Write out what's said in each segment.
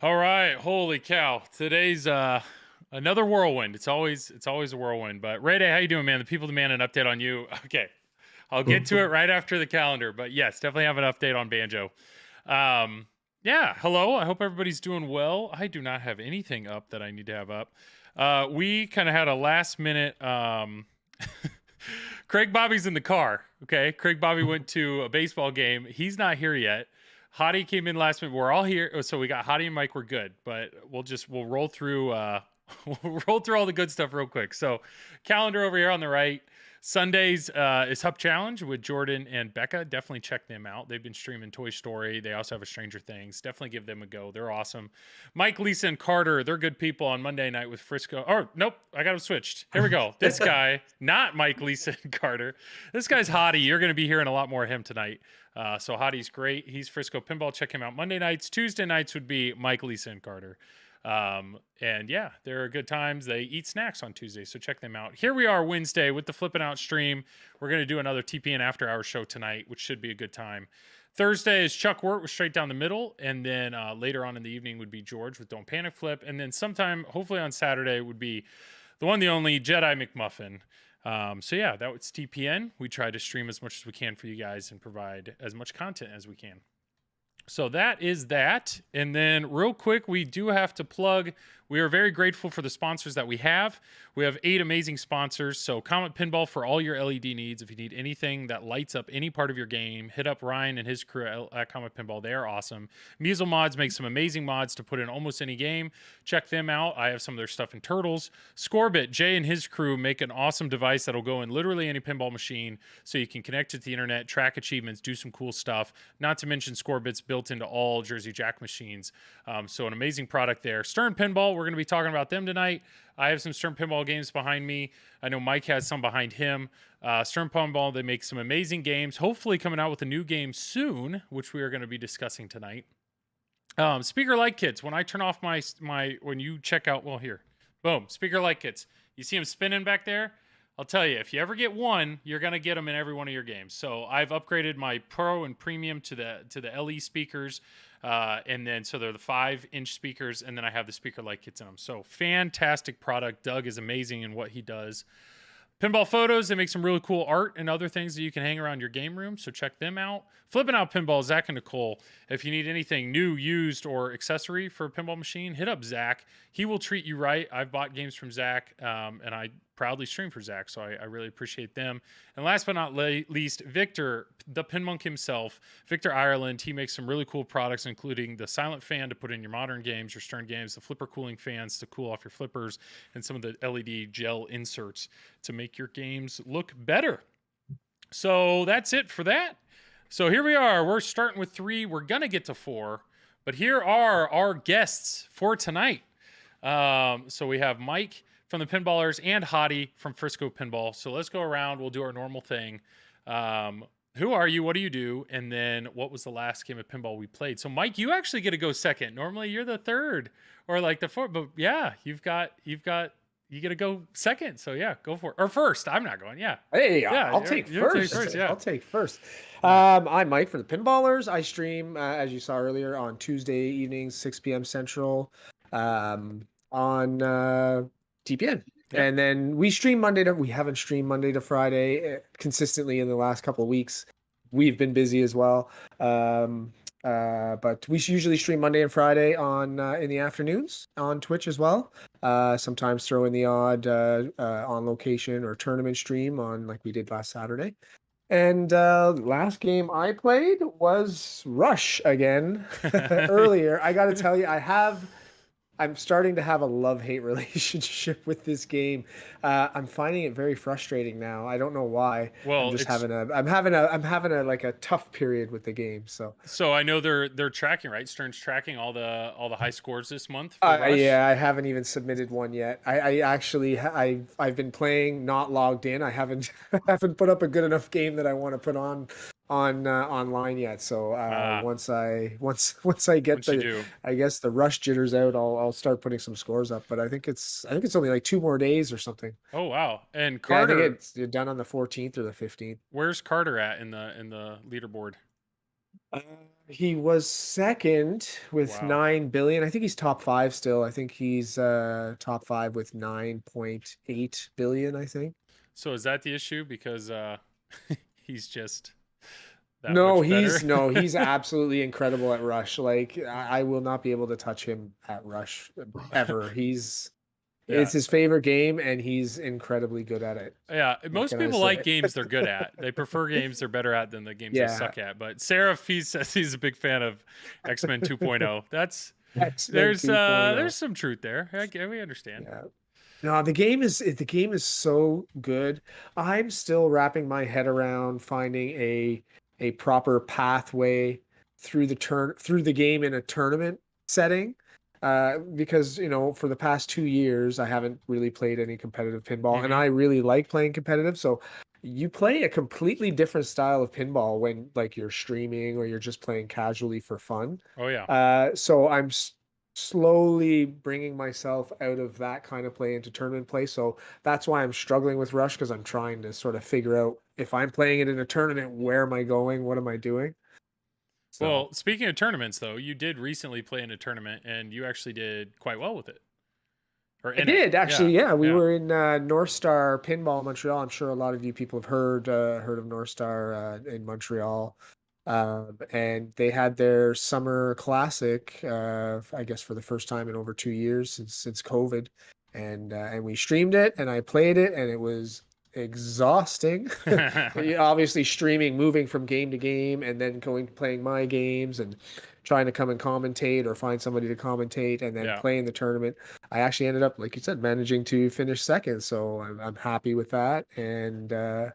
All right, holy cow! Today's another whirlwind. It's always a whirlwind. But Ray Day, how you doing, man? The people demand an update on you. Okay, I'll get to it right after the calendar. But yes, definitely have an update on Banjo. Um, yeah, hello. I hope everybody's doing well. I do not have anything up that I need to have up. We kind of had a last minute. Craig Bobby's in the car. Okay, Craig Bobby went to a baseball game. He's not here yet. Hadi came in last minute. We're all here, so we got Hadi and Mike. We're good, but we'll roll through we'll roll through all the good stuff real quick. So, calendar over here on the right. Sundays is Hub Challenge with Jordan and Becca. Definitely check them out. They've been streaming Toy Story. They also have a Stranger Things. Definitely give them a go. They're awesome. Mike, Lisa, and Carter, they're good people on Monday night with Frisco. Oh, nope. I got them switched. Here we go. This guy, not Mike, Lisa, and Carter. This guy's Hadi. You're going to be hearing a lot more of him tonight. So Hadi's great. He's Frisco Pinball. Check him out Monday nights. Tuesday nights would be Mike, Lisa, and Carter. And yeah, they're good times. They eat snacks on Tuesday, so check them out. Here we are Wednesday with the Flipping Out stream. We're going to do another TPN After Hours show tonight, which should be a good time. Thursday is Chuck Wirt with Straight Down the Middle, and then later on in the evening would be George with Don't Panic Flip, and then sometime, hopefully on Saturday, would be the one, the only Jedi McMuffin. So yeah, that was TPN. We try to stream as much as we can for you guys and provide as much content as we can. So that is that. And then real quick, we do have to plug. We are very grateful for the sponsors that we have. We have 8 amazing sponsors. So Comet Pinball for all your LED needs. If you need anything that lights up any part of your game, hit up Ryan and his crew at Comet Pinball. They are awesome. Measle Mods makes some amazing mods to put in almost any game. Check them out. I have some of their stuff in Turtles. Scorebit, Jay and his crew make an awesome device that'll go in literally any pinball machine so you can connect it to the internet, track achievements, do some cool stuff. Not to mention Scorebit's built into all Jersey Jack machines. So an amazing product there. Stern Pinball, we're going to be talking about them tonight. I have some Stern Pinball games behind me. I know Mike has some behind him. Stern Pinball, they make some amazing games. Hopefully coming out with a new game soon, which we are going to be discussing tonight. Speaker light kits. When I turn off my when you check out, well, here, boom, speaker light kits. You see them spinning back there? I'll tell you, if you ever get one, you're gonna get them in every one of your games. So I've upgraded my Pro and Premium to the LE speakers, and then so they're the 5-inch speakers, and then I have the speaker light kits in them. So fantastic product. Doug is amazing in what he does. Pinball Photos, they make some really cool art and other things that you can hang around your game room, so check them out. Flipping Out Pinball, Zach and Nicole. If you need anything new, used, or accessory for a pinball machine, hit up Zach. He will treat you right. I've bought games from Zach, and I proudly stream for Zach, so I really appreciate them. And last but not least, Victor, the Pin Monk himself, Victor Ireland. He makes some really cool products, including the silent fan to put in your modern games, your Stern games, the flipper cooling fans to cool off your flippers, and some of the LED gel inserts to make your games look better. So that's it for that. So here we are. We're starting with 3. We're going to get to 4. But here are our guests for tonight. So we have Mike from the Pinballers and Hadi from Frisco Pinball. So let's go around. We'll do our normal thing. Who are you? What do you do? And then what was the last game of pinball we played? So Mike, you actually get to go second. Normally you're the third or like the fourth. But yeah, you get to go second. So yeah, go for it. Or first. I'm not going. Yeah. Hey, Yeah, I'll take you'll first. take first, yeah. I'll take first. I'm Mike from the Pinballers. I stream, as you saw earlier, on Tuesday evenings, 6 p.m. Central, on TPN. Yep. And then we stream we haven't streamed Monday to Friday consistently in the last couple of weeks. We've been busy as well. But we usually stream Monday and Friday on in the afternoons on Twitch as well. Sometimes throw in the odd on location or tournament stream on like we did last Saturday. And last game I played was Rush again earlier. I got to tell you, I'm starting to have a love-hate relationship with this game. I'm finding it very frustrating now. I don't know why. Well, I'm having a like a tough period with the game. So I know they're tracking, right? Stern's tracking all the high scores this month. For Rush. Yeah, I haven't even submitted one yet. I actually I've been playing not logged in. I haven't put up a good enough game that I want to put on online yet. So once I get the rush jitters out, I'll start putting some scores up. But I think it's only like 2 more days or something. Oh wow! And Carter, I think it's done on the 14th or the 15th. Where's Carter at in the leaderboard? He was second with Wow. 9 billion. I think he's top five still. I think he's top five with 9.8 billion, I think. So is that the issue? Because he's just that No, much he's better. no, he's absolutely incredible at Rush. Like I will not be able to touch him at Rush ever. It's Yeah. his favorite game and he's incredibly good at it. Yeah, What most can I people like say? games they're good at. They prefer games they're better at than the games they Yeah. suck at. But Sarah Fee says he's a big fan of X-Men 2.0. That's X-Men 2.0. there's some truth there. We understand. Yeah. No, the game is so good. I'm still wrapping my head around finding a proper pathway through the game in a tournament setting. Because for the past 2 years I haven't really played any competitive pinball, and Mm-hmm. I really like playing competitive. So you play a completely different style of pinball when like you're streaming or you're just playing casually for fun. Oh yeah. So I'm slowly bringing myself out of that kind of play into tournament play. So that's why I'm struggling with Rush, because I'm trying to sort of figure out, if I'm playing it in a tournament, where am I going? What am I doing? So Well, speaking of tournaments, though, you did recently play in a tournament, and you actually did quite well with it, or I in it. did Yeah. actually. Yeah, we Yeah. were in North Star Pinball Montreal. I'm sure a lot of you people have heard of North Star in Montreal. And they had their summer classic, I guess for the first time in over 2 years since COVID, and we streamed it and I played it and it was exhausting. Yeah, obviously streaming, moving from game to game, and then going playing my games and trying to come and commentate or find somebody to commentate, and then Yeah. playing the tournament. I actually ended up, like you said, managing to finish second, so I'm happy with that, and a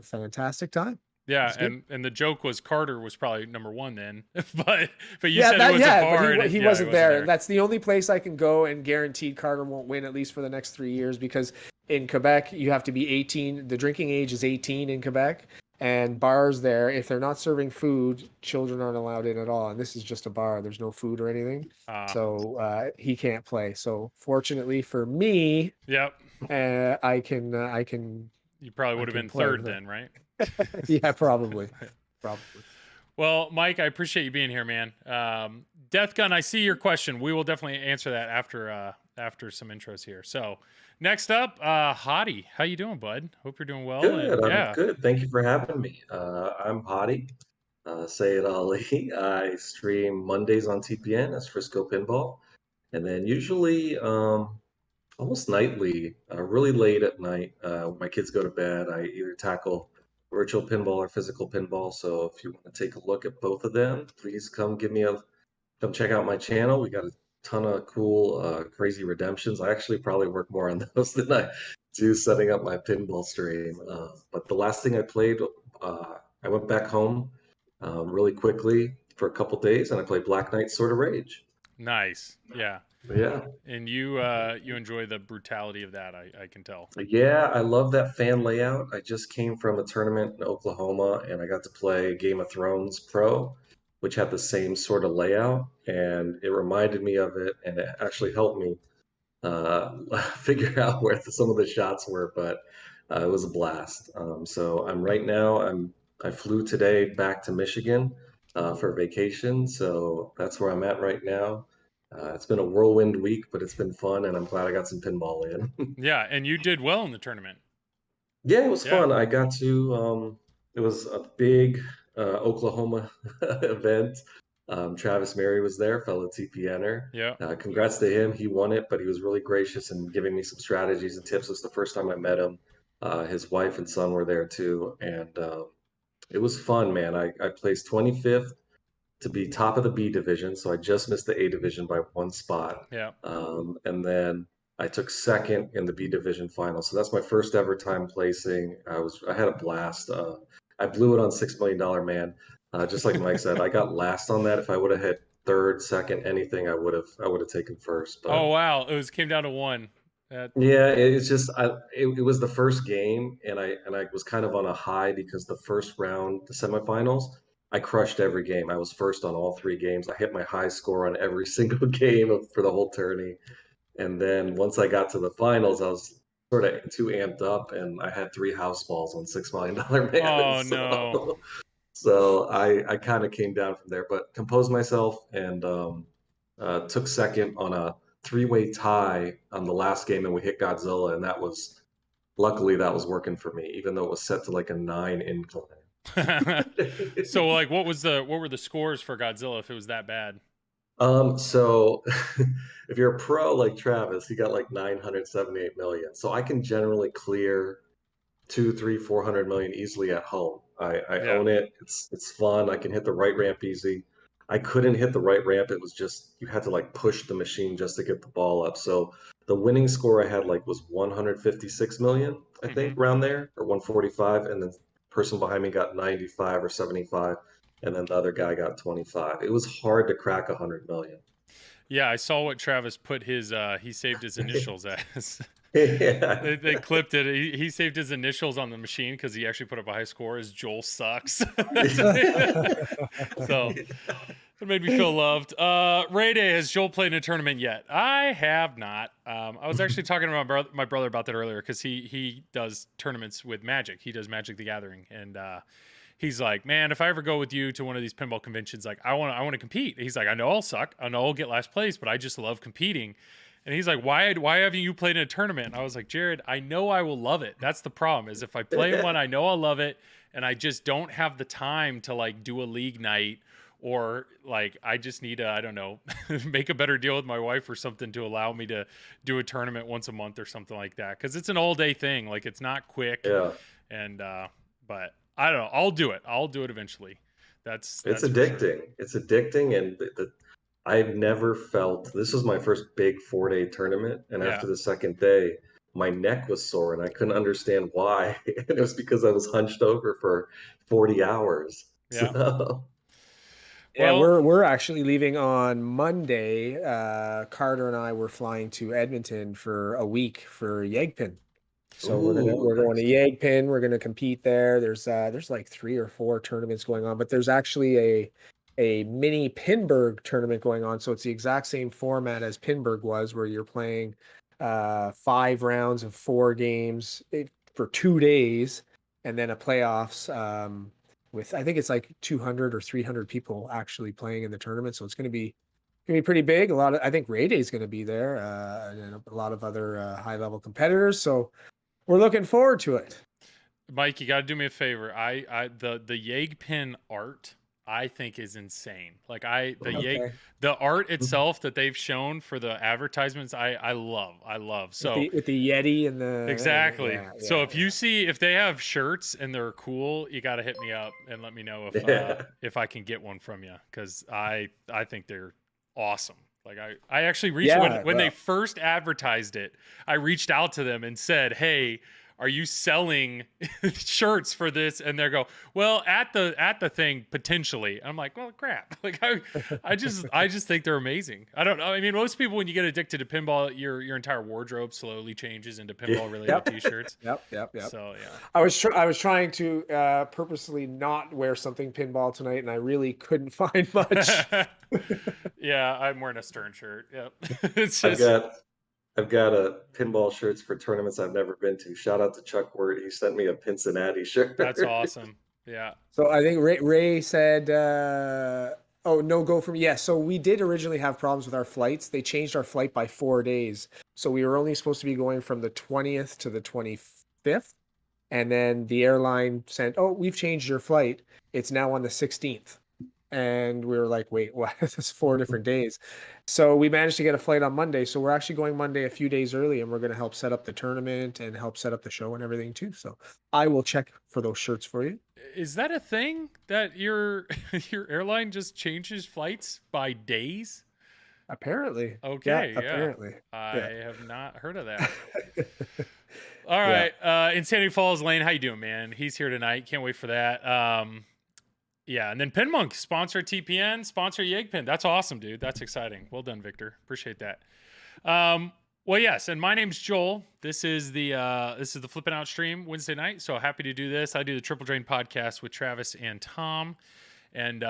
fantastic time. It Yeah, was good. and the joke was Carter was probably number one then, but you Yeah, said it was a but bar, and he he wasn't wasn't there. there. That's the only place I can go and guaranteed Carter won't win, at least for the next 3 years, because in Quebec you have to be 18. The drinking age is 18 in Quebec, and bars there, if they're not serving food, children aren't allowed in at all. And this is just a bar. There's no food or anything, Uh, so he can't play. So fortunately for me, yep. I can I can You probably I would have can been play third with it. then, right? Yeah, probably. Well, Mike, I appreciate you being here, man. Death Gun, I see your question. We will definitely answer that after some intros here. So, next up, Hadi, how you doing, bud? Hope you're doing well. And Good, I'm yeah, good. Thank you for having me. I'm Hadi, Sayed Ali. I stream Mondays on TPN as Frisco Pinball, and then usually almost nightly, really late at night, when my kids go to bed, I either tackle virtual pinball or physical pinball. So if you want to take a look at both of them, please come check out my channel. We got a ton of cool, crazy redemptions. I actually probably work more on those than I do setting up my pinball stream. But the last thing I played, I went back home really quickly for a couple days, and I played Black Knight Sword of Rage. nice. Yeah, Yeah, and you enjoy the brutality of that. I can tell. yeah, I love that fan layout. I just came from a tournament in Oklahoma, and I got to play Game of Thrones Pro, which had the same sort of layout, and it reminded me of it, and it actually helped me figure out where some of the shots were, but it was a blast. So I flew today back to Michigan for vacation, so that's where I'm at right now. It's been a whirlwind week, but it's been fun, and I'm glad I got some pinball in. Yeah, and you did well in the tournament. Yeah, it was Yeah, fun. I got to, it was a big Oklahoma event. Travis Mary was there, fellow TPNer. yeah, Congrats to him. He won it, but he was really gracious in giving me some strategies and tips. It was the first time I met him. His wife and son were there too. And it was fun, man. I placed 25th to be top of the B division, so I just missed the A division by one spot. yeah. And then I took second in the B division final. So that's my first ever time placing. I had a blast. I blew it on $6 Million Man. Just like Mike said, I got last on that. If I would have hit third, second, anything, I would have taken first. Oh But wow, came down to one. That yeah, it's just it was the first game, and I was kind of on a high because the first round, the semifinals, I crushed every game. I was first on all three games. I hit my high score on every single game for the whole tourney. And then once I got to the finals, I was sort of too amped up, and I had three house balls on $6 Million Man. oh no. So I kind of came down from there, but composed myself and took second on a three-way tie on the last game, and we hit Godzilla, and luckily that was working for me, even though it was set to like a 9 incline. So like what were the scores for Godzilla if it was that bad? So if you're a pro like Travis, he got like 978 million. So I can generally clear 2, 3, 400 million easily at home. I Yeah. own it. It's fun. I can hit the right ramp easy. I couldn't hit the right ramp. It was just you had to like push the machine just to get the ball up. So the winning score I had like was 156 million, I Hmm. think, around there, or 145, and then the person behind me got 95 or 75, and then the other guy got 25. It was hard to crack 100 million. Yeah, I saw what Travis put his he saved his initials as. Yeah. They clipped it. He saved his initials on the machine because he actually put up a high score as Joel sucks. So it made me feel loved. Ray Day, has Joel played in a tournament yet? I have not. I was actually talking to my brother about that earlier because he does tournaments with Magic. He does Magic the Gathering, and he's like, man, if I ever go with you to one of these pinball conventions, like I want to compete. He's like, I know I'll suck, I know I'll get last place, but I just love competing. And he's like, why haven't you played in a tournament? And I was like, Jared, I know I will love it. That's the problem, is if I play in one, I know I'll love it, and I just don't have the time to like do a league night, or like I just need to, I don't know, make a better deal with my wife or something to allow me to do a tournament once a month or something like that. Because it's an all day thing. Like it's not quick. Yeah. And but I don't know. I'll do it. I'll do it eventually. It's That's for addicting. sure. It's addicting, and I've never felt this was my first big 4-day tournament, and Yeah. after the second day, my neck was sore, and I couldn't understand why. And it was because I was hunched over for 40 hours. Yeah. So, Yeah, Well, we're actually leaving on Monday. Carter and I were flying to Edmonton for a week for Yegpin. So ooh, we're going to nice. Yegpin. We're gonna compete there. There's like 3 or 4 tournaments going on, but there's actually a mini Pinburg tournament going on. So it's the exact same format as Pinburg was, where you're playing 5 rounds of 4 games for 2 days, and then a playoffs with I think it's like 200 or 300 people actually playing in the tournament. So it's gonna be pretty big. I think Ray Day is gonna be there, and a lot of other high level competitors. So we're looking forward to it. Mike, you got to do me a favor. The Yegpin art I think is insane. Like Okay. the art itself that they've shown for the advertisements, I love. I love. With So the Yeti and exactly. yeah, So yeah, if they have shirts and they're cool, you got to hit me up and let me know Yeah. if I can get one from you, cuz I think they're awesome. Like I actually reached yeah. when they first advertised it, I reached out to them and said, "Hey, are you selling shirts for this?" And they go, "Well, at the thing potentially." I'm like, "Well, crap." Like I just think they're amazing. I don't know. I mean, most people when you get addicted to pinball, your entire wardrobe slowly changes into pinball related Yep. t-shirts. Yep. So, yeah. I was trying to purposely not wear something pinball tonight, and I really couldn't find much. Yeah, I'm wearing a Stern shirt. Yep. It's I've just got I've got a pinball shirts for tournaments I've never been to. Shout out to Chuck Wirt. He sent me a Cincinnati shirt. that's awesome. Yeah. So I think Ray said, "Oh, no go for me." Yeah. So we did originally have problems with our flights. They changed our flight by 4 days, so we were only supposed to be going from the 20th to the 25th, and then the airline sent, "Oh, we've changed your flight. It's now on the 16th." And we were like, "Wait, what? This is 4 different days." So we managed to get a flight on Monday. So we're actually going Monday a few days early, and we're going to help set up the tournament and help set up the show and everything too. So I will check for those shirts for you. Is that a thing that your your airline just changes flights by days? Apparently. Yeah, Okay, yeah. apparently. I Yeah. have not heard of that. All right. Insanity Falls Lane, how you doing, man? He's here tonight. Can't wait for that. Yeah, and then Pinmonk, sponsor TPN, sponsor Yegpin. That's awesome, dude. That's exciting. Well done, Victor. Appreciate that. Well, yes, and my name's Joel. This is the Flippin' Out stream Wednesday night. So happy to do this. I do the Triple Drain podcast with Travis and Tom. And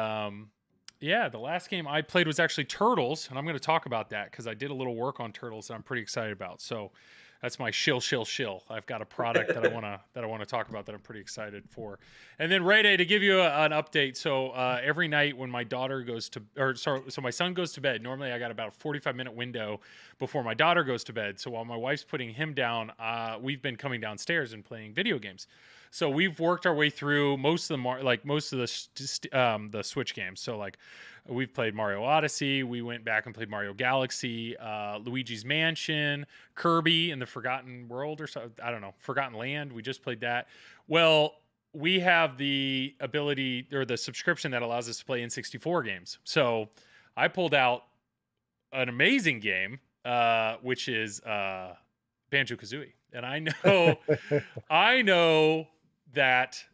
yeah, the last game I played was actually Turtles, and I'm going to talk about that because I did a little work on Turtles that I'm pretty excited about. So That's my shill. I've got a product that I want to talk about that I'm pretty excited for. And then Ray Day, to give you an update. So every night when my daughter goes to, so my son goes to bed. Normally I got about a 45-minute window before my daughter goes to bed. So while my wife's putting him down, we've been coming downstairs and playing video games. So we've worked our way through most of the Switch games. So like we've played Mario Odyssey. We went back and played Mario Galaxy, Luigi's Mansion, Kirby in the Forgotten World, or so, I don't know, Forgotten Land. We just played that. Well, we have the ability or the subscription that allows us to play N64 games. So I pulled out an amazing game, which is Banjo-Kazooie. And I know that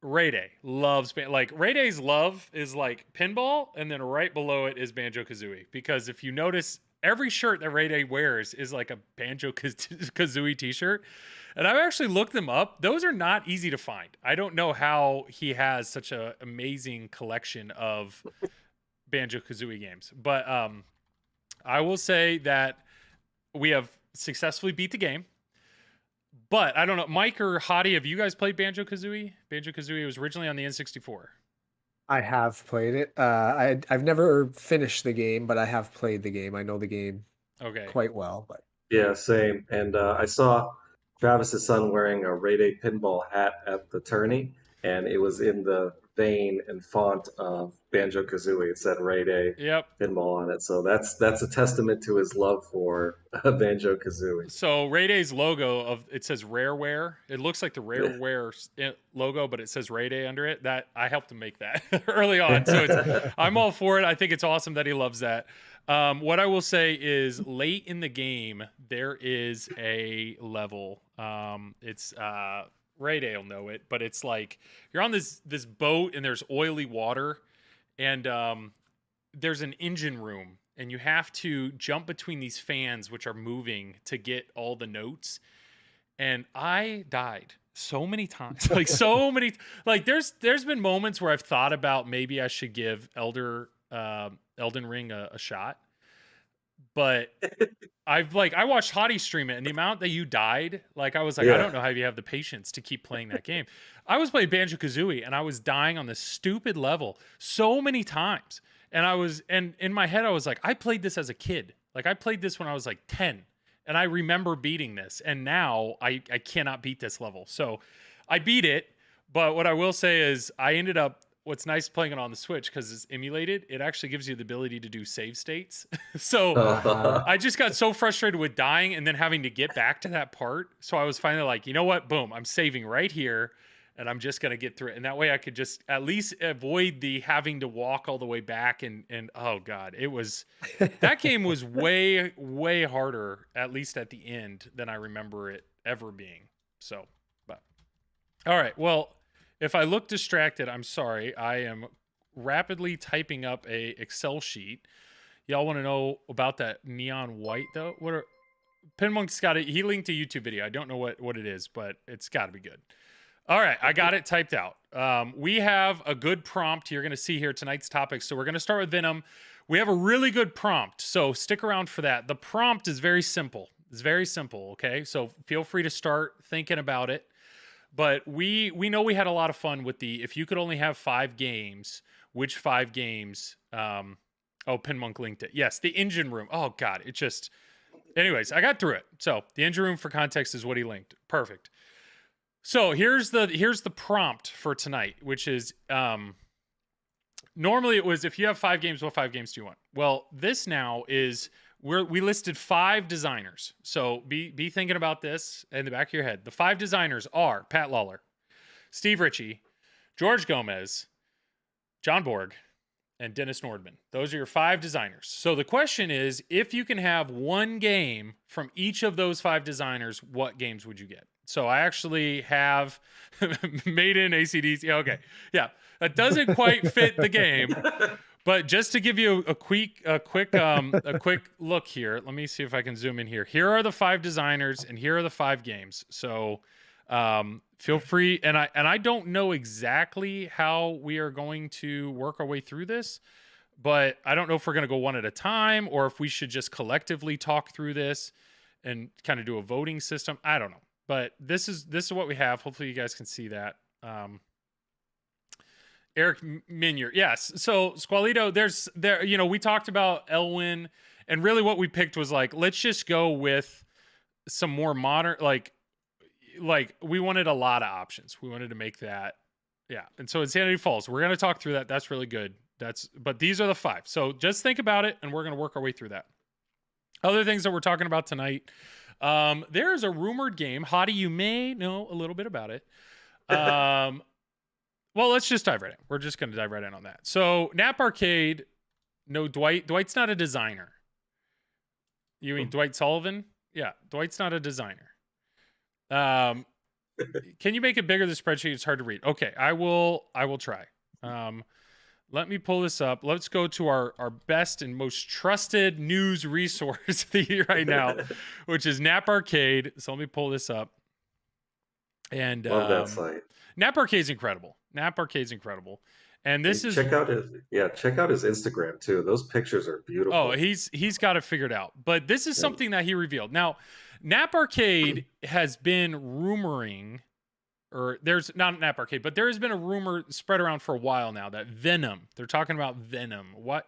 Ray Day loves, like Ray Day's love is like pinball, and then right below it is Banjo-Kazooie. Because if you notice, every shirt that Ray Day wears is like a Banjo-Kazooie t-shirt. And I've actually looked them up. Those are not easy to find. I don't know how he has such an amazing collection of Banjo-Kazooie games. But I will say that we have successfully beat the game. But I don't know, Mike or Hadi, have you guys played Banjo-Kazooie? Banjo-Kazooie was originally on the N64. I have played it. I've never finished the game, but I have played the game. I know the game quite well. But Yeah, same. And I saw Travis's son wearing a Ray Day pinball hat at the tourney, and it was in the vein and font of Banjo-Kazooie. It said Ray Day pinball on it. So that's a testament to his love for Banjo-Kazooie. So Ray Day's logo it says Rareware. It looks like the Rareware logo, but it says Ray Day under it. That I helped him make that early on. So I'm all for it. I think it's awesome that he loves that. What I will say is late in the game, there is a level. It's Ray Day will know it, but it's like you're on this boat and there's oily water, and there's an engine room, and you have to jump between these fans which are moving to get all the notes. And I died so many times, like so many. Like there's been moments where I've thought about maybe I should give Elden Ring a shot, but I watched Hadi stream it, and the amount that you died, like I was like, I don't know how you have the patience to keep playing that game. I was playing Banjo-Kazooie, and I was dying on this stupid level so many times, and in my head I was like, I played this as a kid, like I played this when I was like 10, and I remember beating this, and now I cannot beat this level. So I beat it, but what I will say is I ended up. What's nice playing it on the Switch, because it's emulated, it actually gives you the ability to do save states. So I just got so frustrated with dying and then having to get back to that part. So I was finally like, you know what? Boom, I'm saving right here, and I'm just going to get through it. And that way I could just at least avoid the having to walk all the way back. And oh God, that game was way, way harder, at least at the end, than I remember it ever being. So, but all right, well, if I look distracted, I'm sorry. I am rapidly typing up a Excel sheet. Y'all want to know about that neon white though? Pinmonk's got it. He linked a YouTube video. I don't know what it is, but it's got to be good. All right, I got it typed out. We have a good prompt you're going to see here, tonight's topic. So we're going to start with Venom. We have a really good prompt, so stick around for that. The prompt is very simple. It's very simple, okay? So feel free to start thinking about it. But we know we had a lot of fun with if you could only have 5 games, which 5 games? Pinmonk linked it. Yes, the engine room. Oh God, anyways, I got through it. So the engine room, for context, is what he linked. Perfect. So here's the prompt for tonight, which is normally it was, if you have 5 games, what 5 games do you want? Well, this now is we listed 5 designers. So be thinking about this in the back of your head. The 5 designers are Pat Lawler, Steve Ritchie, George Gomez, John Borg, and Dennis Nordman. Those are your 5 designers. So the question is, if you can have one game from each of those 5 designers, what games would you get? So I actually have made in ACDC. Okay. Yeah. That doesn't quite fit the game. But just to give you a quick look here, let me see if I can zoom in here. Here are the 5 designers, and here are the 5 games. So feel free, and I don't know exactly how we are going to work our way through this, but I don't know if we're going to go one at a time or if we should just collectively talk through this. and kind of do a voting system. I don't know, but this is what we have. Hopefully you guys can see that. Eric Minier. Yes. So Squalito, we talked about Elwyn, and really what we picked was like, let's just go with some more modern, like we wanted a lot of options. We wanted to make that. Yeah. And so Insanity Falls, we're going to talk through that. That's really good. But these are the 5. So just think about it, and we're going to work our way through that. Other things that we're talking about tonight. There is a rumored game. Hadi, you may know a little bit about it. Well, let's just dive right in. We're just going to dive right in on that. So, Nap Arcade, no, Dwight's not a designer. You mean Dwight Sullivan? Yeah, Dwight's not a designer. Can you make it bigger, the spreadsheet? It's hard to read. Okay, I will try. Let me pull this up. Let's go to our best and most trusted news resource right now, which is Nap Arcade. So let me pull this up. And love that site. Nap Arcade's incredible. And this is check out his Instagram too. Those pictures are beautiful. Oh, he's got it figured out. But this is something that he revealed. Now, Nap Arcade has been rumoring, or there's not Nap Arcade, but there has been a rumor spread around for a while now that Venom, they're talking about Venom. What?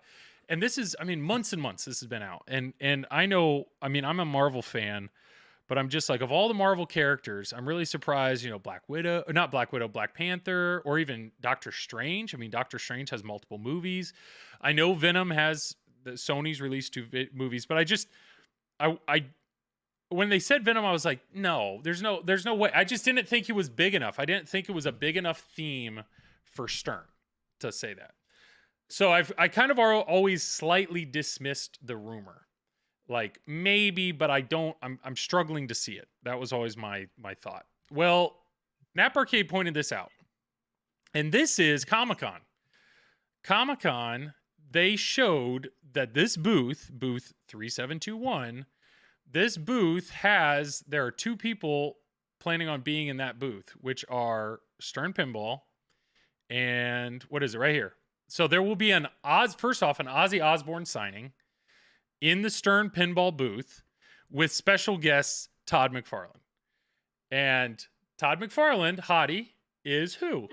And this is, months and months this has been out. And I know, I'm a Marvel fan, but I'm just like, of all the Marvel characters, I'm really surprised, Black Panther, or even Doctor Strange. Doctor Strange has multiple movies. I know Venom has, Sony's released 2 movies, but I when they said Venom, I was like, no, there's no way. I just didn't think it was big enough. I didn't think it was a big enough theme for Stern to say that. So I kind of always slightly dismissed the rumor. Like maybe, but I'm struggling to see it. That was always my thought. Well, Nap Arcade pointed this out. And this is Comic-Con. Comic-Con, they showed that this booth 3721, this booth there are 2 people planning on being in that booth, which are Stern Pinball and what is it right here? So there will be an Ozzy Osbourne signing in the Stern Pinball booth with special guests Todd McFarlane. And Todd McFarlane, Hadi, is who?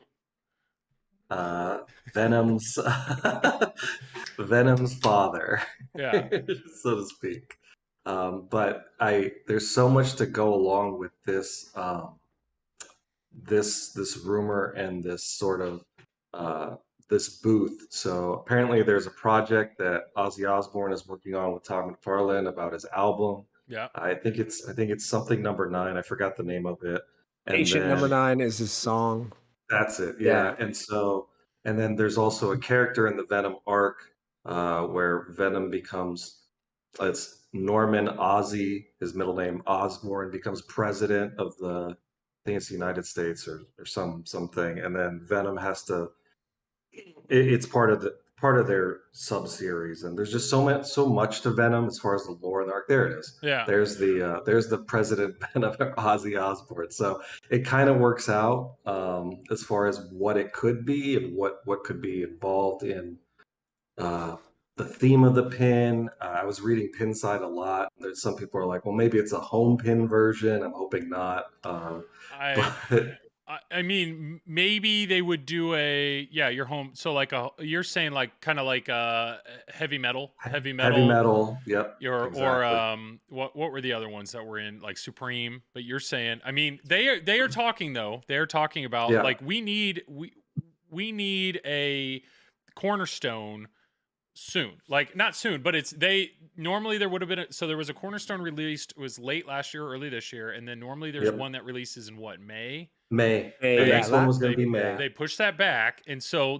Venom's father, yeah, so to speak. But there's so much to go along with this this rumor and this sort of this booth. So apparently there's a project that Ozzy Osbourne is working on with Todd McFarlane about his album. Yeah. I think it's something number 9. I forgot the name of it. And Patient Number 9 is his song. That's it. Yeah. And then there's also a character in the Venom arc where Venom it's Norman Ozzy, his middle name Osborne, becomes president of I think it's the United States or something, and then Venom has to. It's part of their sub-series, and there's just so much to Venom as far as the lore and the arc. There it is. Yeah. There's the president Venom, Ozzy Osbourne. So it kind of works out as far as what it could be and what could be involved in the theme of the pin. I was reading Pinside a lot. There's some people are like, well, maybe it's a home pin version. I'm hoping not. Maybe they would do your home. So you're saying like kind of like heavy metal. Yep. Exactly. Exactly. What were the other ones that were in like Supreme? But you're saying, they are talking though. They're talking about like we need a cornerstone soon. Like not soon, but normally there would have been so there was a cornerstone released. It was late last year, early this year, and then normally there's one that releases in what, May. The next one was going to be May. They pushed that back, and so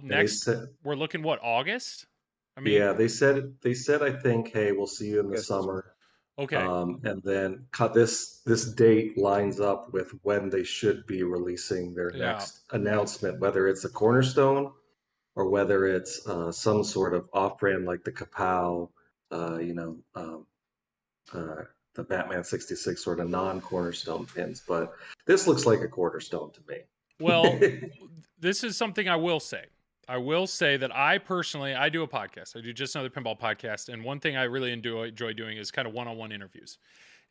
we're looking what, August? They said I think, hey, we'll see you in the summer. Okay. And then this date lines up with when they should be releasing their next announcement, whether it's a cornerstone or whether it's some sort of off-brand like the Kapow, the Batman 66 sort of non-cornerstone pins. But this looks like a cornerstone to me. Well, this is something I will say. I will say that I do a podcast. I do Just Another Pinball podcast. And one thing I really enjoy doing is kind of one-on-one interviews.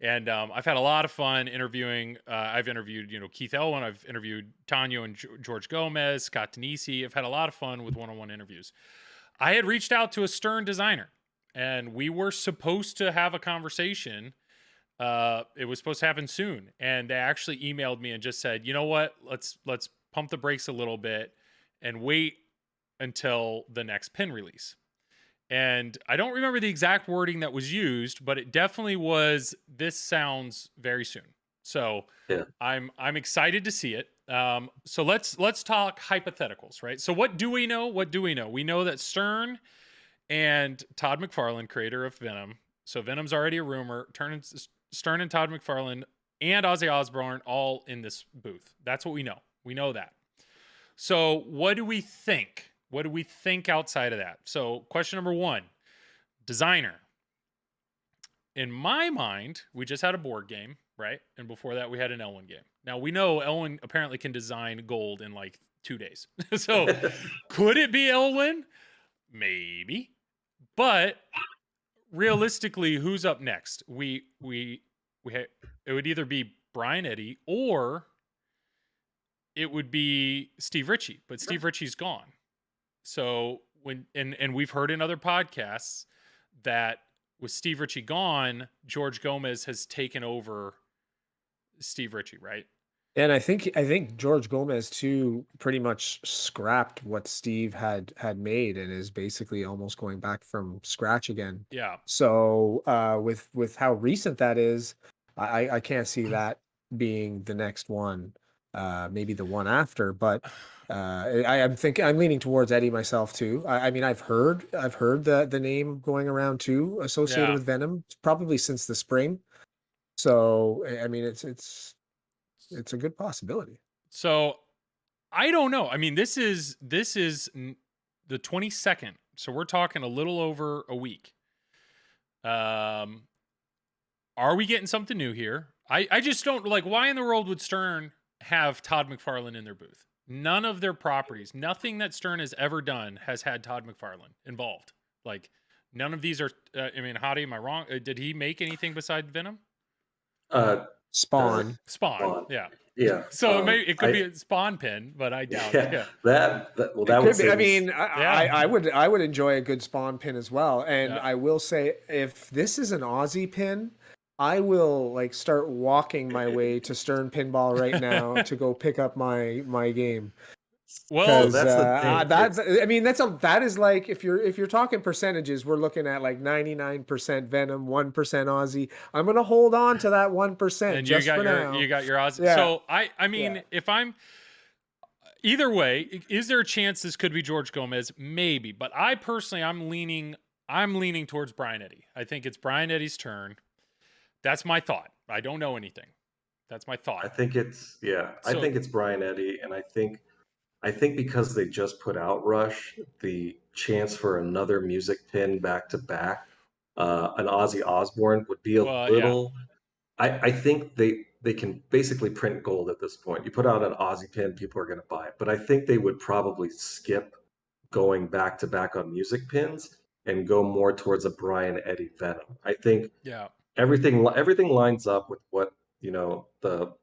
And I've had a lot of fun interviewing. I've interviewed, Keith Elwin. I've interviewed Tanya and George Gomez, Scott Denisi. I've had a lot of fun with one-on-one interviews. I had reached out to a Stern designer, and we were supposed to have a conversation. It was supposed to happen soon, and they actually emailed me and just said, "You know what? Let's pump the brakes a little bit and wait until the next pin release." And I don't remember the exact wording that was used, but it definitely was, "This sounds very soon." So Yeah. I'm excited to see it. So let's talk hypotheticals, right? So what do we know? What do we know? We know that Stern and Todd McFarlane, creator of Venom. So Venom's already a rumor. Stern and Todd McFarlane and Ozzy Osbourne all in this booth. That's what we know. We know that. So what do we think? What do we think outside of that? So question number one, designer. In my mind, we just had a board game, right? And before that, we had an Elwin game. Now, we know Elwin apparently can design gold in like 2 days. So could it be Elwin? Maybe. But realistically, who's up next? It would either be Brian Eddy or it would be Steve Ritchie, but Steve Ritchie's gone. So and we've heard in other podcasts that with Steve Ritchie gone, George Gomez has taken over Steve Ritchie, right? And I think George Gomez too pretty much scrapped what Steve had made and is basically almost going back from scratch again. Yeah. So with how recent that is, I can't see that being the next one. Maybe the one after, but I'm leaning towards Eddie myself too. I mean I've heard the name going around too associated Yeah. with Venom probably since the spring. So I mean it's a good possibility. So I don't know. I mean, this is the 22nd. So we're talking a little over a week. Are we getting something new here? I just don't like, why in the world would Stern have Todd McFarlane in their booth? None of their properties, nothing that Stern has ever done has had Todd McFarlane involved. Like none of these are, I mean, Hadi, am I wrong? Did he make anything besides Venom? Spawn. Spawn. Yeah. Yeah. So it could be a Spawn pin, but I doubt it. Yeah. That It would could be. I save mean, Yeah. I would enjoy a good Spawn pin as well. And Yeah. I will say, if this is an Aussie pin, I will like start walking my way to Stern Pinball right now to go pick up my game. Well, So that's the thing. That is like if you're talking percentages, we're looking at like 99% Venom, 1% Aussie. I'm gonna hold on to that 1% and just for now. you got your Aussie. Yeah. So I mean, if I'm either way, is there a chance this could be George Gomez? Maybe, but I personally, I'm leaning towards Brian Eddy. I think it's Brian Eddy's turn. That's my thought. I don't know anything. That's my thought. I think it's Brian Eddy, and I think because they just put out Rush, the chance for another music pin back to back, an Ozzy Osbourne would be a Well, little. I think they can basically print gold at this point. You put out an Ozzy pin, people are going to buy it. But I think they would probably skip going back to back on music pins and go more towards a Brian Eddy Venom. I think yeah. everything lines up with what the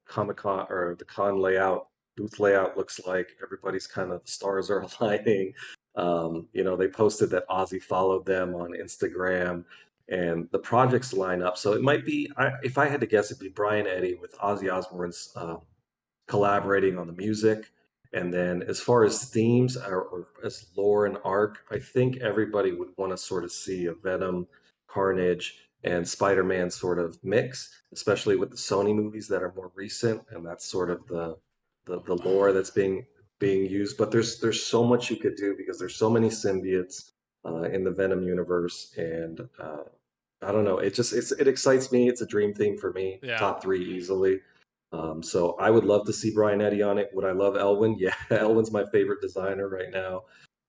Comic Con or the con layout, booth layout looks like. Everybody's kind of, the stars are aligning. They posted that Ozzy followed them on Instagram, and the projects line up. So it might be, if I had to guess, it'd be Brian Eddy with Ozzy Osbourne's collaborating on the music. And then as far as themes or as lore and arc, I think everybody would want to sort of see a Venom, Carnage, and Spider-Man sort of mix, especially with the Sony movies that are more recent, and that's sort of the lore that's being used. But there's so much you could do because there's so many symbiotes in the Venom universe, and I don't know. It excites me. It's a dream theme for me. Yeah. Top 3 easily. So I would love to see Brian Eddy on it. Would I love Elwin? Yeah, Elwin's my favorite designer right now.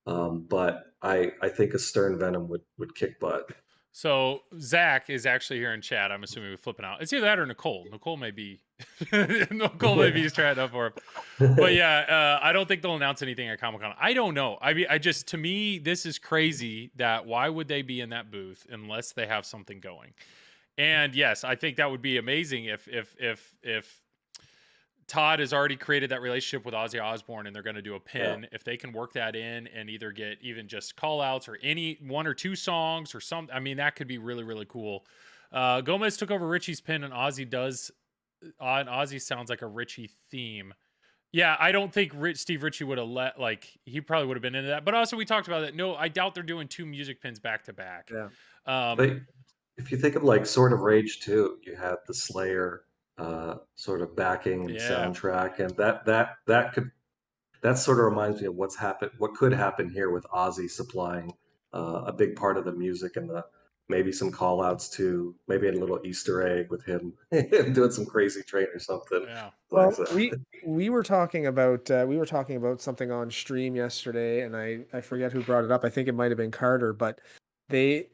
But I think a Stern Venom would kick butt. So Zach is actually here in chat. I'm assuming we're flipping out. It's either that or Nicole. Nicole may be he's trying up for him. But yeah, I don't think they'll announce anything at Comic-Con. I don't know. I mean, to me, this is crazy that why would they be in that booth unless they have something going? And yes, I think that would be amazing if Todd has already created that relationship with Ozzy Osbourne and they're going to do a Yeah. pin. If they can work that in and either get even just call outs or any 1 or 2 songs or something, I mean, that could be really, really cool. Gomez took over Richie's pin and Ozzy sounds like a Richie theme. Yeah, I don't think Steve Ritchie would have he probably would have been into that. But also we talked about that. No, I doubt they're doing 2 music pins back to back. Yeah. But if you think of like Sword of Rage 2, you had the Slayer sort of backing and Yeah. soundtrack, and that sort of reminds me of what could happen here with Ozzy supplying a big part of the music and maybe some call outs to maybe a little Easter egg with him doing some crazy train or something. Yeah. Well, Like that. we were talking about something on stream yesterday, and I forget who brought it up. I think it might have been Carter, but they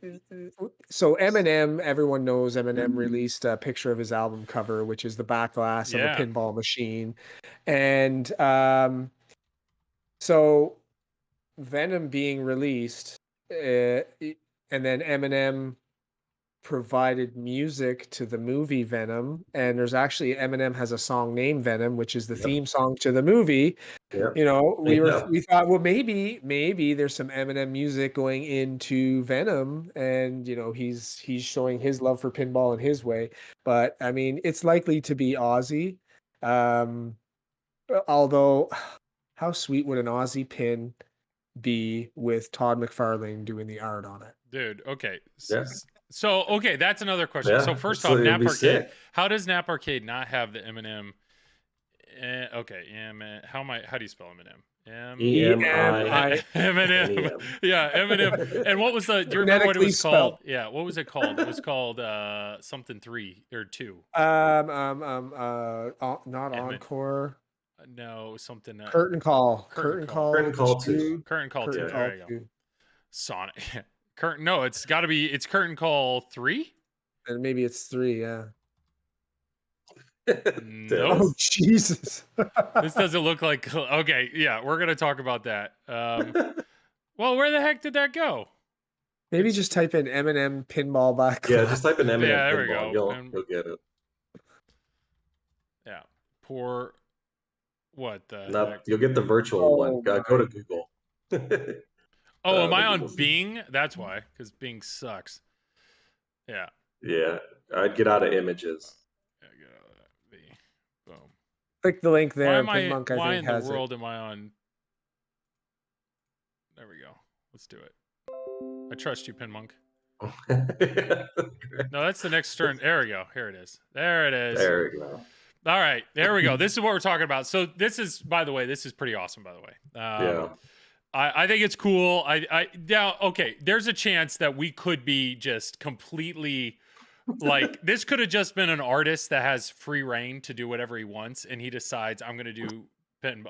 so Eminem, everyone knows Eminem released a picture of his album cover, which is the back glass of a Yeah. pinball machine, and so Venom being released, and then Eminem provided music to the movie Venom, and there's actually Eminem has a song named Venom, which is the Yep. theme song to the movie. Yep. You know, Yeah. we thought, well, maybe there's some Eminem music going into Venom, and you know, he's showing his love for pinball in his way. But I mean, it's likely to be Ozzy. Although, how sweet would an Ozzy pin be with Todd McFarlane doing the art on it? Dude, okay. Yeah. So, okay, that's another question. Yeah, So, first so off, it'd Nap be Arcade. sick. How does Nap Arcade not have the Eminem? Okay, how do you spell Eminem? EMI. Eminem. N-E-M. Yeah, Eminem. And what was do you remember what it Phonetically was called? spelled. Yeah, what was it called? It was called something 3 or 2. Not Emin- Encore. No, something Curtain Call. Curtain Curtain Call. Curtain Call Call 2. 2. Curtain Call 2. Curtain Yeah. Call There you go. 2. Sonic. Curtain. No, it's got to be. It's Curtain Call 3. And maybe it's 3, yeah. Nope. Oh, Jesus. This doesn't look like. Okay, yeah, we're gonna talk about that. Well, where the heck did that go? Maybe just type in Eminem pinball back. Yeah, just type in Eminem Yeah, there we pinball. go. You'll get it. Yeah, poor. What the heck? You'll get the virtual one. Go to Google. Oh, am I on Google's- Bing? That's why, because Bing sucks. Yeah. Yeah, I'd get out of images. Yeah, get out of that. Bing. Boom. Click the link Why there. am I? Pinmonk, Why think, in the has world am I on? There we go. Let's do it. I trust you, Pinmonk. No, that's the next turn. There we go. Here it is. There it is. There you go. All right, there we go. This is what we're talking about. So this is, by the way, this is pretty awesome. By the way, Yeah. I think it's cool. Now, okay, there's a chance that we could be just completely like this could have just been an artist that has free reign to do whatever he wants, and he decides I'm going to do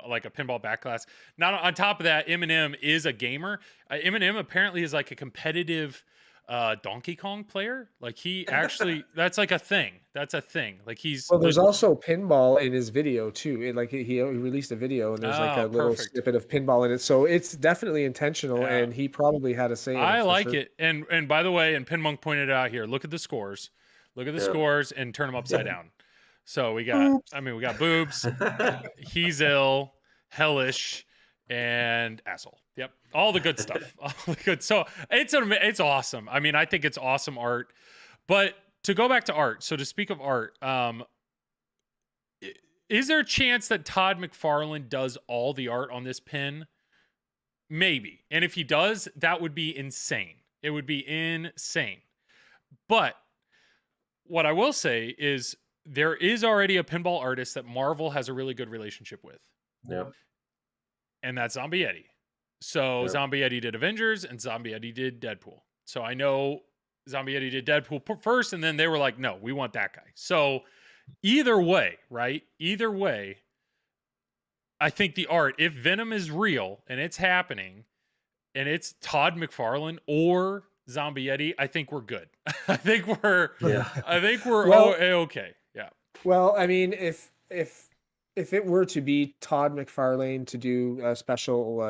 like a pinball backglass. Not on top of that, Eminem is a gamer. Eminem apparently is like a competitive Donkey Kong player. Like he actually, that's like a thing. That's a thing. Like he's Well, there's also pinball in his video too. He released a video and there's like a little perfect. snippet of pinball in it. So it's definitely intentional, Yeah. and he probably had a say in it. I for like sure. it. And by the way, and Pinmonk pointed it out here. Look at the scores. Look at the scores and turn them upside down. So we got, we got boobs. He's ill, hellish, and asshole. Yep, all the good stuff. All the good. So it's awesome. I mean, I think it's awesome art. But to go back to art, so to speak of art, is there a chance that Todd McFarlane does all the art on this pin? Maybe. And if he does, that would be insane. It would be insane. But what I will say is there is already a pinball artist that Marvel has a really good relationship with. Yep. And that's Zombie Eddie. So Zombie Eddie did Avengers and Zombie Eddie did Deadpool. So I know Zombie Eddie did Deadpool first, and then they were like, no, we want that guy. So either way, right? Either way, I think the art, if Venom is real and it's happening and it's Todd McFarlane or Zombie Eddie, I think we're good. I think we're okay. Yeah. Well, I mean, if it were to be Todd McFarlane to do a special,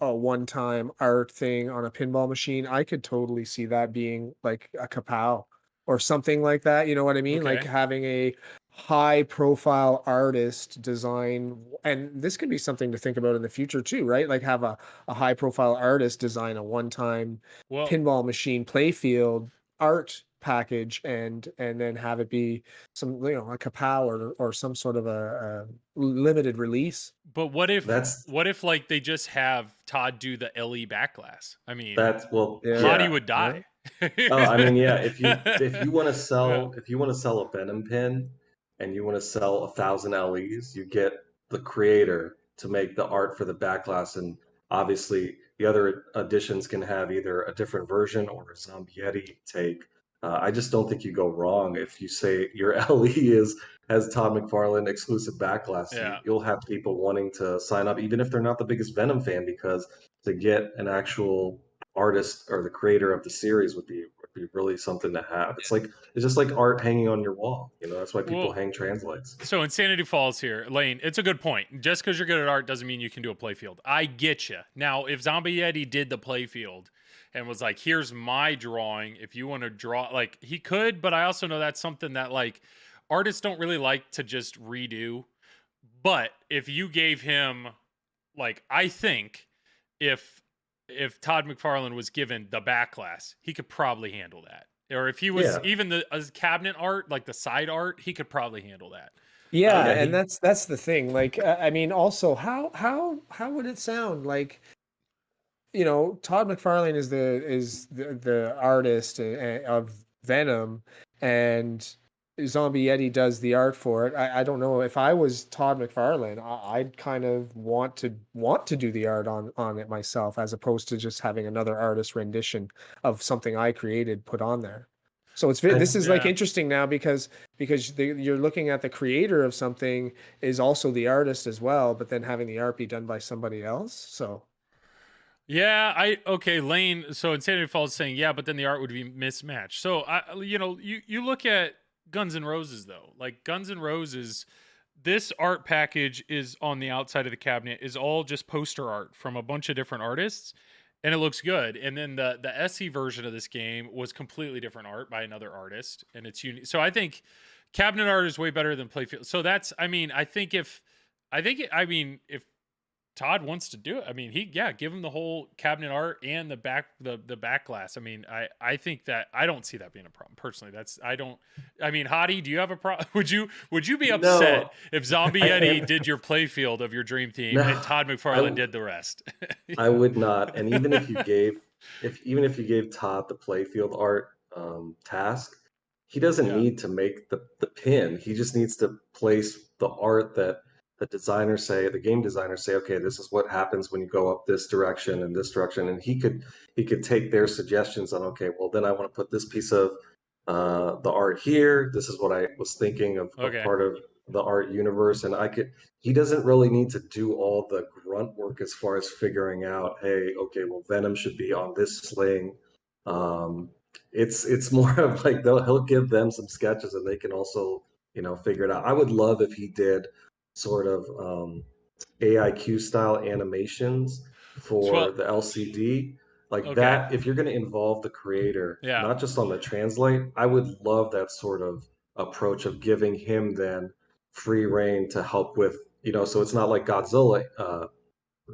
a one-time art thing on a pinball machine, I could totally see that being like a kapow. or something like that. You know what I mean? Like Okay. having a high profile artist design, and this could be something to think about in the future too, right? Like have a high profile artist design a one-time Well, pinball machine playfield art package, and then have it be some, you know, like a POW or some sort of a limited release. but That's what if like they just have Todd do the LE backglass? I mean, well, Yeah. Hadi yeah. would Yeah. die. Oh, I mean, yeah. If you want to Yeah. sell a Venom pin, and you want to sell 1,000 LEs, you get the creator to make the art for the backlash, and obviously the other editions can have either a different version or a Zombietti take. I just don't think you go wrong if you say your LE is has Todd McFarlane exclusive backlash. Yeah. You'll have people wanting to sign up, even if they're not the biggest Venom fan, because to get an actual artist or the creator of the series would be really something to have. It's just like art hanging on your wall. You know, that's why people Well, hang translates. so Insanity Falls here, Lane. It's a good point. Just because you're good at art doesn't mean you can do a playfield. I get you. Now, if Zombie Eddie did the playfield and was like, "Here's my drawing. If you want to draw," like he could, but I also know that's something that like artists don't really like to just redo. But if you gave him, like, I think if Todd McFarlane was given the backlash, he could probably handle that. Or if he was Yeah, even the cabinet art, like the side art, he could probably handle that. Yeah, yeah. and He that's the thing. Like, I mean, also, how would it sound? Like, you know, Todd McFarlane is the artist of Venom, and Zombie Yeti does the art for it. I don't know if I was Todd McFarlane, I'd kind of want to do the art on it myself, as opposed to just having another artist rendition of something I created put on there. So this and is like Yeah. interesting now, because you're looking at the creator of something is also the artist as well, but then having the art be done by somebody else. So Yeah, okay, Lane. So Insanity Falls is saying, yeah, but then the art would be mismatched. So you look at Guns N' Roses though. Like Guns N' Roses, this art package is on the outside of the cabinet is all just poster art from a bunch of different artists, and it looks good. And then the SE version of this game was completely different art by another artist, and it's unique. So I think cabinet art is way better than playfield. So that's, I mean, I mean, if Todd wants to do it, I mean, give him the whole cabinet art and the back glass. I mean, I think that I don't see that being a problem personally. I mean, Hadi, do you have a problem? Would you be upset no, if Zombie Eddie and did your playfield of your dream team and no, Todd McFarlane I did the rest? I would not. And even if you gave Todd the playfield art task, he doesn't Yeah. need to make the pin. He just needs to place the art that the game designers say, okay, this is what happens when you go up this direction and this direction. And he could take their suggestions on, okay, well then I want to put this piece of the art here. This is what I was thinking of Okay. part of the art universe. And he doesn't really need to do all the grunt work as far as figuring out, hey, okay, well, Venom should be on this sling. Um, it's more of like he'll give them some sketches and they can also, you know, figure it out. I would love if he did sort of AIQ style animations So, for the LCD. Like okay. that, if you're going to involve the creator, Yeah. not just on the translate, I would love that sort of approach of giving him then free reign to help with, you know, so it's not like Godzilla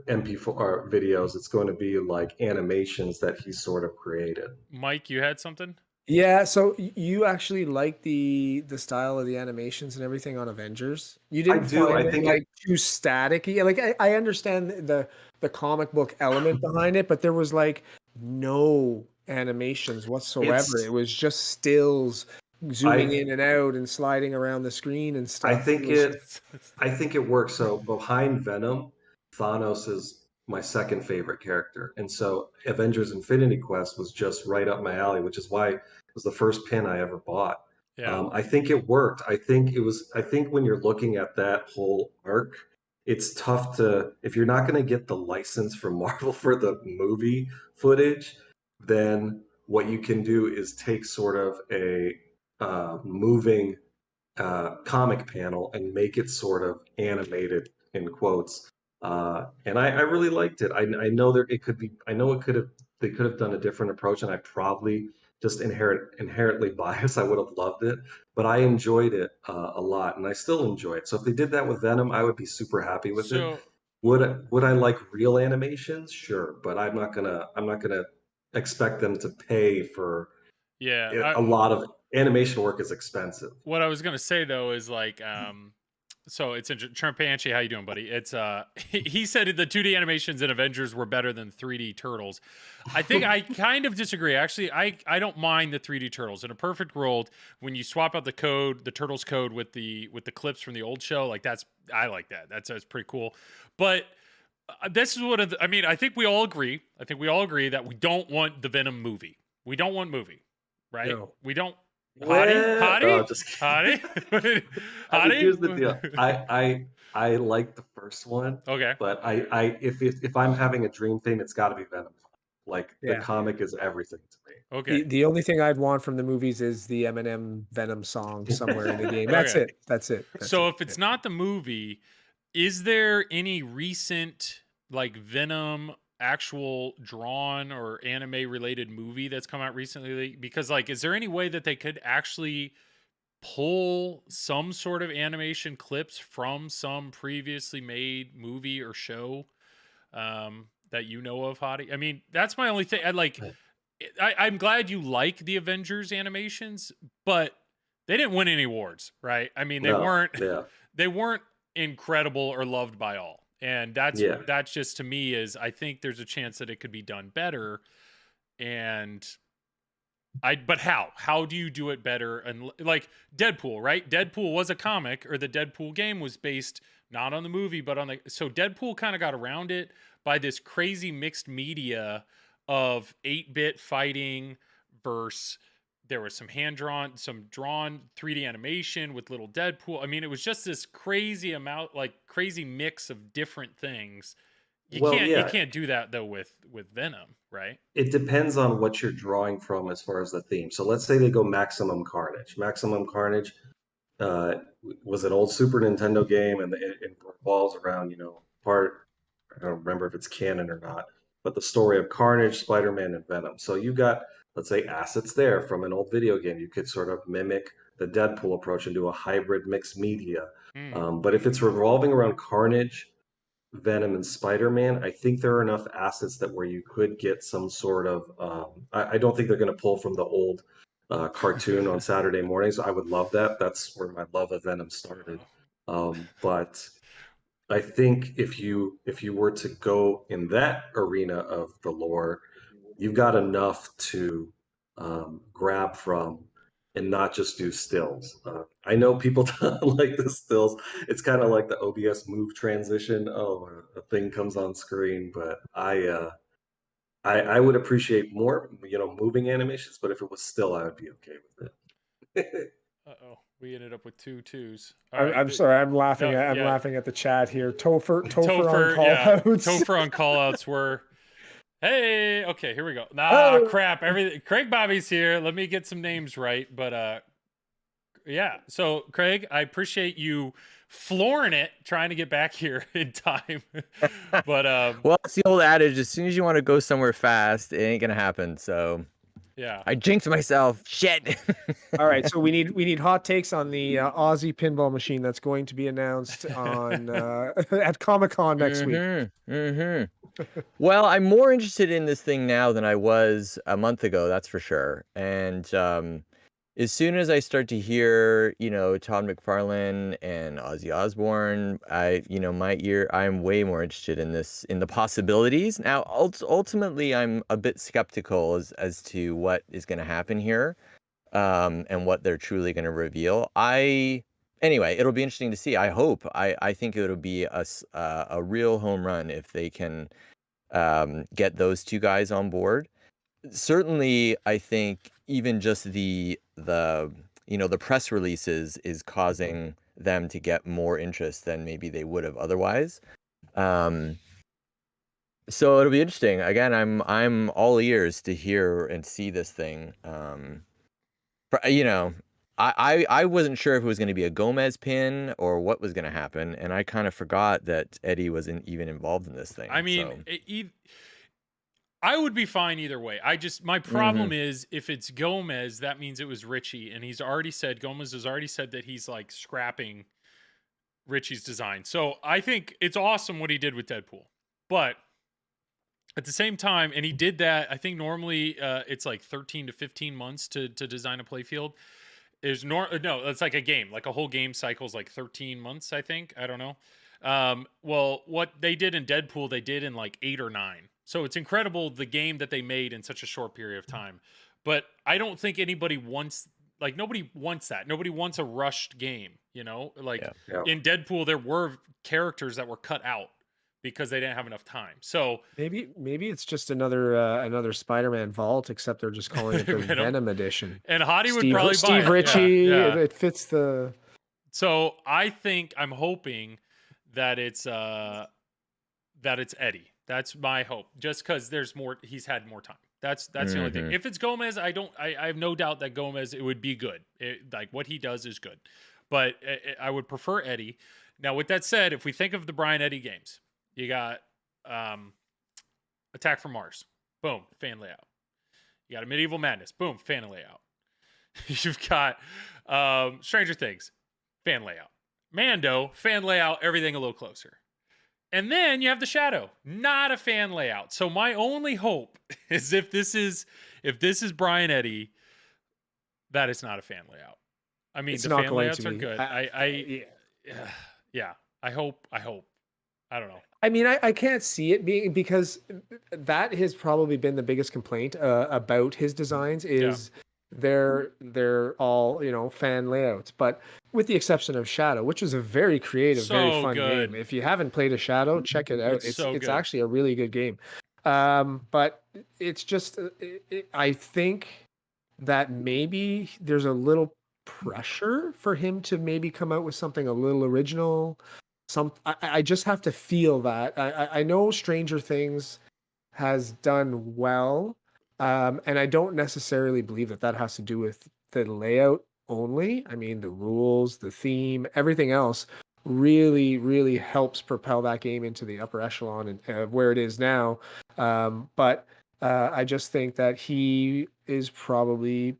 MP4 videos. It's going to be like animations that he sort of created. Mike, you had something? yeah, so you actually like the style of the animations and everything on Avengers? You I didn't do. find I it think like too staticky? Like I understand the comic book element behind it, but there was like no animations whatsoever. It it's. was just stills zooming I in and out and sliding around the screen and I stuff. It think was it. I think it works. So behind Venom, Thanos is my second favorite character, and so Avengers: Infinity Quest was just right up my alley, which is why it was the first pin I ever bought. Yeah. I think it worked. I think when you're looking at that whole arc, it's tough to if you're not going to get the license from Marvel for the movie footage, then what you can do is take sort of a moving comic panel and make it sort of animated in quotes. And I really liked it. I know there it could be. I know it could have they could have done a different approach, and I probably just inherently biased. I would have loved it, but I enjoyed it a lot, and I still enjoy it. So if they did that with Venom, I would be super happy with it. So Would I like real animations? Sure, but I'm not gonna expect them to pay for yeah, a lot of animation work is expensive. what I was gonna say though is like, so it's Trampanchi. How you doing, buddy? It's he said the 2D animations in Avengers were better than 3D Turtles. I think I kind of disagree. Actually, I don't mind the 3D Turtles. In a perfect world, when you swap out the code, the Turtles code with the clips from the old show, like I like that. That's pretty cool. But this is I mean. I think we all agree. I think we all agree that we don't want the Venom movie. We don't want movie, right? No. We don't. Well, no, Hottie, just Hottie, I mean, here's the Hottie. deal. I like the first one, Okay. but if I'm having a dream thing, it's got to be Venom. Like the Yeah. comic is everything to Okay. The only thing I'd want from the movies is the Eminem Venom song me. somewhere in the game. That's Okay. it. That's it. That's So it. if it's not the movie, is there any recent like Venom actual drawn or anime related movie that's come out recently? Because like, is there any way that they could actually pull some sort of animation clips from some previously made movie or show that you know of, Hadi? I mean, that's my only thing. I'm glad you like the Avengers animations, but they didn't win any awards, right? I mean, No, yeah, they weren't incredible or loved by all. And that's yeah. just to me is I think there's a chance that it could be done better. And but how do you do it better? And like Deadpool, right? Deadpool was a comic, or the Deadpool game was based not on the movie but on the, so Deadpool kind of got around it by this crazy mixed media of 8-bit fighting versus there was some drawn 3D animation with little Deadpool. I mean, it was just this crazy amount, like crazy mix of different things. Well, You yeah, can't do that though with Venom, right? it depends on what you're drawing from as far as the theme. So let's say they go Maximum Carnage. Maximum Carnage uh, was an old Super Nintendo game, and it revolves around, part. I don't remember if it's canon or not, but the story of Carnage, Spider-Man, and Venom. So you got, let's say, assets there from an old video game. You could sort of mimic the Deadpool approach and do a hybrid mixed media. Hmm. But if it's revolving around Carnage, Venom, and Spider-Man, I think there are enough assets that where you could get some sort of. I don't think they're going to pull from the old cartoon on Saturday mornings. I would love that. That's where my love of Venom started. But I think if you were to go in that arena of the lore, you've got enough to grab from and not just do stills. I know people don't like the stills. It's kind of like the OBS move transition. Oh, a thing comes on screen, but I would appreciate more, moving animations. But if it was still, I would be okay with it. Uh-oh, we ended up with two twos. All I'm, right. I'm sorry. No, I'm yeah. laughing at the chat here. Topher on Topher, call yeah. outs. Topher on call outs were, hey, okay, here we go. Oh. Crap. Everything. Craig Bobby's here. Let me get some names right. But yeah. So Craig, I appreciate you flooring it, trying to get back here in time. But well, it's the old adage: as soon as you want to go somewhere fast, it ain't gonna happen. So yeah. I jinxed myself. Shit. All right, so we need hot takes on the Aussie pinball machine that's going to be announced on at Comic-Con next week. Well, I'm more interested in this thing now than I was a month ago. That's for sure. And as soon as I start to hear, Todd McFarlane and Ozzy Osbourne, I'm way more interested in this, in the possibilities. Now, ultimately, I'm a bit skeptical as to what is going to happen here, and what they're truly going to reveal. Anyway, it'll be interesting to see. I think it'll be a real home run if they can get those two guys on board. Certainly, I think even just the press releases is causing them to get more interest than maybe they would have otherwise. So it'll be interesting. Again, I'm all ears to hear and see this thing. I wasn't sure if it was going to be a Gomez pin or what was going to happen, and I kind of forgot that Eddie wasn't even involved in this thing. I mean, so. I would be fine either way. My Mm-hmm. problem is if it's Gomez, that means it was Richie, and Gomez has already said that he's like scrapping Richie's design. So I think it's awesome what he did with Deadpool, but at the same time, and he did that. I think normally it's like 13 to 15 months to design a playfield. No, it's like a game, like a whole game cycle is like 13 months. I think, I don't know. Well, what they did in Deadpool, they did in like 8 or 9. So it's incredible the game that they made in such a short period of time. But I don't think anybody wants, like, nobody wants that. Nobody wants a rushed game, you know? Like Yeah. in Deadpool, there were characters that were cut out because they didn't have enough time. So Maybe it's just another Spider-Man Vault, except they're just calling it the Venom edition. And Hadi would probably buy Steve it. Ritchie. Yeah. It fits the. So I'm hoping that it's Eddie. That's my hope. Just because he's had more time. That's the only thing. If it's Gomez, I have no doubt that Gomez, it would be good. Like what he does is good, but I would prefer Eddie. Now, with that said, if we think of the Brian Eddie games, you got Attack from Mars, boom, fan layout. You got a Medieval Madness, boom, fan layout. You've got Stranger Things, fan layout. Mando, fan layout, everything a little closer. And then you have the Shadow, not a fan layout. So my only hope is if this is Brian Eddie, that it's not a fan layout. I mean, It's the not fan going layouts to are be. good. Yeah. I hope. I don't know. I mean, I can't see it being, because that has probably been the biggest complaint about his designs is they're all, you know, fan layouts, but with the exception of Shadow, which is a very creative, very So fun good. game. If you haven't played a Shadow, check it out. It's so It's good. actually a really good game. But it's just I think that maybe there's a little pressure for him to maybe come out with something a little original. I just have to feel that. I know Stranger Things has done well, and I don't necessarily believe that has to do with the layout only. I mean, the rules, the theme, everything else really, really helps propel that game into the upper echelon and where it is now. But I just think that he is probably,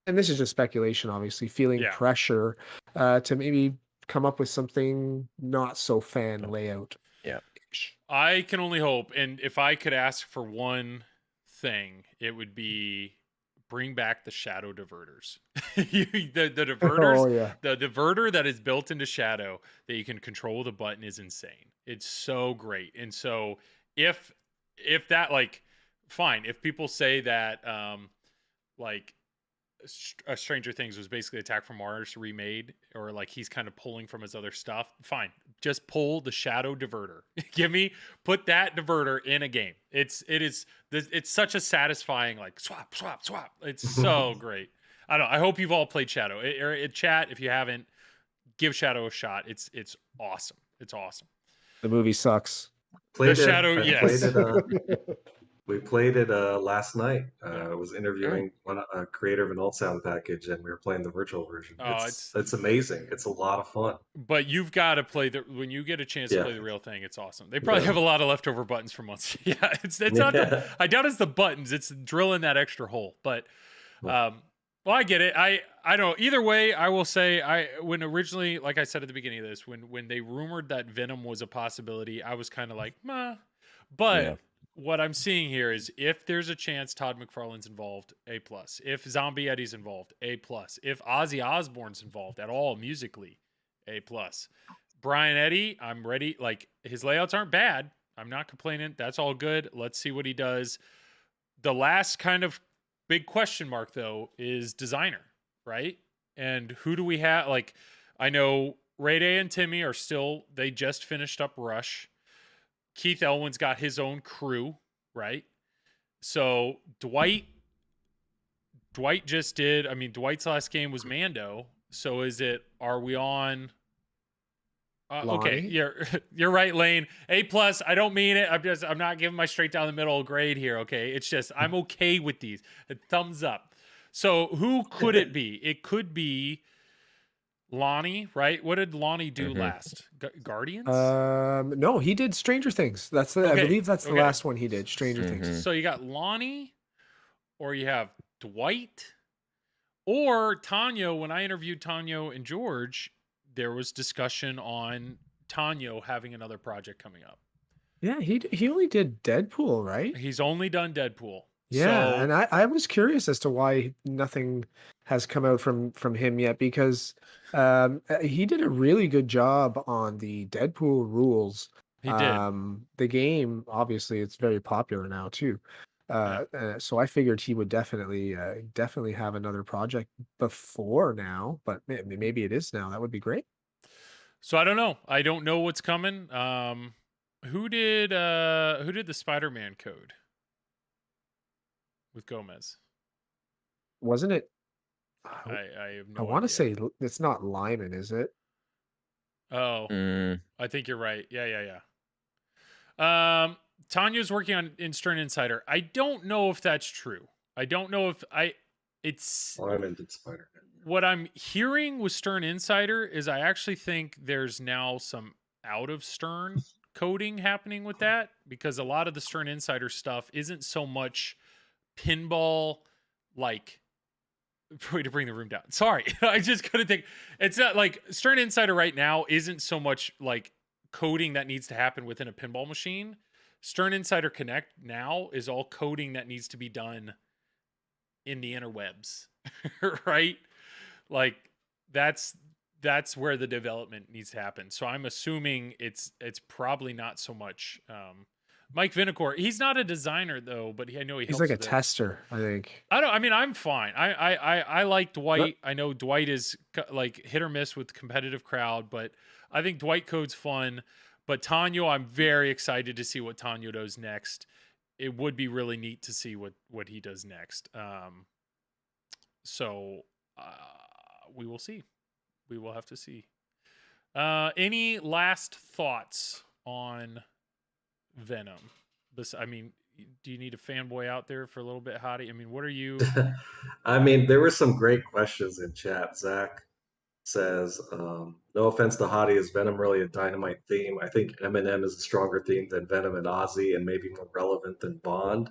and this is just speculation, obviously, feeling pressure to maybe come up with something not so fan layout. Yeah. I can only hope, and if I could ask for one thing, it would be bring back the Shadow diverters. the diverters, Oh, yeah. the diverter that is built into Shadow that you can control with a button is insane. It's so great. And so if that, like, fine, if people say that like Stranger Things was basically Attack from Mars remade, or like he's kind of pulling from his other stuff, fine, just pull the Shadow diverter. Put that diverter in a game. It's such a satisfying, like, swap. It's so great. I don't know, I hope you've all played Shadow. Chat, if you haven't, give Shadow a shot. It's awesome. It's awesome. The movie sucks. Shadow, yes. We played it last night. I was interviewing a creator of an old sound package, and we were playing the virtual version. It's amazing. It's a lot of fun. But you've got to play when you get a chance to play the real thing. It's awesome. They probably have a lot of leftover buttons from months. It's not. I doubt it's the buttons. It's drilling that extra hole. But well, I get it. I don't know. Either way, I will say when originally, like I said at the beginning of this, when they rumored that Venom was a possibility, I was kind of like, meh. But what I'm seeing here is if there's a chance Todd McFarlane's involved, A+. If Zombie Eddie's involved, A+. If Ozzy Osbourne's involved at all musically, A+. Brian Eddie, I'm ready. Like, his layouts aren't bad. I'm not complaining. That's all good. Let's see what he does. The last kind of big question mark, though, is designer, right? And who do we have? Like, I know Ray Day and Timmy are still, they just finished up Rush. Keith Elwin's got his own crew, right? So Dwight just did, I mean, Dwight's last game was Mando. So are we on? Okay, you're right, Lane. A+, I don't mean it. I'm not giving my straight down the middle grade here, okay? It's just, I'm okay with these. A thumbs up. So who could it be? It could be Lonnie, right? What did Lonnie do Mhm. last? Guardians? No, he did Stranger Things. I Okay, believe that's the okay. last one he did, Stranger Things. Mhm. So you got Lonnie, or you have Dwight, or Tanya. When I interviewed Tanya and George, there was discussion on Tanya having another project coming up. Yeah, he only did Deadpool, right? He's only done Deadpool. Yeah, So and I was curious as to why nothing has come out from him yet, because he did a really good job on the Deadpool rules. he did. The game, obviously, it's very popular now too. Yeah. So I figured he would definitely have another project before now, but maybe it is now. That would be great. So I don't know. I don't know what's coming. Who did the Spider-Man code with Gomez? Wasn't it? I have I no want to idea. say it's not Lyman, is it? Oh, Mm. I think you're right. Yeah. Tanya's working on Stern Insider. I don't know if that's true. I don't know if it's Lyman did Spider-Man. what I'm hearing with Stern Insider is I actually think there's now some out of Stern coding happening with that, because a lot of the Stern Insider stuff isn't so much pinball, like, way to bring the room down. Sorry, I just couldn't think. It's not like Stern Insider right now isn't so much like coding that needs to happen within a pinball machine. Stern Insider Connect now is all coding that needs to be done in the interwebs, right? Like that's where the development needs to happen. So I'm assuming it's probably not so much Mike Vinacore. He's not a designer though, but I know he He's helps like a with it. tester, I think. I mean, I'm fine. I like Dwight. I know Dwight is like hit or miss with competitive crowd, but I think Dwight code's fun. But Tanyo, I'm very excited to see what Tanyo does next. It would be really neat to see what he does next. So we will see. We will have to see. Any last thoughts on Venom? I mean, do you need a fanboy out there for a little bit, Hadi? I mean, what are you? I mean, there were some great questions in chat. Zach says, no offense to Hadi, is Venom really a dynamite theme? I think Eminem is a stronger theme than Venom and Ozzy, and maybe more relevant than Bond.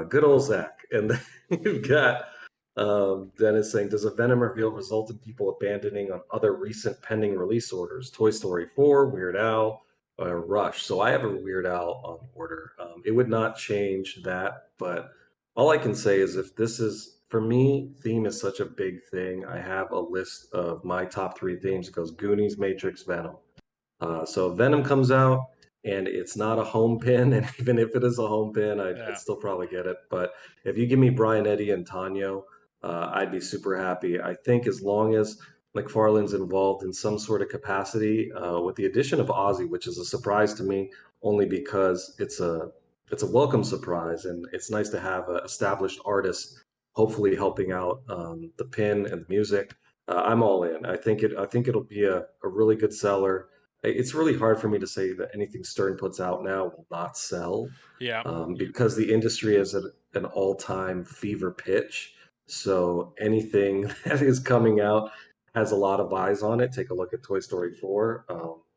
Good old Zach. And then you've got Dennis saying, does a Venom reveal result in people abandoning on other recent pending release orders? Toy Story 4, Weird Al, Rush. So I have a Weird Al on order. It would not change that, but all I can say is if this is, for me, theme is such a big thing. I have a list of my top 3 themes. It goes Goonies, Matrix, Venom. So Venom comes out, and it's not a home pin, and even if it is a home pin, I'd still probably get it. But if you give me Brian Eddy and Tanyo, I'd be super happy. I think as long as McFarlane's involved in some sort of capacity, with the addition of Ozzy, which is a surprise to me, only because it's a welcome surprise, and it's nice to have an established artist hopefully helping out the pin and the music. I'm all in. I think it'll be a really good seller. It's really hard for me to say that anything Stern puts out now will not sell, Yeah. because the industry is at an all-time fever pitch. So anything that is coming out has a lot of eyes on it. Take a look at Toy Story 4,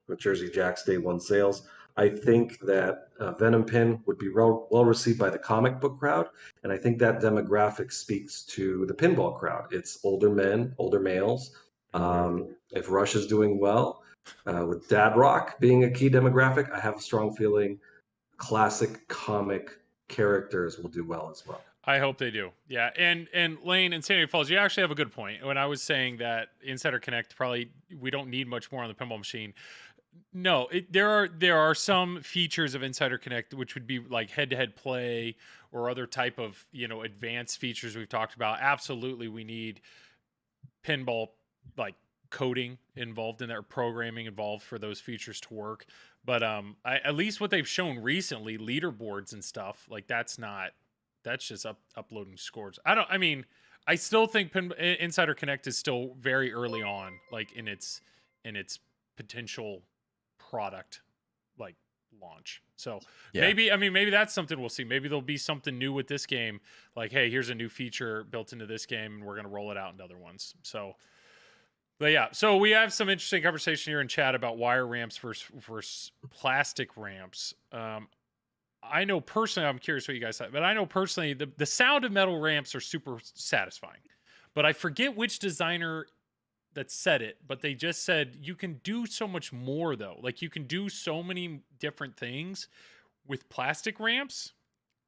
with Jersey Jack's day one sales. I think that Venom Pin would be well received by the comic book crowd, and I think that demographic speaks to the pinball crowd. It's older men, older males. If Rush is doing well, with Dad Rock being a key demographic, I have a strong feeling classic comic characters will do well as well. I hope they do. Yeah. And Lane and Sandy Falls, you actually have a good point. When I was saying that Insider Connect, probably we don't need much more on the pinball machine. No, there are some features of Insider Connect which would be like head-to-head play or other type of, advanced features we've talked about. Absolutely, we need pinball like coding involved in there, programming involved for those features to work. But at least what they've shown recently, leaderboards and stuff, like that's just uploading scores. I still think Insider Connect is still very early on, like in its potential product like launch. So Yeah. maybe that's something we'll see. Maybe there'll be something new with this game. Like, hey, here's a new feature built into this game, and we're gonna roll it out into other ones. So But yeah, so we have some interesting conversation here in chat about wire ramps versus plastic ramps. I know personally, I'm curious what you guys think, but I know personally the sound of metal ramps are super satisfying. But I forget which designer that said it, but they just said you can do so much more though. Like you can do so many different things with plastic ramps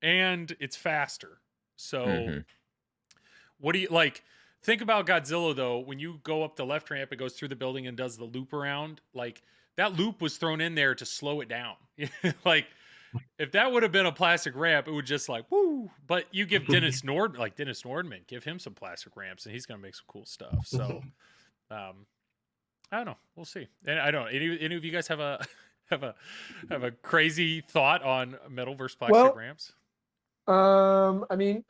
and it's faster. So what do you like? Think about Godzilla though. When you go up the left ramp, it goes through the building and does the loop around. Like that loop was thrown in there to slow it down. Like if that would have been a plastic ramp, it would just like woo. But you give Dennis Nordman, give him some plastic ramps, and he's gonna make some cool stuff. So, I don't know. We'll see. And I don't know. Any of you guys have a have a crazy thought on metal versus plastic ramps? I mean,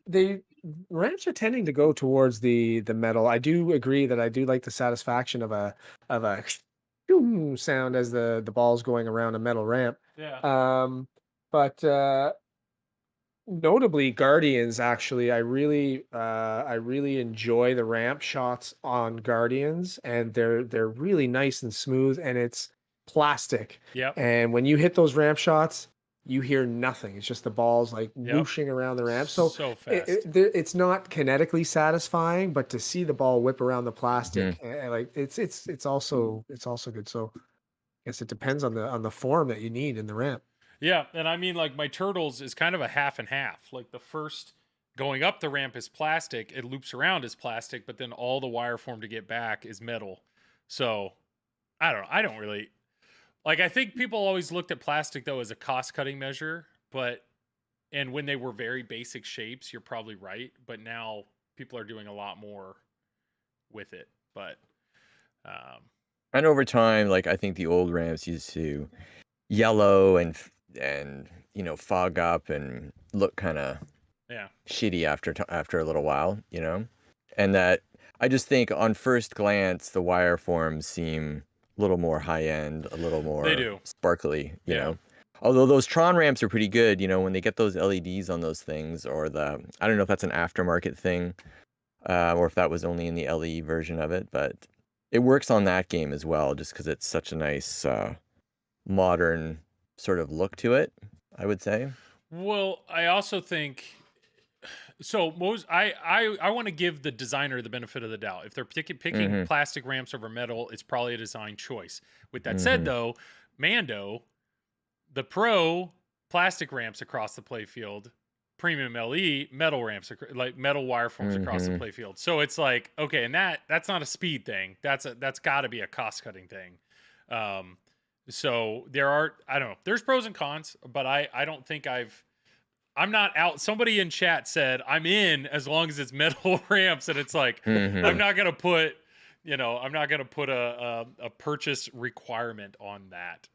ramps are tending to go towards the metal. I do agree that I do like the satisfaction of a sound as the ball's going around a metal ramp. Yeah. But notably Guardians, actually, I really enjoy the ramp shots on Guardians, and they're really nice and smooth, and it's plastic. Yep. And when you hit those ramp shots, you hear nothing. It's just the balls like whooshing around the ramp. So fast. It's not kinetically satisfying, but to see the ball whip around the plastic, like it's also good. So I guess it depends on the form that you need in the ramp. Yeah, and I mean, like my Turtles is kind of a half and half. Like the first going up the ramp is plastic, it loops around as plastic, but then all the wire form to get back is metal. So I don't know. I don't really like. I think people always looked at plastic though as a cost cutting measure, and when they were very basic shapes, you're probably right. But now people are doing a lot more with it. But and over time, like I think the old ramps used to yellow and fog up and look kind of shitty after a little while, and that I just think on first glance the wire forms seem a little more high end, a little more sparkly, you know. Although those Tron ramps are pretty good, when they get those LEDs on those things, or I don't know if that's an aftermarket thing, or if that was only in the LE version of it, but it works on that game as well, just because it's such a nice modern sort of look to it, I would say. Well, I also think so. I want to give the designer the benefit of the doubt. If they're picking plastic ramps over metal, it's probably a design choice. With that said, though, Mando, the pro plastic ramps across the playfield, premium LE metal ramps, like metal wire forms across the playfield. So it's like, okay, and that's not a speed thing. That's got to be a cost cutting thing. So I don't know. There's pros and cons, but I don't think I'm not out. Somebody in chat said I'm in as long as it's metal ramps, and it's like I'm not gonna put a purchase requirement on that.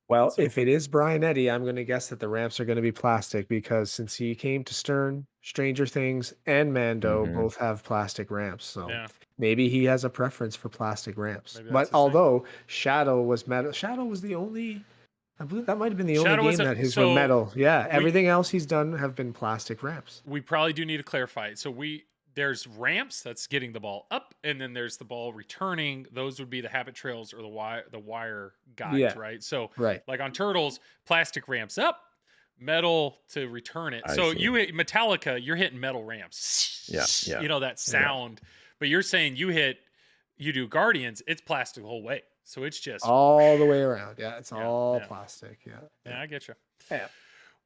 Well, if it is Brian Eddy, I'm going to guess that the ramps are going to be plastic, because since he came to Stern, Stranger Things, and Mando both have plastic ramps. So maybe he has a preference for plastic ramps. But although Shadow was metal, Shadow was the only, I believe that might have been the only game that his were metal. Yeah, everything else he's done have been plastic ramps. We probably do need to clarify it. So there's ramps that's getting the ball up, and then there's the ball returning. Those would be the habit trails or the wire guides, right? So like on Turtles, plastic ramps up, metal to return it. So you hit Metallica, you're hitting metal ramps. Yeah. You know that sound. But you're saying you do Guardians, it's plastic the whole way. So it's just all the way around. Yeah, it's all plastic. Yeah, I get you. Yeah.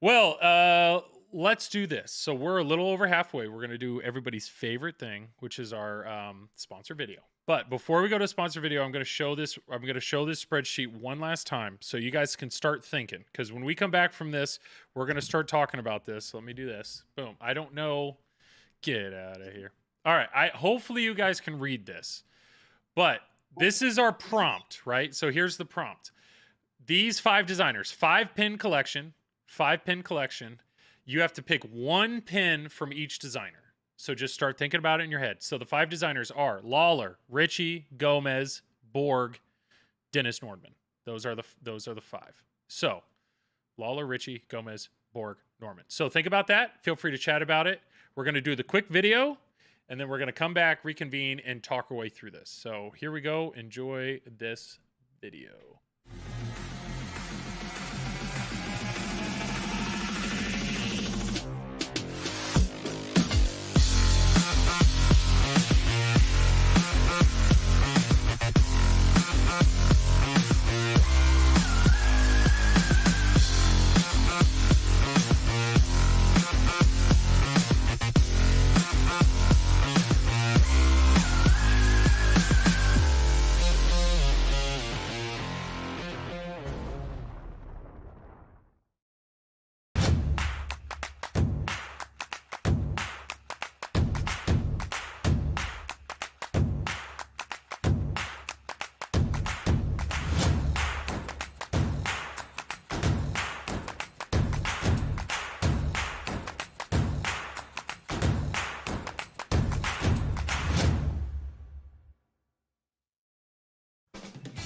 Well, let's do this. So we're a little over halfway. We're going to do everybody's favorite thing, which is our sponsor video. But before we go to sponsor video, I'm going to show this spreadsheet one last time so you guys can start thinking. Because when we come back from this, we're going to start talking about this. Let me do this. Boom. I don't know. Get out of here. All right. Hopefully you guys can read this. But this is our prompt, right? So here's the prompt. These 5 designers, 5-pin collection. You have to pick 1 pin from each designer. So just start thinking about it in your head. So the 5 designers are Lawler, Ritchie, Gomez, Borg, Dennis Nordman. Those are the 5. So Lawler, Ritchie, Gomez, Borg, Norman. So think about that. Feel free to chat about it. We're going to do the quick video, and then we're going to come back, reconvene, and talk our way through this. So here we go. Enjoy this video.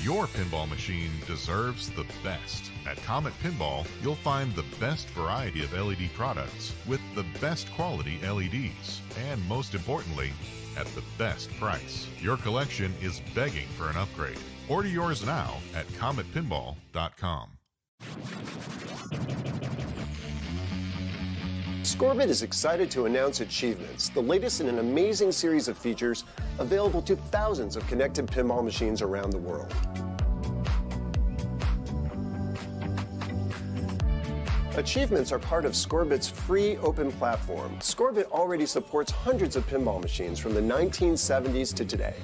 Your pinball machine deserves the best. At Comet Pinball, you'll find the best variety of LED products with the best quality LEDs, and most importantly, at the best price. Your collection is begging for an upgrade. Order yours now at cometpinball.com. Scorbit is excited to announce Achievements, the latest in an amazing series of features available to thousands of connected pinball machines around the world. Achievements are part of Scorbit's free open platform. Scorbit already supports hundreds of pinball machines from the 1970s to today.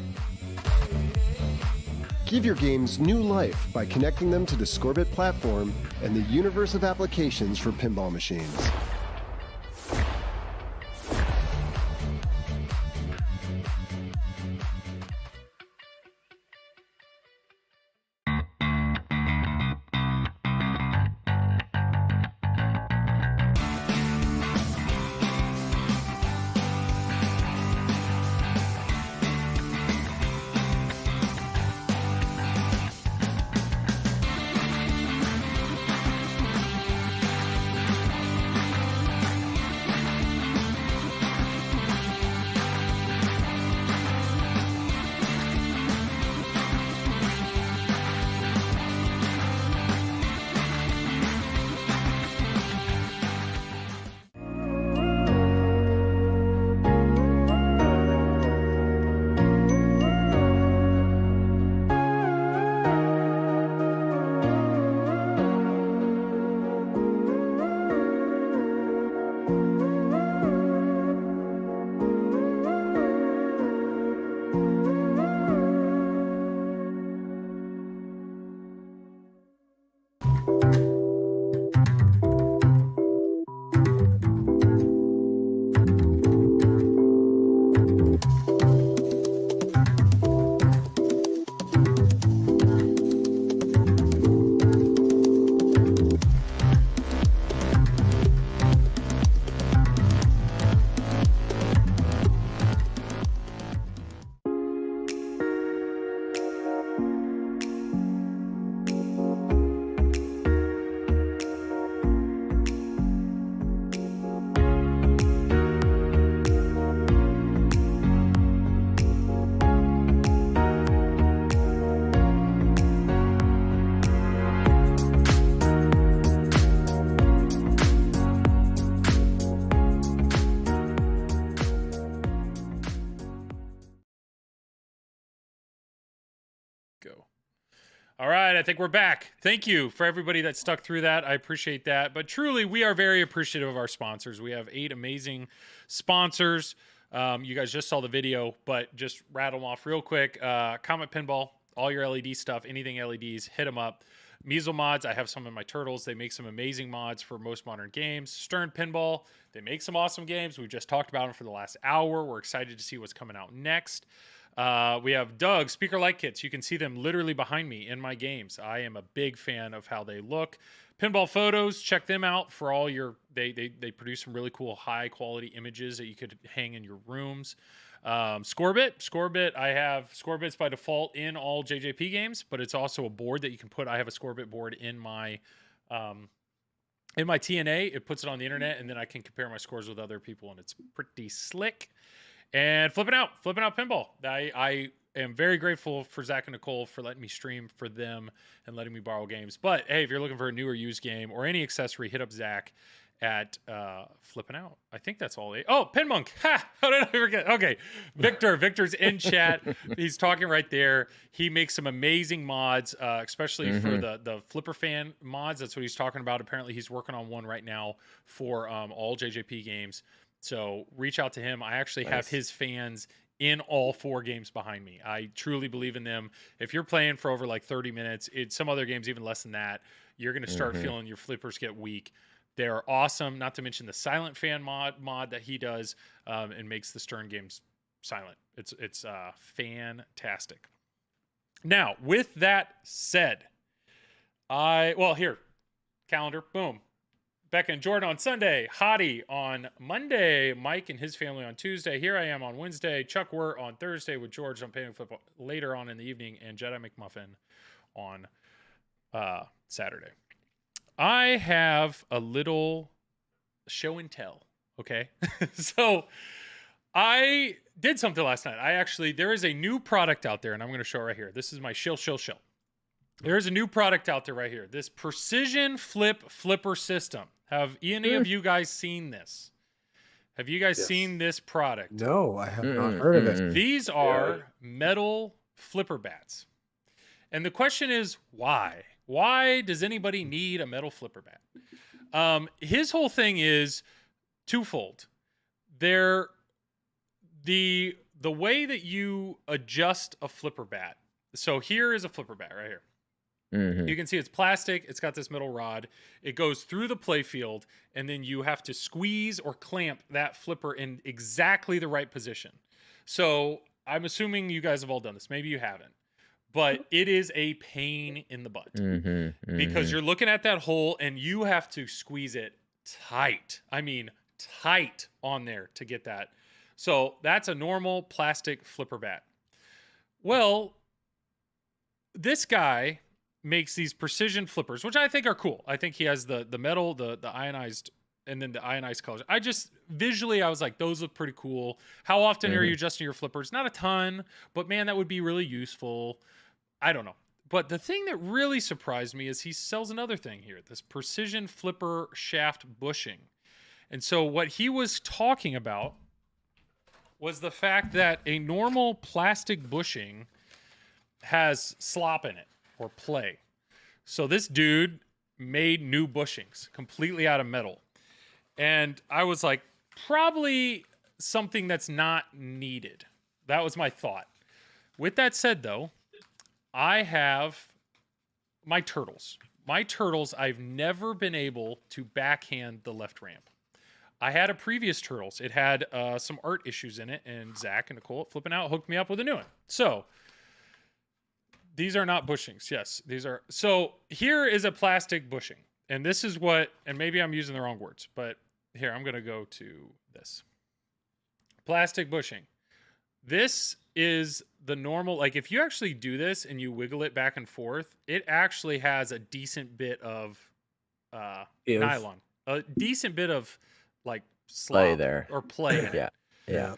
Give your games new life by connecting them to the Scorbit platform and the universe of applications for pinball machines. Go. All right, I think we're back. Thank you for everybody that stuck through that. I appreciate that. But truly, we are very appreciative of our sponsors. We have 8 amazing sponsors. You guys just saw the video, but just rattle them off real quick. Comet Pinball, all your LED stuff, anything LEDs, hit them up. Measle Mods, I have some in my Turtles. They make some amazing mods for most modern games. Stern Pinball, they make some awesome games. We've just talked about them for the last hour. We're excited to see what's coming out next. We have Doug Speaker Light Kits. You can see them literally behind me in my games. I am a big fan of how they look. Pinball Photos, check them out for all your. They produce some really cool high quality images that you could hang in your rooms. Scorbit, I have Scorbits by default in all JJP games, but it's also a board that you can put. I have a Scorbit board in my TNA. It puts it on the internet, and then I can compare my scores with other people, and it's pretty slick. and flipping out pinball. I am very grateful for Zach and Nicole for letting me stream for them and letting me borrow games. But hey, if you're looking for a new or used game or any accessory, hit up Zach at Flipping Out. I think that's all. Oh, Pinmonk. Ha! How did I forget? Okay. Victor's in chat. He's talking right there. He makes some amazing mods, especially for the Flipper fan mods. That's what he's talking about. Apparently he's working on one right now for all JJP games. So reach out to him. I actually have his fans in all 4 games behind me. I truly believe in them. If you're playing for over like 30 minutes, some other games even less than that, you're going to start feeling your flippers get weak. They're awesome, not to mention the silent fan mod that he does and makes the Stern games silent. It's fantastic. Now, with that said, here, calendar, boom. Becca and Jordan on Sunday, Hadi on Monday, Mike and his family on Tuesday. Here I am on Wednesday, Chuck Wirt on Thursday with George on Painting Football later on in the evening, and Jedi McMuffin on Saturday. I have a little show and tell, okay? So I did something last night. There is a new product out there, and I'm going to show it right here. This is my shill. There's a new product out there right here. This precision flipper system. Have any of you guys seen this? Have you guys seen this product? No, I have not heard of it. These are metal flipper bats. And the question is, why? Why does anybody need a metal flipper bat? His whole thing is twofold. The way that you adjust a flipper bat. So here is a flipper bat right here. You can see it's plastic. It's got this metal rod. It goes through the play field, and then you have to squeeze or clamp that flipper in exactly the right position. So I'm assuming you guys have all done this. Maybe you haven't. But it is a pain in the butt because you're looking at that hole and you have to squeeze it tight. I mean, tight on there to get that. So that's a normal plastic flipper bat. Well, this guy makes these precision flippers, which I think are cool. I think he has the metal, the ionized, and then the ionized colors. I was like, those look pretty cool. How often are you adjusting your flippers? Not a ton, but man, that would be really useful. I don't know. But the thing that really surprised me is he sells another thing here, this precision flipper shaft bushing. And so what he was talking about was the fact that a normal plastic bushing has slop in it or play. So this dude made new bushings completely out of metal. And I was like, probably something that's not needed. That was my thought. With that said, though, I have my turtles. My turtles, I've never been able to backhand the left ramp. I had a previous turtles. It had some art issues in it, and Zach and Nicole at Flipping Out hooked me up with a new one. So these are not bushings. Yes, these are. So here is a plastic bushing. And this is what, and maybe I'm using the wrong words, but here, I'm going to go to this. Plastic bushing. This is the normal, like if you actually do this and you wiggle it back and forth, it actually has a decent bit of nylon. A decent bit of like play there. Or play in it. Yeah.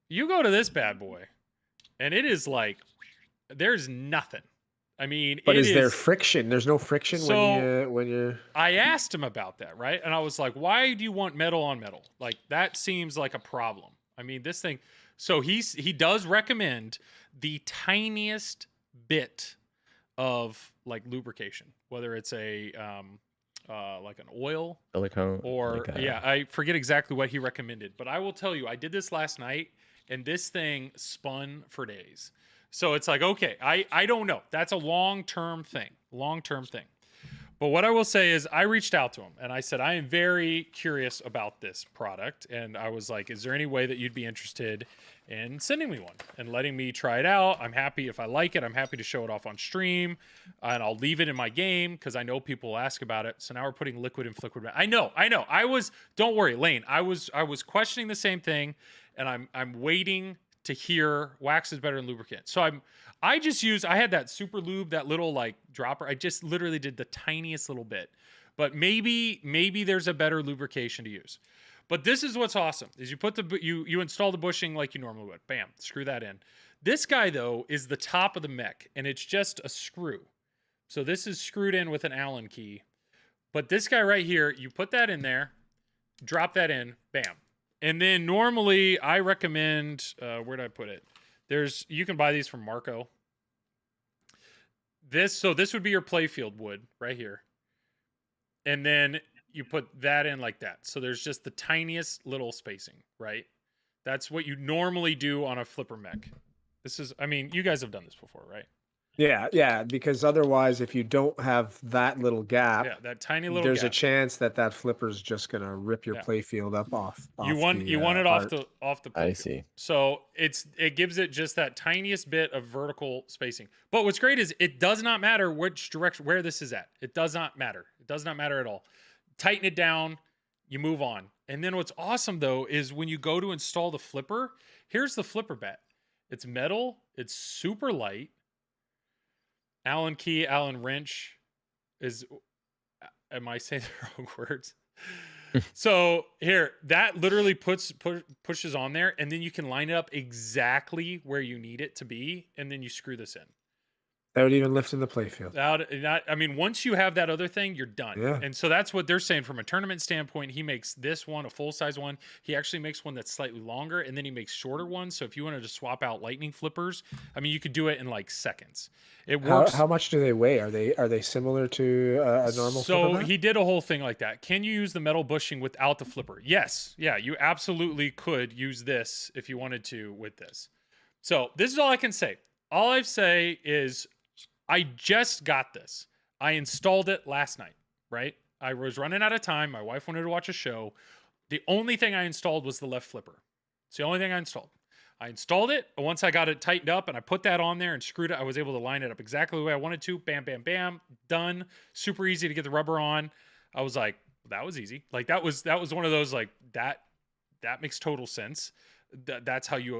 You go to this bad boy, and it is like, there's nothing. I mean, but is there friction? There's no friction when you. I asked him about that, right? And I was like, "Why do you want metal on metal? Like that seems like a problem." I mean, this thing. So he does recommend the tiniest bit of like lubrication, whether it's a like an oil, silicone, or I forget exactly what he recommended. But I will tell you, I did this last night, and this thing spun for days. So it's like, okay, I don't know. That's a long-term thing. But what I will say is I reached out to him and I said, I am very curious about this product. And I was like, is there any way that you'd be interested in sending me one and letting me try it out? I'm happy if I like it. I'm happy to show it off on stream, and I'll leave it in my game because I know people will ask about it. So now we're putting liquid and fliquid. I know. Don't worry, Lane. I was questioning the same thing, and I'm waiting to hear wax is better than lubricant. So I had that super lube, that little like dropper. I just literally did the tiniest little bit, but maybe there's a better lubrication to use. But this is what's awesome is you put you install the bushing like you normally would. Bam, screw that in. This guy though is the top of the mech, and it's just a screw. So this is screwed in with an Allen key. But this guy right here, you put that in there, drop that in, bam. And then normally I recommend, where did I put it? You can buy these from Marco. This would be your playfield wood right here. And then you put that in like that. So there's just the tiniest little spacing, right? That's what you normally do on a flipper mech. You guys have done this before, right? Yeah, because otherwise, if you don't have that little gap, that tiny little there's gap. a chance that flipper's just gonna rip your playfield up off. You want it off the playfield. I see. So it gives it just that tiniest bit of vertical spacing. But what's great is it does not matter which direction where this is at. It does not matter. It does not matter at all. Tighten it down, you move on. And then what's awesome though is when you go to install the flipper, here's the flipper bat. It's metal, it's super light. Allen key, Allen wrench am I saying the wrong words? So here, that literally pushes on there, and then you can line it up exactly where you need it to be, and then you screw this in. That would even lift in the playfield. Once you have that other thing, you're done. Yeah. And so that's what they're saying from a tournament standpoint. He makes this one a full-size one. He actually makes one that's slightly longer, and then he makes shorter ones. So if you wanted to swap out lightning flippers, you could do it in like seconds. It works. How much do they weigh? Are they similar to a normal flipper bat? He did a whole thing like that. Can you use the metal bushing without the flipper? Yes. Yeah, you absolutely could use this if you wanted to with this. So this is all I can say. All I say is I just got this. I installed it last night, right? I was running out of time. My wife wanted to watch a show. The only thing I installed was the left flipper. It's the only thing I installed. I installed it. Once I got it tightened up and I put that on there and screwed it, I was able to line it up exactly the way I wanted to. Bam, bam, bam. Done. Super easy to get the rubber on. I was like, that was easy. Like that was one of those like that makes total sense. That's how you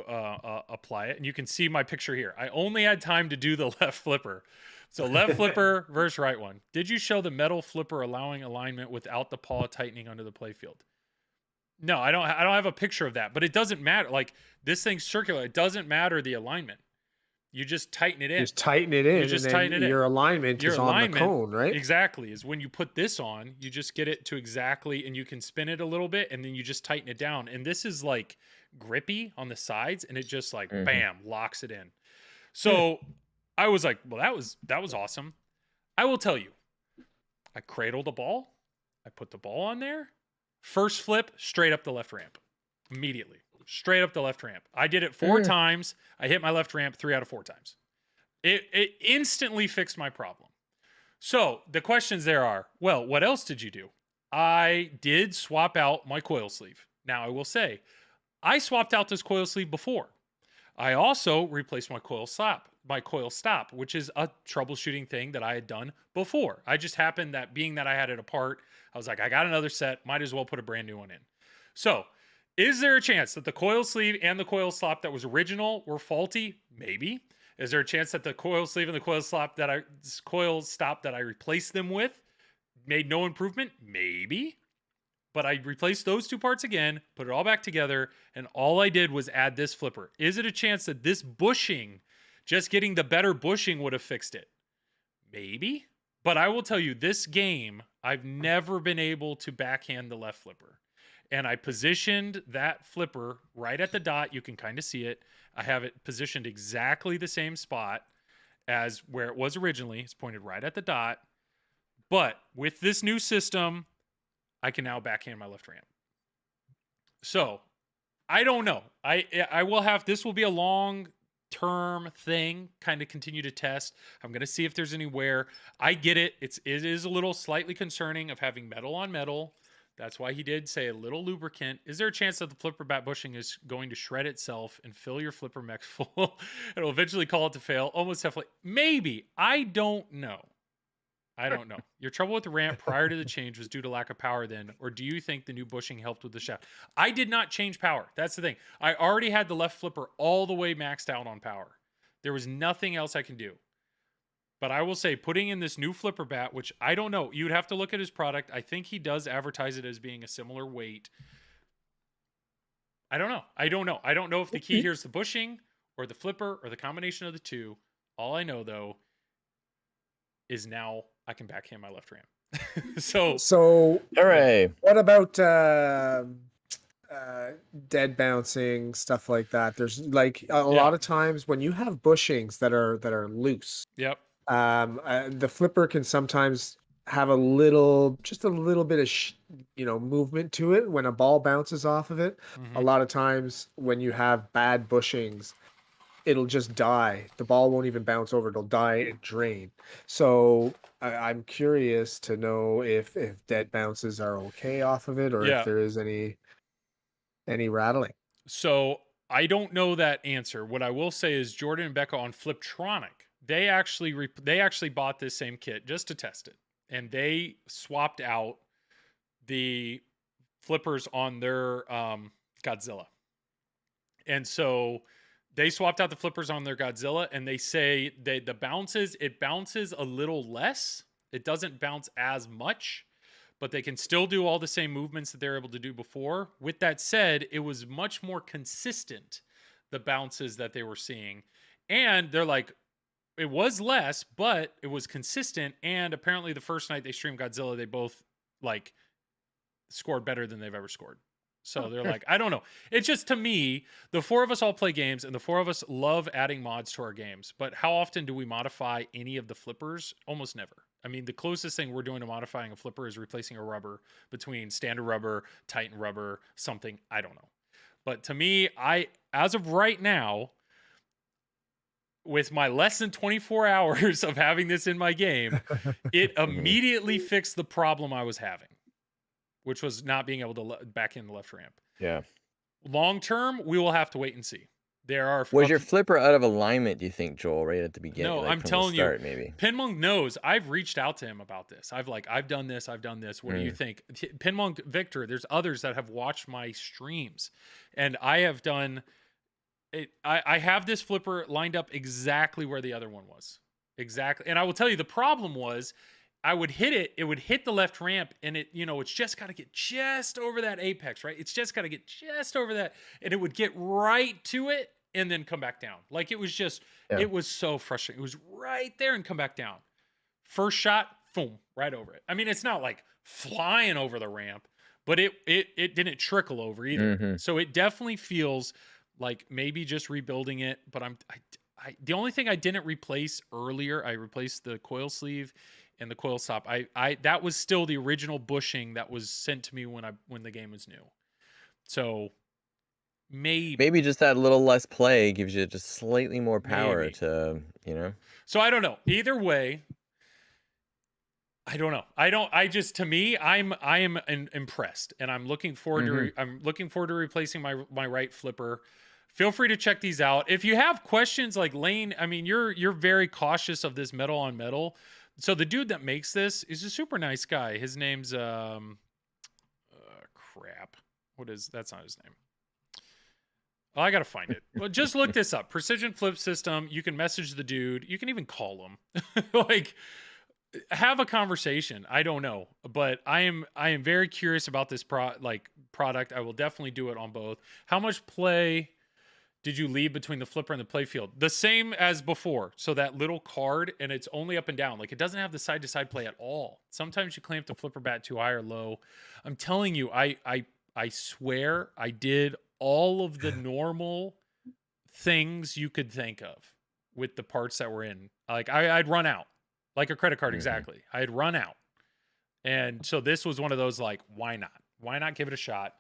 apply it. And you can see my picture here. I only had time to do the left flipper. So left flipper versus right one. Did you show the metal flipper allowing alignment without the paw tightening under the playfield? No, I don't have a picture of that, but it doesn't matter. Like this thing's circular. It doesn't matter the alignment. You just tighten it in. Just tighten it in. You just tighten it in. Your alignment is on the cone, right? Exactly. Is when you put this on, you just get it to exactly, and you can spin it a little bit, and then you just tighten it down. And this is like grippy on the sides, and it just like bam locks it in. So I was like, well, that was awesome. I will tell you, I cradled the ball. I put the ball on there. First flip, straight up the left ramp. Immediately. Straight up the left ramp. I did it 4 times. I hit my left ramp 3 out of 4 times. It instantly fixed my problem. So the questions there are, well, what else did you do? I did swap out my coil sleeve. Now I will say, I swapped out this coil sleeve before. I also replaced my coil stop, which is a troubleshooting thing that I had done before. I just happened that being that I had it apart, I was like, I got another set, might as well put a brand new one in. So is there a chance that the coil sleeve and the coil stop that was original were faulty? Maybe. Is there a chance that the coil sleeve and the coil stop that I replaced them with made no improvement? Maybe. But I replaced those 2 parts again, put it all back together, and all I did was add this flipper. Is it a chance that this bushing, just getting the better bushing, would have fixed it? Maybe. But I will tell you, this game, I've never been able to backhand the left flipper. And I positioned that flipper right at the dot. You can kind of see it. I have it positioned exactly the same spot as where it was originally. It's pointed right at the dot. But with this new system, I can now backhand my left ramp. So I don't know. I will have, this will be a long-term thing, kind of continue to test. I'm going to see if there's any wear. I get it. It is a little slightly concerning of having metal on metal. That's why he did say a little lubricant. Is there a chance that the flipper bat bushing is going to shred itself and fill your flipper mech full? It'll eventually call it to fail. Almost definitely. Maybe. I don't know. Your trouble with the ramp prior to the change was due to lack of power then, or do you think the new bushing helped with the shaft? I did not change power. That's the thing. I already had the left flipper all the way maxed out on power. There was nothing else I can do. But I will say, putting in this new flipper bat, which I don't know, you'd have to look at his product. I think he does advertise it as being a similar weight. I don't know. I don't know if the key here is the bushing or the flipper or the combination of the two. All I know though is now I can backhand my left ramp. So Hooray! what about dead bouncing, stuff like that? There's like a lot of times when you have bushings that are loose. Yep. The flipper can sometimes have just a little bit of movement to it when a ball bounces off of it. A lot of times when you have bad bushings, it'll just die. The ball won't even bounce over. It'll die and drain. So I'm curious to know if dead bounces are okay off of it, or if there is any rattling. So I don't know that answer. What I will say is Jordan and Becca on Fliptronic, they actually bought this same kit just to test it, and they swapped out the flippers on their Godzilla. And so they swapped out the flippers on their Godzilla, and they say it bounces a little less. It doesn't bounce as much, but they can still do all the same movements that they're able to do before. With that said, it was much more consistent, the bounces that they were seeing. And they're like, it was less, but it was consistent. And apparently the first night they streamed Godzilla, they both like scored better than they've ever scored. So they're like, I don't know. It's just, to me, the four of us all play games, and the four of us love adding mods to our games. But how often do we modify any of the flippers? Almost never. I mean, the closest thing we're doing to modifying a flipper is replacing a rubber between standard rubber, Titan rubber, something. I don't know. But to me, as of right now, with my less than 24 hours of having this in my game, it immediately fixed the problem I was having, which was not being able to back in the left ramp. Yeah. Long term, we will have to wait and see. Was your flipper out of alignment, do you think, Joel, right at the beginning? No, like I'm telling you, maybe. Pinmonk knows. I've reached out to him about this. I've done this. What do you think? Pinmonk Victor, there's others that have watched my streams, and I have done it. I have this flipper lined up exactly where the other one was. Exactly. And I will tell you, the problem was I would hit it. It would hit the left ramp, and it's just got to get just over that apex, right? It's just got to get just over that, and it would get right to it and then come back down. Like, it was just, it was so frustrating. It was right there and come back down. First shot, boom, right over it. I mean, it's not like flying over the ramp, but it didn't trickle over either. So it definitely feels like maybe just rebuilding it. But the only thing I didn't replace earlier, I replaced the coil sleeve and the coil stop. That was still the original bushing that was sent to me when the game was new. So maybe just that little less play gives you just slightly more power to, So I don't know. Either way, I don't know. To me, I am impressed, and I'm looking forward to replacing my right flipper. Feel free to check these out. If you have questions, like Lane, I mean, you're very cautious of this metal on metal. So the dude that makes this is a super nice guy. His name's that's not his name. Oh, I gotta find it. Well, just look this up. Precision Flip System. You can message the dude. You can even call him. Like, have a conversation. I don't know, but I am very curious about this product. I will definitely do it on both. How much play did you leave between the flipper and the play field? The same as before. So that little card, and it's only up and down. Like, it doesn't have the side to side play at all. Sometimes you clamp the flipper bat too high or low. I'm telling you, I swear I did all of the normal things you could think of with the parts that were in. Like, I'd run out. Like a credit card, exactly. I'd run out. And so this was one of those, like, why not? Why not give it a shot?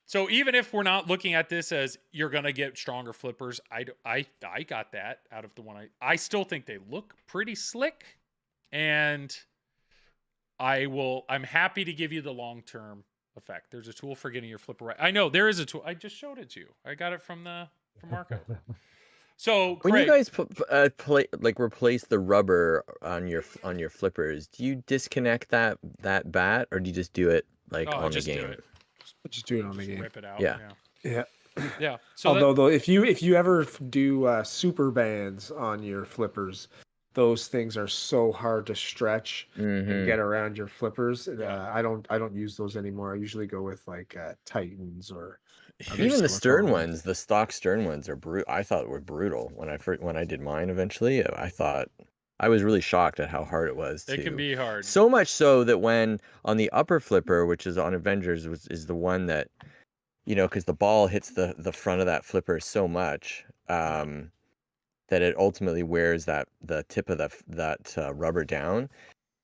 So even if we're not looking at this as you're going to get stronger flippers, I got that out of the one. I still think they look pretty slick. And I'm happy to give you the long-term effect. There's a tool for getting your flipper right. I know there is a tool. I just showed it to you. I got it from Marco. So when you guys replace the rubber on your flippers, do you disconnect that bat, or do you just do it on the game? Just do it on the game. Rip it out. Yeah. So although if you ever do super bands on your flippers, those things are so hard to stretch and get around your flippers. I don't use those anymore. I usually go with like Titans or Even the so much stern more. ones, the stock stern ones are I thought were brutal when I did mine eventually. I thought I was really shocked at how hard it was It can to. be hard. So much so that when on the upper flipper, which is on Avengers, is the one that because the ball hits the front of that flipper so much that it ultimately wears the tip of that rubber down.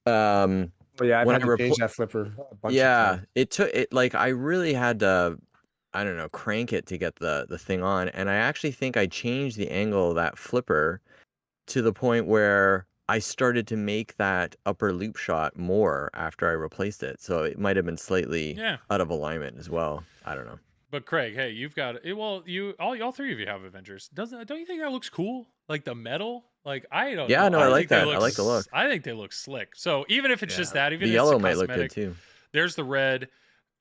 But yeah, I've When had to change that flipper a bunch of times. it took it like I really had to, I don't know, crank it to get the thing on, and I actually think I changed the angle of that flipper to the point where I started to make that upper loop shot more after I replaced it. So it might have been slightly out of alignment as well. I don't know. But Craig, hey, you've got it. Well, all three of you have Avengers. Don't you think that looks cool? Like the metal? Like I don't Yeah, know. no, I like think they that. look I like the look. I think they look slick. So even if it's just that, even The if it's yellow a might look good cosmetic, too. there's the red.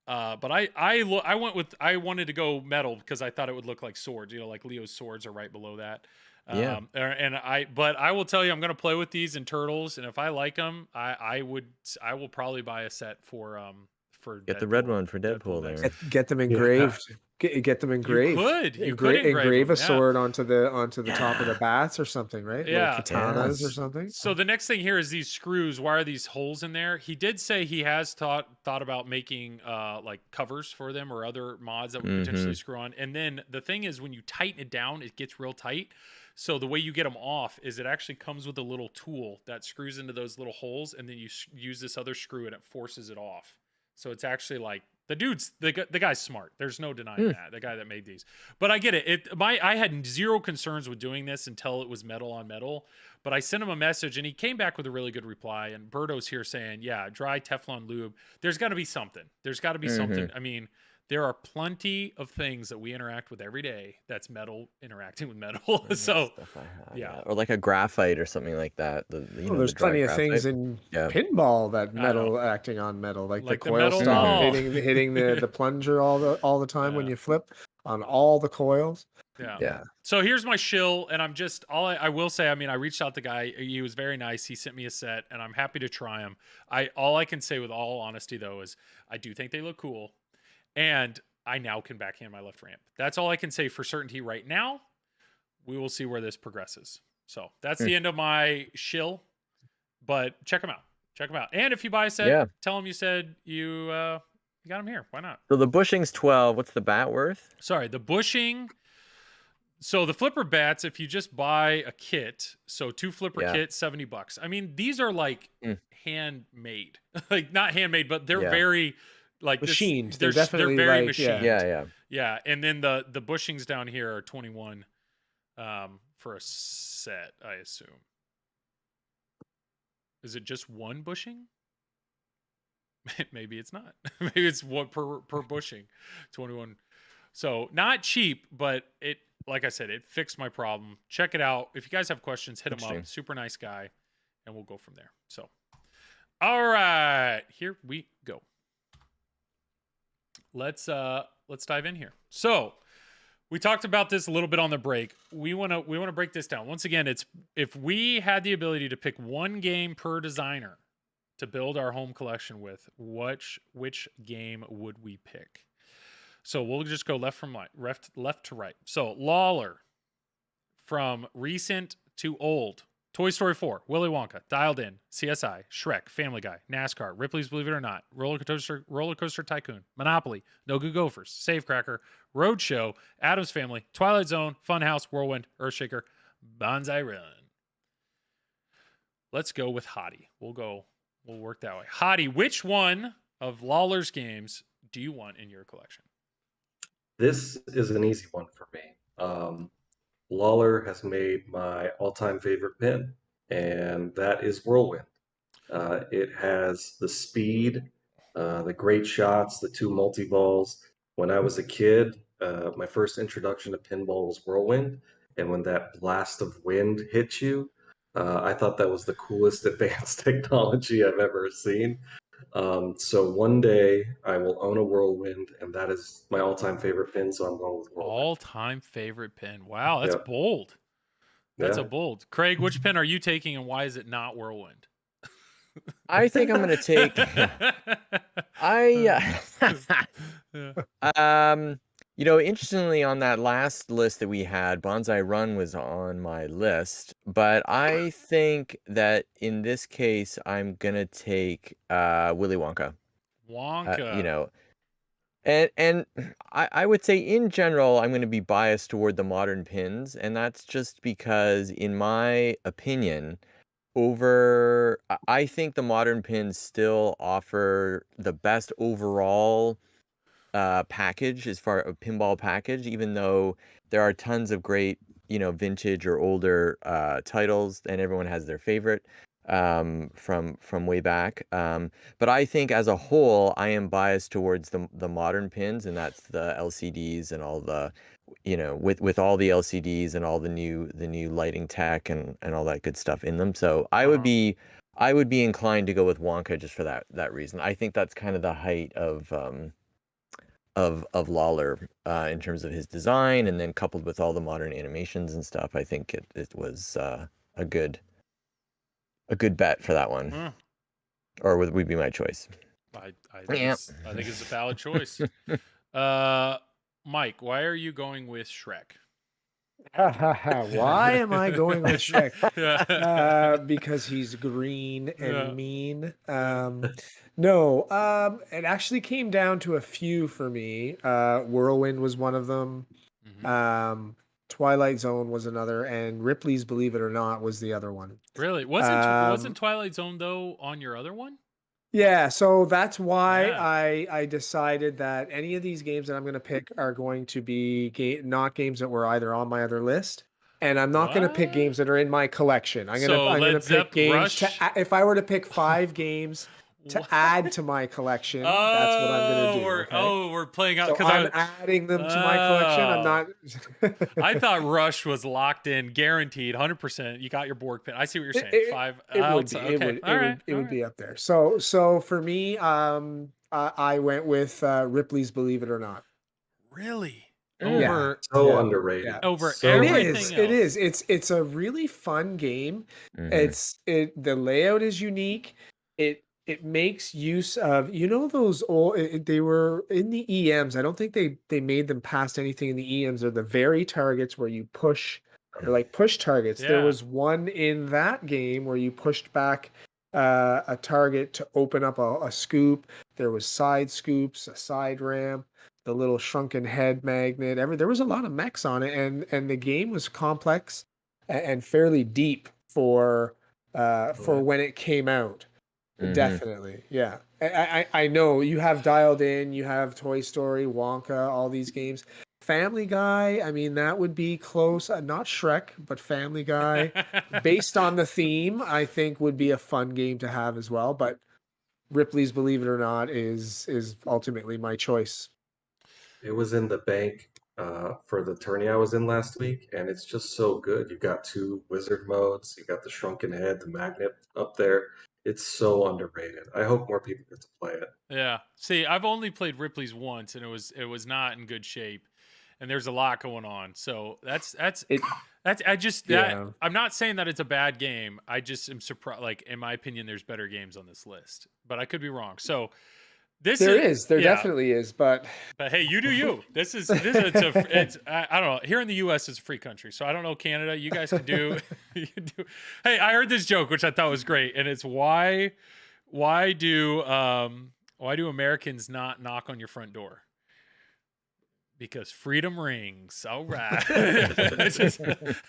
But I wanted to go metal because I thought it would look like swords. Like Leo's swords are right below that. Yeah. But I will tell you, I'm going to play with these in Turtles, and if I like them, I will probably buy a set for Get the Deadpool, red one for Deadpool next. there. Get them engraved. Get them engraved. You could engrave a them, sword onto the top of the bats or something, right? Yeah. Little katanas or Yes. something. So the next thing here is these screws. Why are these holes in there? He did say he has thought about making like covers for them or other mods that would potentially screw on. And then the thing is, when you tighten it down, it gets real tight. So the way you get them off is it actually comes with a little tool that screws into those little holes, and then you use this other screw and it forces it off. So it's actually like the guy's smart. There's no denying that, the guy that made these. But I get it. I had zero concerns with doing this until it was metal on metal. But I sent him a message and he came back with a really good reply. And Berto's here saying, yeah, dry Teflon lube. There's got to be something. There's got to be something. I mean, there are plenty of things that we interact with every day that's metal interacting with metal. So yeah, or like a graphite or something like that. There's plenty of things in pinball that metal acting on metal, like the coil stop hitting the plunger all the time when you flip on all the coils. Yeah. So here's my shill, and I'm just I will say. I mean, I reached out to the guy. He was very nice. He sent me a set, and I'm happy to try them. All I can say with all honesty though is I do think they look cool. And I now can backhand my left ramp. That's all I can say for certainty right now. We will see where this progresses. So that's the end of my shill. But check them out. Check them out. And if you buy a set, tell them you said you got them here. Why not? So the bushing's 12. What's the bat worth? Sorry, the bushing. So the flipper bats, if you just buy a kit, so 2 flipper kits, $70. I mean, these are like handmade. Like not handmade, but they're very... like machined. They're definitely very machined. Yeah. And then the bushings down here are 21 for a set, I assume. Is it just one bushing? Maybe it's not. Maybe it's one per bushing. 21. So not cheap, but it, like I said, it fixed my problem. Check it out. If you guys have questions, hit him up. Super nice guy, and we'll go from there. So, all right, here we go. Let's dive in here. So we talked about this a little bit on the break. We want to break this down. Once again, it's if we had the ability to pick one game per designer to build our home collection with, which game would we pick? So we'll just go left to right. So Lawler, from recent to old. Toy Story 4, Willy Wonka, Dialed In, CSI, Shrek, Family Guy, NASCAR, Ripley's Believe It or Not, Roller Coaster Tycoon, Monopoly, No Good Gophers, Safecracker, Roadshow, Addams Family, Twilight Zone, Funhouse, Whirlwind, Earthshaker, Banzai Run. Let's go with Hadi. We'll work that way. Hadi, which one of Lawler's games do you want in your collection? This is an easy one for me. Lawler has made my all-time favorite pin, and that is Whirlwind. It has the speed, the great shots, the 2 multi-balls. When I was a kid, my first introduction to pinball was Whirlwind, and when that blast of wind hit you, I thought that was the coolest advanced technology I've ever seen. So one day I will own a Whirlwind, and that is my all-time favorite pin, so I'm going with Whirlwind. All-time favorite pin. Wow, that's bold. That's a bold. Craig, which pin are you taking, and why is it not Whirlwind? I think I'm going to take... You know, interestingly, on that last list that we had, Bonsai Run was on my list, but I think that in this case, I'm gonna take Willy Wonka. You Wonka. know, and I would say in general, I'm going to be biased toward the modern pins, and that's just because, in my opinion, I think the modern pins still offer the best overall package as far a pinball package, even though there are tons of great, vintage or older titles, and everyone has their favorite from way back. But I think as a whole, I am biased towards the modern pins, and that's the LCDs and all the, with all the LCDs and all the new lighting tech and all that good stuff in them. So I would be inclined to go with Wonka just for that reason. I think that's kind of the height of Lawler in terms of his design, and then coupled with all the modern animations and stuff, I think it was a good bet for that one, Huh. or would be my choice. I think Yeah. I think it's a valid choice. Mike, why are you going with Shrek? Why am I going with Shrek? Yeah. Because he's green and Yeah. mean. No, it actually came down to a few for me. Whirlwind was one of them. Mhm. Twilight Zone was another, and Ripley's Believe It or Not was the other one. Really? Wasn't Um, Twilight Zone though on your other one? Yeah, so that's why Yeah. I decided that any of these games that I'm going to pick are going to be not games that were either on my other list, and I'm not going to pick What? games that are in my collection. So I'm gonna Led pick Zepp games to Rush. if I were to pick 5 games to What? add to my collection, that's what I'm going to do, okay? We're playing out So because I'm adding them to my collection. I'm not I thought Rush was locked in, guaranteed, 100%. You got your board pin. I see what you're saying. It, Five it would be. outside. It Okay. would. All right. It All would right. be up there. So for me, I went with Ripley's Believe It or Not. Really? Yeah. Over So Yeah. underrated. Yeah. over So It everything is. else. It is. It's a really fun game. Mhm. The layout is unique. It makes use of those old they were in the EMs. I don't think they made them past anything in the EMs. Or the very targets where you push. They're like push targets. There Yeah. was one in that game where you pushed back a target to open up a scoop. There was side scoops, a side ramp, the little shrunken head magnet. There was a lot of mechs on it, and the game was complex and fairly deep for when it came out. Mhm. Definitely, yeah. I know you have Dialed In, you have Toy Story, Wonka, all these games. Family Guy, I mean, that would be close. Not Shrek, but Family Guy. Based on the theme, I think would be a fun game to have as well. But Ripley's Believe It or Not is ultimately my choice. it was in the bank for the tourney I was in last week, and it's just so good. You've got 2 wizard modes, you got the shrunken head, the magnet up there. It's so underrated. I hope more people get to play it. Yeah. See, I've only played Ripley's once, and it was not in good shape, and there's a lot going on. So It, I just yeah. I'm not saying that it's a bad game. I just am surprised. Like in my opinion, there's better games on this list, but I could be wrong. So There yeah. definitely is, but But hey, you do you. It's I don't know. Here in the U.S. it's a free country, so I don't know Canada. You guys can do. You can do. Hey, I heard this joke which I thought was great, and it's why do Americans not knock on your front door? Because freedom rings. All right. It's just,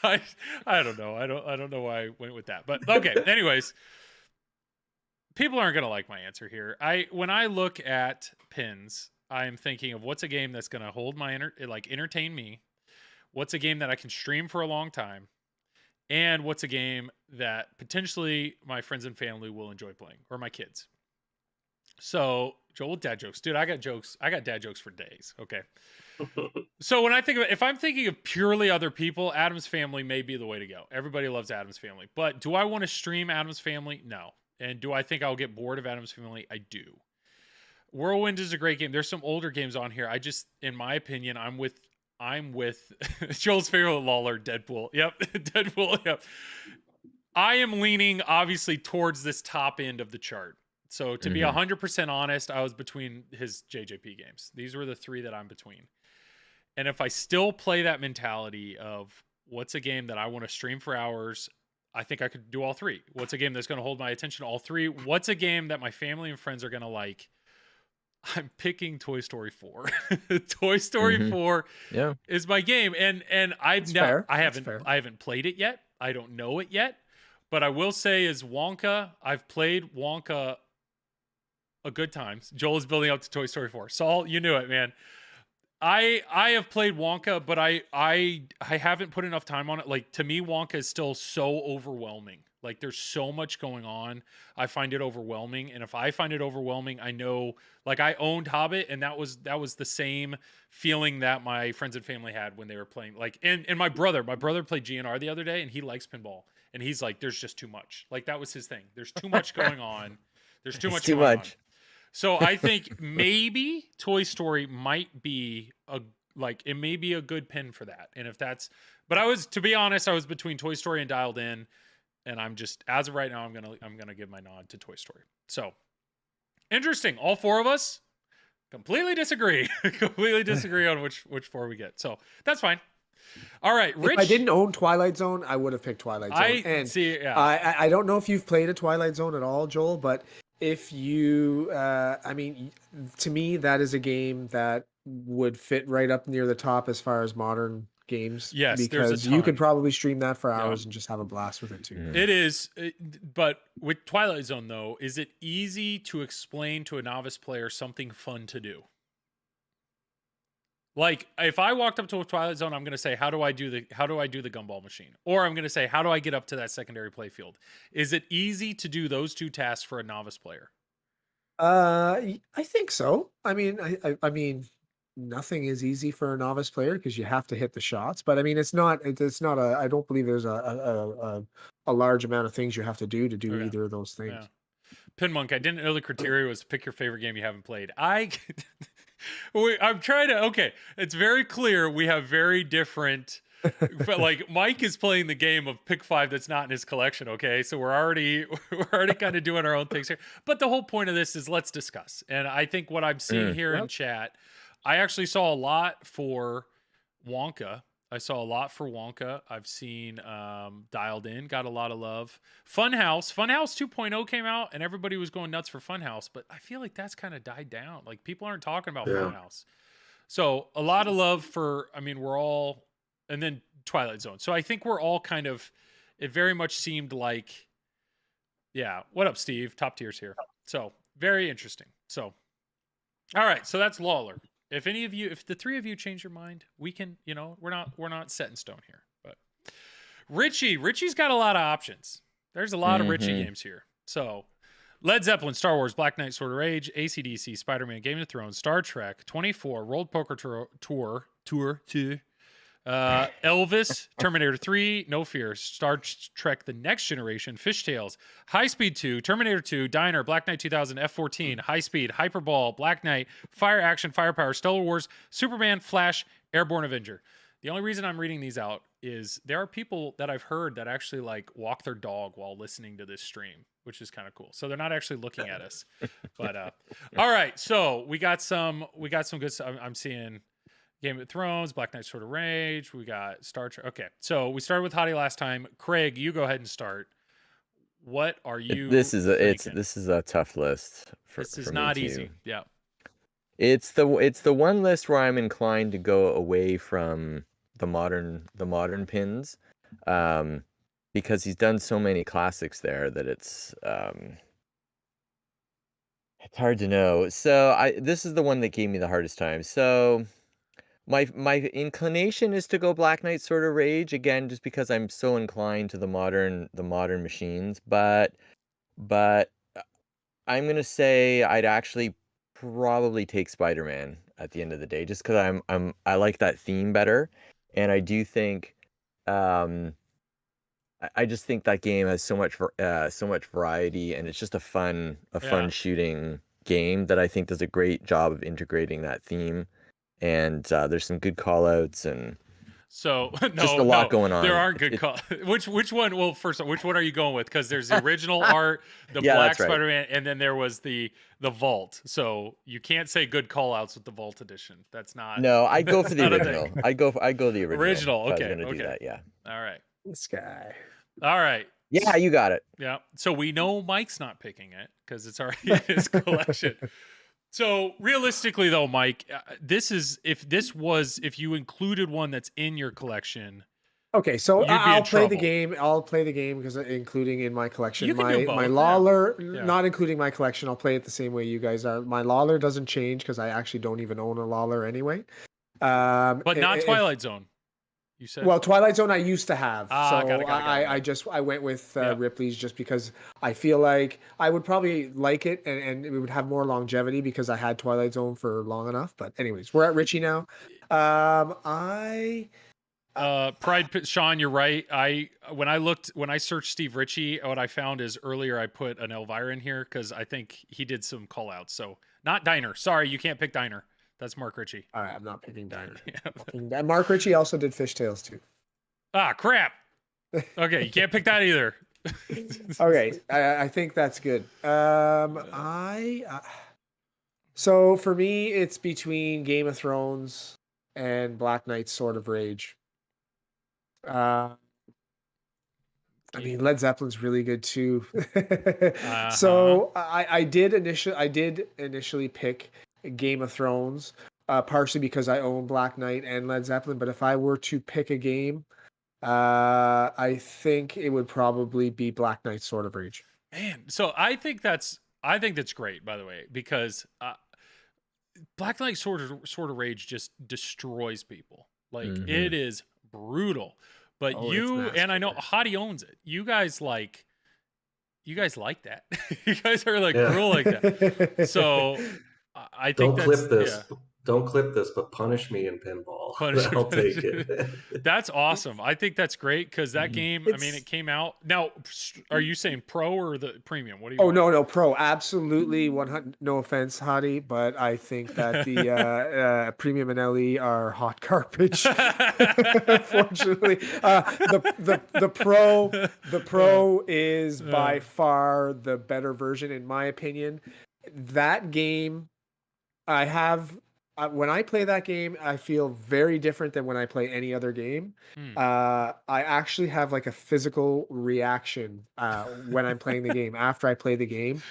I don't know. I don't know why I went with that, but okay. Anyways, people aren't going to like my answer here. When I look at pins, I am thinking of what's a game that's going to hold my entertain me. What's a game that I can stream for a long time, and what's a game that potentially my friends and family will enjoy playing, or my kids. So, Joel, dad jokes, dude. I got jokes. I got dad jokes for days. Okay. So when I think of if I'm thinking of purely other people, Addams Family may be the way to go. Everybody loves Addams Family, but do I want to stream Addams Family? No. And do I think I'll get bored of Addams Family? I do. Whirlwind is a great game. There's some older games on here. In my opinion, I'm with Joel's favorite Lawler, Deadpool. Yep, Deadpool. Yep. I am leaning obviously towards this top end of the chart. So to be 100% honest, I was between his JJP games. These were the 3 that I'm between. And if I still play that mentality of what's a game that I want to stream for hours, I think I could do all three. What's a game that's going to hold my attention all three? What's a game that my family and friends are going to like? I'm picking Toy Story 4. Toy Story 4 is my game, and I haven't played it yet. I don't know it yet, but I will say is Wonka. I've played Wonka a good times. Joel is building up to Toy Story 4. Saul, you knew it, man. I have played Wonka, but I haven't put enough time on it. Like, to me, Wonka is still so overwhelming. Like, there's so much going on. I find it overwhelming. And if I find it overwhelming, I know, like, I owned Hobbit, and that was the same feeling that my friends and family had when they were playing. Like, and my brother played GNR the other day, and he likes pinball. And he's like, there's just too much. Like, that was his thing. There's too much going on. There's too much going on. So I think maybe Toy Story might be it may be a good pin for that. And if that's, but to be honest, I was between Toy Story and Dialed In, and I'm just, as of right now, I'm gonna give my nod to Toy Story. So interesting. All four of us completely disagree. Completely disagree on which four we get. So that's fine. All right, Rich. If I didn't own Twilight Zone, I would have picked Twilight Zone. I don't know if you've played a Twilight Zone at all, Joel, but if you, to me, that is a game that would fit right up near the top as far as modern games. Yes, because you could probably stream that for hours and just have a blast with it too. It is, but with Twilight Zone though, is it easy to explain to a novice player something fun to do? Like, if I walked up to a Twilight Zone, I'm going to say, how do I do the gumball machine? Or I'm going to say, how do I get up to that secondary playfield? Is it easy to do those two tasks for a novice player? I think so. I mean, nothing is easy for a novice player because you have to hit the shots. But I mean, it's not I don't believe there's a large amount of things you have to do either of those things. Yeah. Pinmonk, I didn't know the criteria was pick your favorite game you haven't played. I'm trying to, okay, it's very clear we have very different, but like Mike is playing the game of pick 5 that's not in his collection, okay? So we're already kind of doing our own things here. But the whole point of this is let's discuss. And I think what I'm seeing here in chat, I actually saw a lot for Wonka. I've seen Dialed In, got a lot of love. Funhouse 2.0 came out, and everybody was going nuts for Funhouse, but I feel like that's kind of died down. Like, people aren't talking about Funhouse. So a lot of love for, we're all, and then Twilight Zone. So I think we're all kind of, it very much seemed like, yeah. What up, Steve? Top tiers here. So very interesting. So, all right. So that's Lawler. If the three of you change your mind, we can, we're not set in stone here. But Richie's got a lot of options. There's a lot of Richie games here. So Led Zeppelin, Star Wars, Black Knight, Sword of Rage, AC/DC, Spider-Man, Game of Thrones, Star Trek, 24, World Poker Tour, Elvis, Terminator 3, No Fear, Star Trek The Next Generation, Fishtails, High Speed 2, Terminator 2, Diner, Black Knight 2000, F-14, High Speed, Hyperball, Black Knight, Fire Action, Firepower, Stellar Wars, Superman, Flash, Airborne Avenger. The only reason I'm reading these out is there are people that I've heard that actually like walk their dog while listening to this stream, which is kind of cool. So they're not actually looking at us. But all right, so we got some good stuff. I'm seeing Game of Thrones, Black Knight, Sword of Rage. We got Star Trek. Okay, so we started with Hadi last time. Craig, you go ahead and start. What are you? This is a tough list. This is not easy. Yeah, it's the one list where I'm inclined to go away from the modern pins, because he's done so many classics there that it's hard to know. So this is the one that gave me the hardest time. So my inclination is to go Black Knight Sword of Rage again, just because I'm so inclined to the modern machines. But I'm gonna say I'd actually probably take Spider-Man at the end of the day, just because I like that theme better, and I do think I just think that game has so much variety, and it's just a fun shooting game that I think does a great job of integrating that theme. And there's some good call outs and So Just a lot going on. There aren't good call. Which one? Well, first, which one are you going with? Because there's the original art, the Yeah, Black that's right. Spider-Man, and then there was the Vault. So you can't say good call outs with the Vault edition. That's not. No, I'd go for the not a original. thing. I'd go the original. Original, If okay, I was gonna do okay. that, yeah. All right. This guy. All right. Yeah, you got it. Yeah. So we know Mike's not picking it because it's already in his collection. So realistically, though, Mike, if you included one that's in your collection. Okay, so You'd be I'll in play the trouble. game. I'll play the game because including in my collection, You can do both, my yeah. Lawler, Yeah. not including my collection. I'll play it the same way you guys are. My Lawler doesn't change because I actually don't even own a Lawler anyway. But not Twilight Zone. You said. Well, Twilight Zone I used to have, so got it. I went with Yeah. Ripley's just because I feel like I would probably like it and it would have more longevity because I had Twilight Zone for long enough. But anyways, we're at Richie now. Pride, Sean, you're right. When I searched Steve Ritchie, what I found is earlier I put an Elvira in here because I think he did some call outs. So not Diner. Sorry, you can't pick Diner. That's Mark Ritchie. All right, I'm not picking Diner. Yeah. Mark Ritchie also did Fishtails too. Ah, crap. Okay, you can't pick that either. Okay, I think that's good. So for me, it's between Game of Thrones and Black Knight's Sword of Rage. I mean, Led Zeppelin's really good too. So I did initially pick Game of Thrones, partially because I own Black Knight and Led Zeppelin. But if I were to pick a game, I think it would probably be Black Knight Sword of Rage. Man, so I think that's great, by the way, because Black Knight Sword of Rage just destroys people. Like it is brutal. But and I know Hadi owns it. You guys like that. You guys are like cruel like that. So I think don't clip this. Yeah. Don't clip this, but punish me in pinball. I'll take it. That's awesome. I think that's great because that game, I mean, it came out. Now, are you saying pro or the premium? What do you want? No, pro. Absolutely 100. No offense, Hadi, but I think that the premium and LE are hot garbage. Unfortunately, the pro is by far the better version, in my opinion. That game, I have. When I play that game, I feel very different than when I play any other game. I actually have like a physical reaction when I'm playing the game. After I play the game,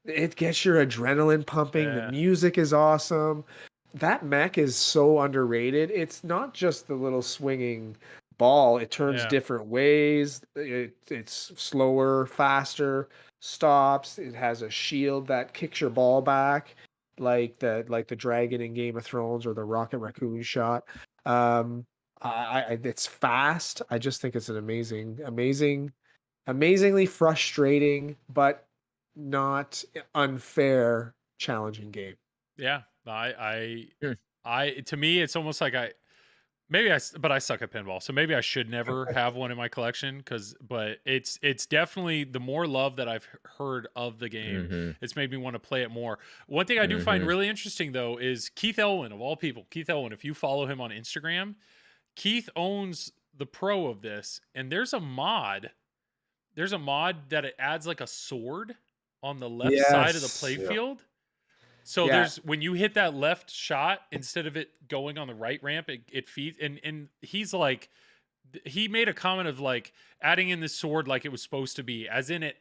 it gets your adrenaline pumping. The music is awesome. That mech is so underrated. It's not just the little swinging ball. It turns different ways. It's slower, faster, stops. It has a shield that kicks your ball back. Like the dragon in Game of Thrones or the Rocket Raccoon shot. It's fast. I just think it's an amazingly frustrating, but not unfair, challenging game. Yeah, to me, it's almost like I suck at pinball, so maybe I should never have one in my collection but it's definitely the more love that I've heard of the game, it's made me want to play it more. One thing I do find really interesting though is Keith Elwin, of all people. Keith Elwin, if you follow him on Instagram, Keith owns the pro of this, and there's a mod that it adds like a sword on the left side of the playfield. So there's when you hit that left shot, instead of it going on the right ramp, it feeds. And he's like, he made a comment of like adding in this sword like it was supposed to be, as in it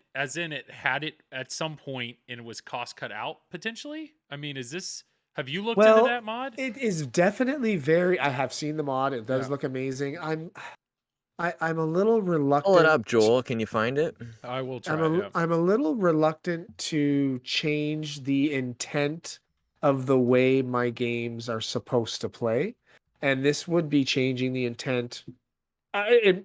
had it at some point and it was cost cut out potentially. I mean, have you looked into that mod? It is definitely I have seen the mod. It does look amazing. I'm a little reluctant. Pull it up, Joel. Can you find it? I will try. I'm a little reluctant to change the intent of the way my games are supposed to play, and this would be changing the intent. I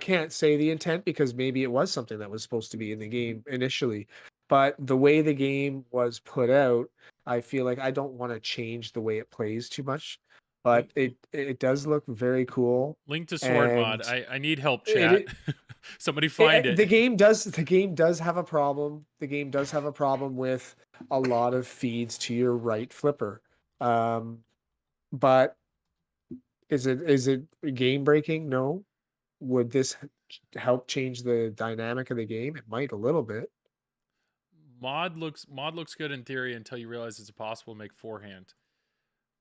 can't say the intent because maybe it was something that was supposed to be in the game initially, but the way the game was put out, I feel like I don't want to change the way it plays too much. But it does look very cool. Link to sword mod. I need help, chat. Somebody find it. The game does have a problem. The game does have a problem with a lot of feeds to your right flipper. But Is it game breaking? No. Would this help change the dynamic of the game? It might a little bit. Mod looks good in theory until you realize it's possible to make forehand.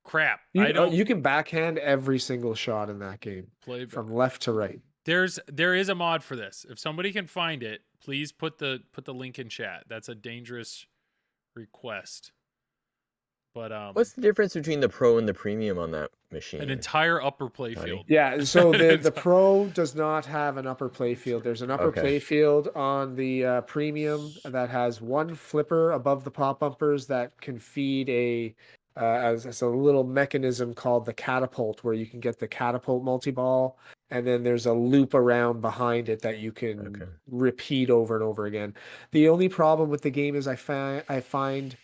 Crap. You, I don't you can backhand every single shot in that game play from left to right. There is a mod for this. If somebody can find it, please put the link in chat. That's a dangerous request. But What's the difference between the Pro and the Premium on that machine? an entire upper play field. Yeah, so the Pro does not have an upper play field. There's an upper play field on the Premium that has one flipper above the pop bumpers that can feed as a little mechanism called the catapult, where you can get the catapult multi-ball, and then there's a loop around behind it that you can repeat over and over again. The only problem with the game is I find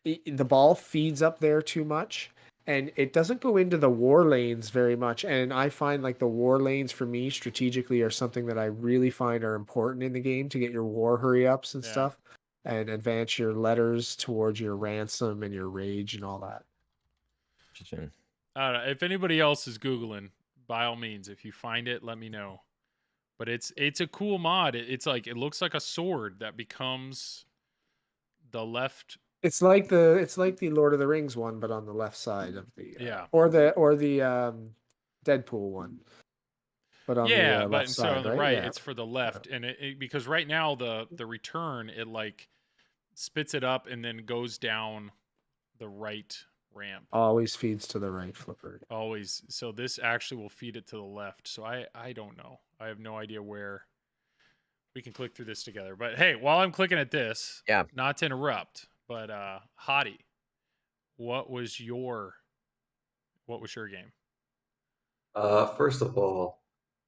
the ball feeds up there too much, and it doesn't go into the war lanes very much. And I find like the war lanes for me strategically are something that I really find are important in the game to get your war hurry ups and stuff, and advance your letters towards your ransom and your rage and all that. I don't know. If anybody else is Googling, by all means, if you find it, let me know. But it's a cool mod. It's like, it looks like a sword that becomes the left. It's like the Lord of the Rings one, but on the left side of the or the Deadpool one. But on the left side, so on the right, it's for the left, and it because right now the return, it like spits it up and then goes down the right ramp. Always feeds to the right flipper. Always. So this actually will feed it to the left. So I don't know. I have no idea where we can click through this together. But hey, while I'm clicking at this, not to interrupt, but Hadi, what was your game? First of all,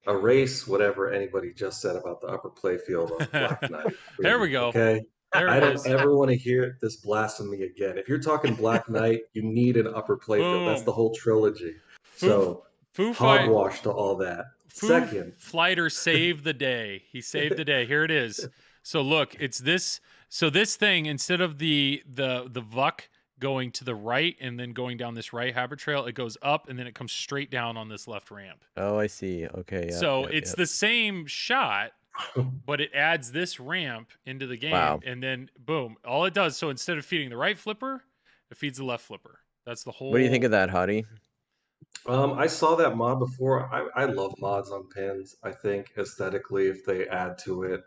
erase whatever anybody just said about the upper playfield on Black Knight. There we go. Okay. I don't ever want to hear this blasphemy again. If you're talking Black Knight, you need an upper playfield. That's the whole trilogy. Hogwash to all that. Second, Flighter saved the day. He saved the day. Here it is. So look, it's this. So this thing, instead of the VUC going to the right and then going down this right habit trail, it goes up and then it comes straight down on this left ramp. Oh, I see. Okay. So it's the same shot, but it adds this ramp into the game, and then boom, all it does. So instead of feeding the right flipper, it feeds the left flipper. That's the whole. What do you think of that, Hadi? I saw that mod before. I love mods on pins. I think aesthetically, if they add to it,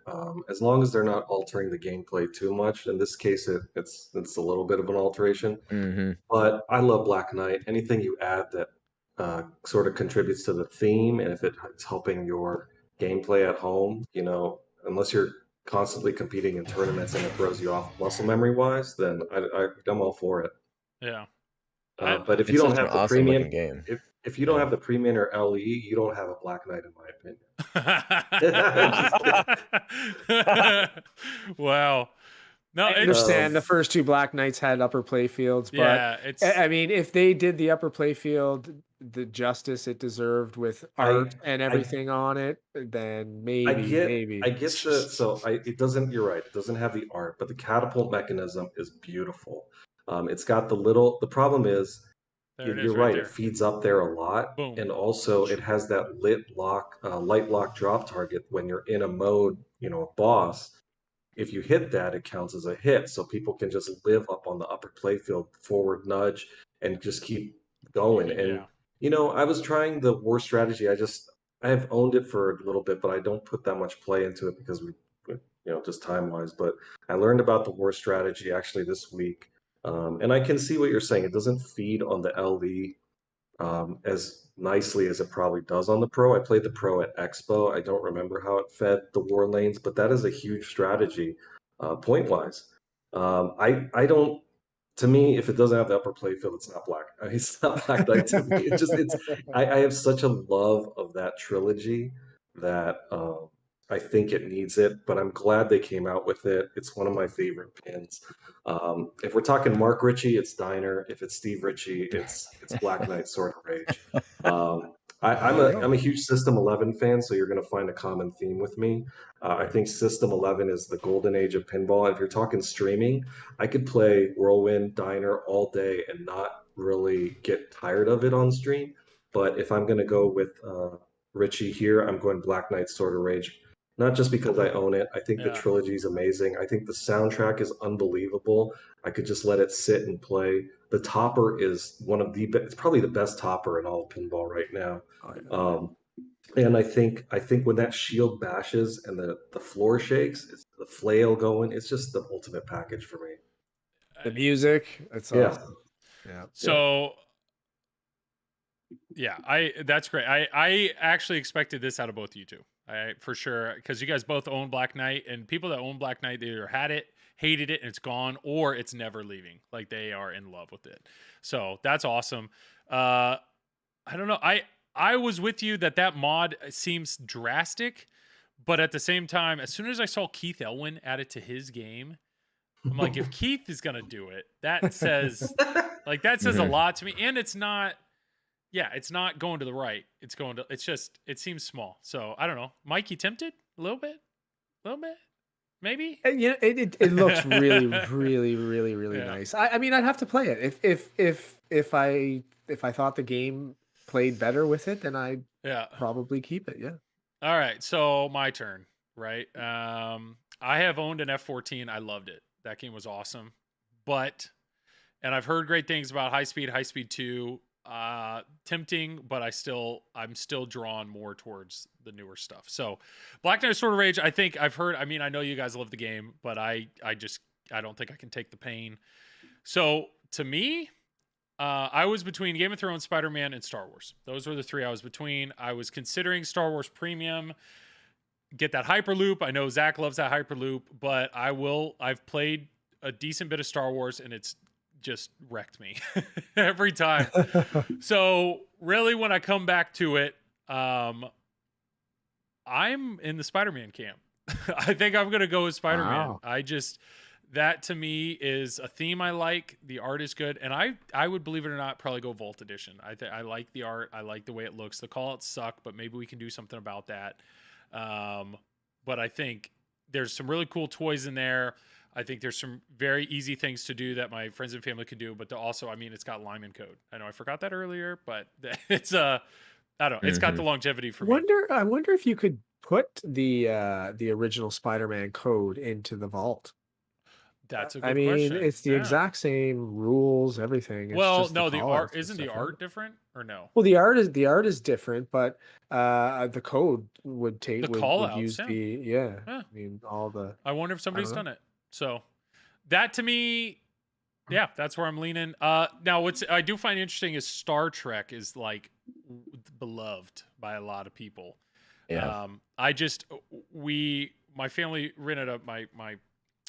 as long as they're not altering the gameplay too much. In this case, it's a little bit of an alteration. Mm-hmm. But I love Black Knight. Anything you add that sort of contributes to the theme, and if it's helping your gameplay at home, unless you're constantly competing in tournaments and it throws you off muscle memory wise, then I'm all for it. Yeah. But if you don't have the premium game, if you don't have the premium or LE, you don't have a Black Knight, in my opinion. Wow. No, I understand the first two Black Knights had upper play fields, but I mean, if they did the upper play field the justice it deserved with art and everything on it, then maybe. It doesn't. You're right. It doesn't have the art, but the catapult mechanism is beautiful. It's got the problem is, you're right. It feeds up there a lot. Boom. And also it has that light lock drop target when you're in a mode, boss. If you hit that, it counts as a hit. So people can just live up on the upper playfield, forward nudge, and just keep going. And, I was trying the war strategy. I have owned it for a little bit, but I don't put that much play into it because just time-wise. But I learned about the war strategy actually this week. And I can see what you're saying. It doesn't feed on the LE as nicely as it probably does on the Pro. I played the Pro at Expo. I don't remember how it fed the war lanes, but that is a huge strategy point-wise. I don't. To me, if it doesn't have the upper playfield, it's not Black. It's not Black Knight to me. I have such a love of that trilogy that I think it needs it, but I'm glad they came out with it. It's one of my favorite pins. If we're talking Mark Ritchie, it's Diner. If it's Steve Ritchie, it's Black Knight Sword of Rage. I'm a huge System 11 fan, so you're going to find a common theme with me. I think System 11 is the golden age of pinball. If you're talking streaming, I could play Whirlwind, Diner all day and not really get tired of it on stream. But if I'm going to go with Richie here, I'm going Black Knight Sword of Rage. Not just because I own it. I think the Yeah. trilogy is amazing. I think the soundtrack is unbelievable. I could just let it sit and play. The topper is one of the best. It's probably the best topper in all of pinball right now. Oh, yeah. And I think when that shield bashes and the floor shakes, it's the flail going. It's just the ultimate package for me. The music, it's Yeah. awesome. Yeah. So yeah, that's great. I actually expected this out of both of you two. For sure, because you guys both own Black Knight, and people that own Black Knight, they either had it, hated it, and it's gone, or it's never leaving. Like they are in love with it. So that's awesome. I don't know. I was with you that mod seems drastic, but at the same time, as soon as I saw Keith Elwin add it to his game, I'm like, if Keith is gonna do it, that says a lot to me. And it's not. Yeah, it's not going to the right. It's just, it seems small. So I don't know. Mike, you tempted a little bit? Maybe? And, yeah, it looks really, really, really, really Yeah. nice. I mean, I'd have to play it. If I thought the game played better with it, then I'd Yeah. probably keep it. Yeah. All right. So my turn, right? I have owned an F-14. I loved it. That game was awesome. And I've heard great things about High Speed 2. Tempting, but I'm still drawn more towards the newer stuff. So Black Knight Sword of Rage, I think I've heard, I know you guys love the game, but I don't think I can take the pain. So to me, I was between Game of Thrones, Spider-Man, and Star Wars. Those were the three I was between. I was considering Star Wars Premium, get that Hyperloop. I know Zach loves that Hyperloop, but I've played a decent bit of Star Wars, and it's just wrecked me every time. So really, when I come back to it, I'm in the Spider-Man camp. I think I'm gonna go with Spider-Man. Wow. That to me is a theme I like. The art is good, and I would, believe it or not, probably go Vault Edition. I like the art. I like the way it looks. The callouts suck, but maybe we can do something about that. But I think there's some really cool toys in there. I think there's some very easy things to do that my friends and family could do, but also, it's got Lyman code. I know I forgot that earlier, but it's I don't know. It's got the longevity for me. I wonder if you could put the original Spider-Man code into the vault. That's a good question. It's the exact same rules, everything. It's well, just no, the art callouts and isn't the stuff, art right? different or no? Well, the art is different, but the code would take The would callouts, use yeah. all the. I wonder if somebody's don't know. done it. So that to me, yeah, that's where I'm leaning. Now what I do find interesting is Star Trek is like beloved by a lot of people. Yeah. My family rented my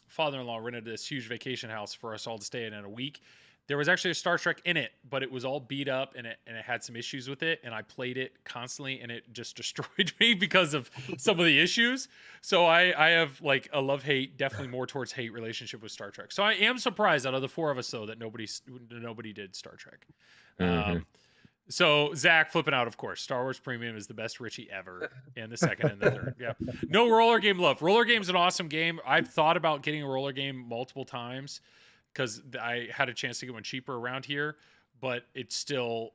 father-in-law rented this huge vacation house for us all to stay in a week. There was actually a Star Trek in it, but it was all beat up and it had some issues with it. And I played it constantly and it just destroyed me because of some of the issues. So I have like a love-hate, definitely more towards hate relationship with Star Trek. So I am surprised out of the four of us though, that nobody did Star Trek. So Zach flipping out, of course. Star Wars Premium is the best Richie ever, and the second and the third. Yeah. No roller game love. Roller game's an awesome game. I've thought about getting a roller game multiple times because I had a chance to get one cheaper around here, but it's still,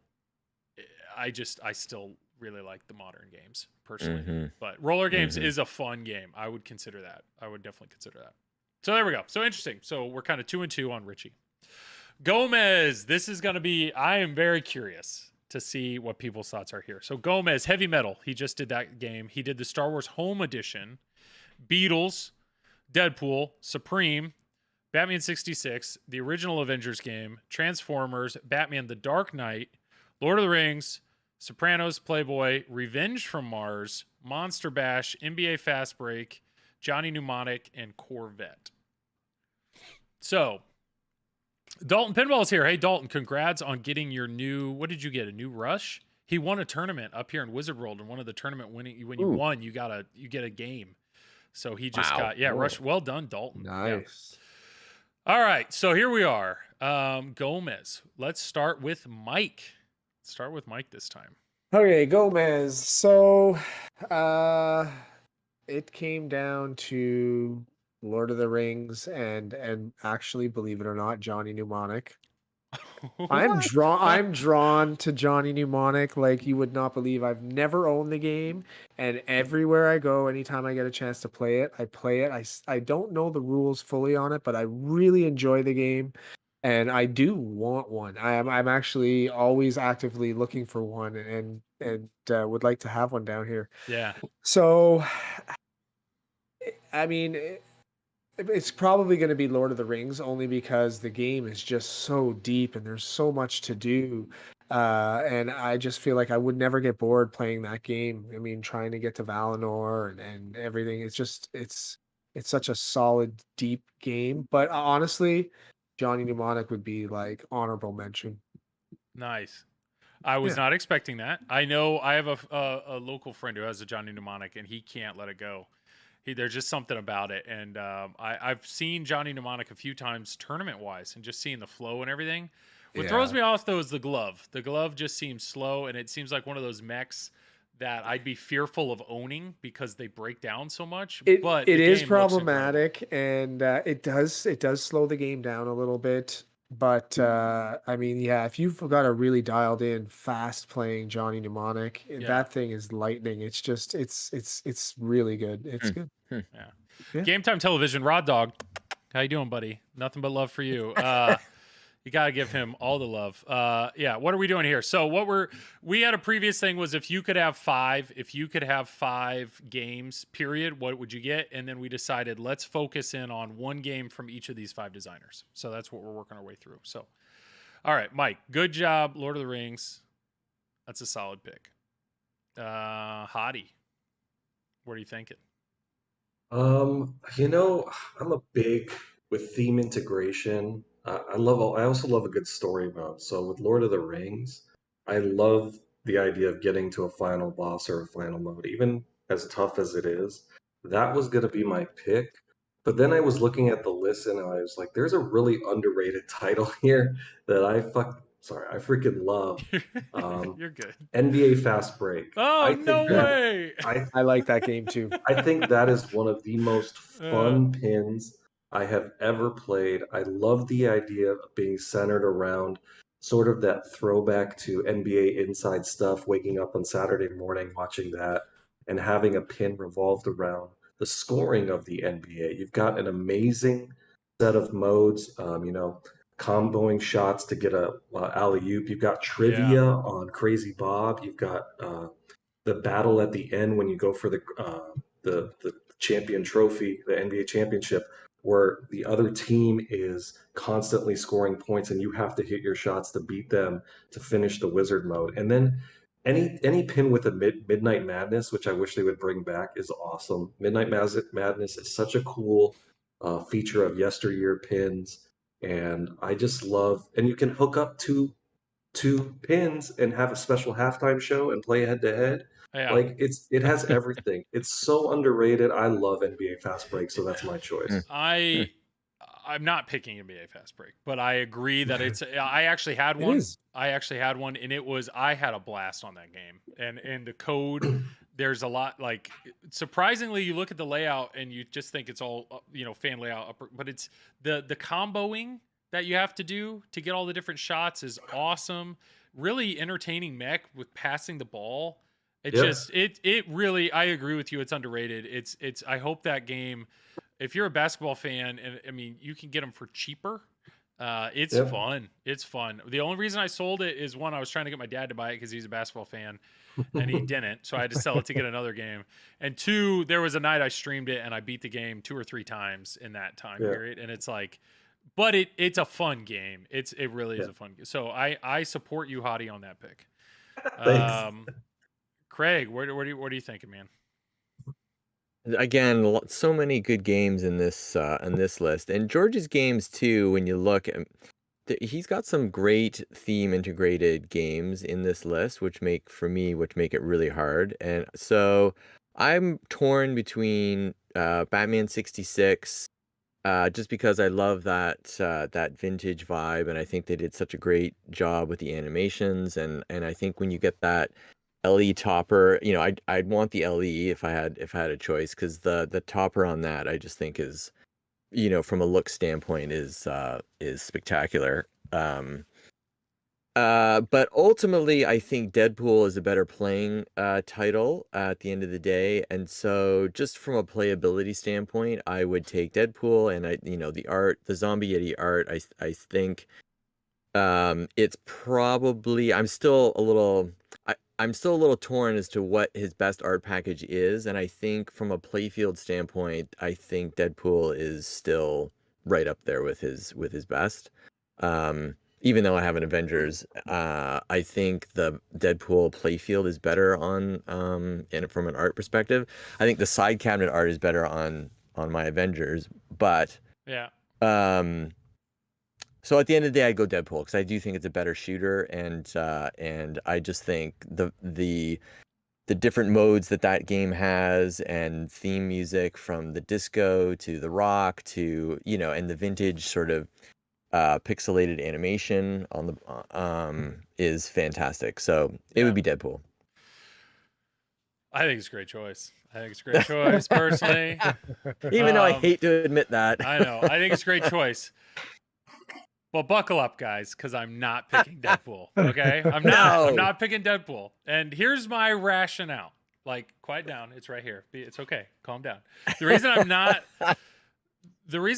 I still really like the modern games personally. But roller games is a fun game. I would consider that. I would definitely consider that. So there we go. So interesting. So we're kind of 2-2 on Richie. Gomez, this is going to be, I am very curious to see what people's thoughts are here. So Gomez, Heavy Metal, he just did that game. He did the Star Wars Home Edition, Beatles, Deadpool, Supreme, Batman 66, the original Avengers game, Transformers, Batman the Dark Knight, Lord of the Rings, Sopranos, Playboy, Revenge from Mars, Monster Bash, NBA Fast Break, Johnny Mnemonic, and Corvette. So Dalton Pinball's here. Hey, Dalton, congrats on getting your new, what did you get? A new Rush? He won a tournament up here in Wizard World, and one of the tournament winning, when you won, you get a game. So he just got, Rush. Well done, Dalton. Nice. Yeah. All right, so here we are. Gomez. Let's start with Mike. Start with Mike this time. Okay, Gomez. So it came down to Lord of the Rings and actually, believe it or not, Johnny Mnemonic. What? I'm drawn to Johnny Mnemonic like you would not believe. I've never owned the game, and everywhere I go, anytime I get a chance to play it, I play it. I don't know the rules fully on it, but I really enjoy the game, and I do want one. I'm actually always actively looking for one, and would like to have one down here. Yeah. So, I mean, it's probably going to be Lord of the Rings only because the game is just so deep and there's so much to do. And I just feel like I would never get bored playing that game. I mean, trying to get to Valinor and everything. It's such a solid, deep game. But honestly, Johnny Mnemonic would be like honorable mention. Nice. I was Yeah. not expecting that. I know I have a local friend who has a Johnny Mnemonic, and he can't let it go. There's just something about it, and I've seen Johnny Mnemonic a few times tournament wise, and just seeing the flow and everything. What throws me off though is the glove. The glove just seems slow, and it seems like one of those mechs that I'd be fearful of owning because they break down so much. But It the is game looks incredible. problematic, and it does slow the game down a little bit. But I mean, yeah, if you've got a really dialed in, fast playing Johnny Mnemonic, that thing is lightning. It's just it's really good. It's good. Yeah. Game Time Television, Rod Dog. How you doing, buddy? Nothing but love for you. You gotta give him all the love. Yeah, what are we doing here? So we had a previous thing was if you could have five games, period, what would you get? And then we decided let's focus in on one game from each of these 5 designers. So that's what we're working our way through. So all right, Mike, good job. Lord of the Rings. That's a solid pick. Hadi, what are you thinking? I'm a big with theme integration. I also love a good story mode. So with Lord of the Rings, I love the idea of getting to a final boss or a final mode, even as tough as it is. That was gonna be my pick. But then I was looking at the list and I was like, there's a really underrated title here that I freaking love. You're good. NBA Fast Break. Oh, no way. I like that game too. I think that is one of the most fun pins I have ever played. I love the idea of being centered around sort of that throwback to NBA Inside stuff, waking up on Saturday morning watching that and having a pin revolved around the scoring of the NBA. You've got an amazing set of modes, comboing shots to get a alley-oop. You've got trivia on Crazy Bob. You've got the battle at the end when you go for the champion trophy, the NBA championship, where the other team is constantly scoring points and you have to hit your shots to beat them to finish the wizard mode. And then any pin with a Midnight Madness, which I wish they would bring back, is awesome. Midnight Madness is such a cool feature of yesteryear pins, and I just love. And you can hook up two pins and have a special halftime show and play head to head. Yeah. Like it has everything. It's so underrated. I love NBA Fast Break, so that's my choice. I'm not picking NBA Fast Break, but I agree that I actually had one. I actually had one, and I had a blast on that game. And the code, there's a lot, like, surprisingly, you look at the layout and you just think it's all, fan layout, but it's the comboing that you have to do to get all the different shots is awesome. Really entertaining mech with passing the ball. It really, I agree with you. It's underrated. I hope that game, if you're a basketball fan, and I mean, you can get them for cheaper. It's fun. It's fun. The only reason I sold it is one, I was trying to get my dad to buy it because he's a basketball fan and he didn't. So I had to sell it to get another game. And 2, there was a night I streamed it and I beat the game 2 or 3 times in that time period. And it's like, but it's a fun game. It really is a fun game. So I support you, Hadi, on that pick. Thanks. Craig, what are you thinking, man? Again, so many good games in this list, and George's games too. When you look, he's got some great theme integrated games in this list, which make it really hard. And so I'm torn between Batman 66. Just because I love that vintage vibe, and I think they did such a great job with the animations, and I think when you get that LE topper, I'd want the LE if I had a choice, because the topper on that I just think is, from a look standpoint is spectacular. But ultimately, I think Deadpool is a better playing title at the end of the day, and so just from a playability standpoint, I would take Deadpool, and the art, the Zombie Yeti art, I think it's probably I'm still a little torn as to what his best art package is, and I think from a playfield standpoint, I think Deadpool is still right up there with his best. Even though I have an Avengers, I think the Deadpool playfield is better on and from an art perspective. I think the side cabinet art is better on my Avengers, but yeah. So at the end of the day, I'd go Deadpool because I do think it's a better shooter, and I just think the different modes that game has, and theme music from the disco to the rock to and the vintage sort of pixelated animation on the is fantastic. So it would be Deadpool. I think it's a great choice. Personally. Even though I hate to admit that. I know. I think it's a great choice. Well, buckle up, guys, because I'm not picking Deadpool. Okay, I'm not picking Deadpool. And here's my rationale. Like, quiet down. It's right here. It's okay. Calm down. The reason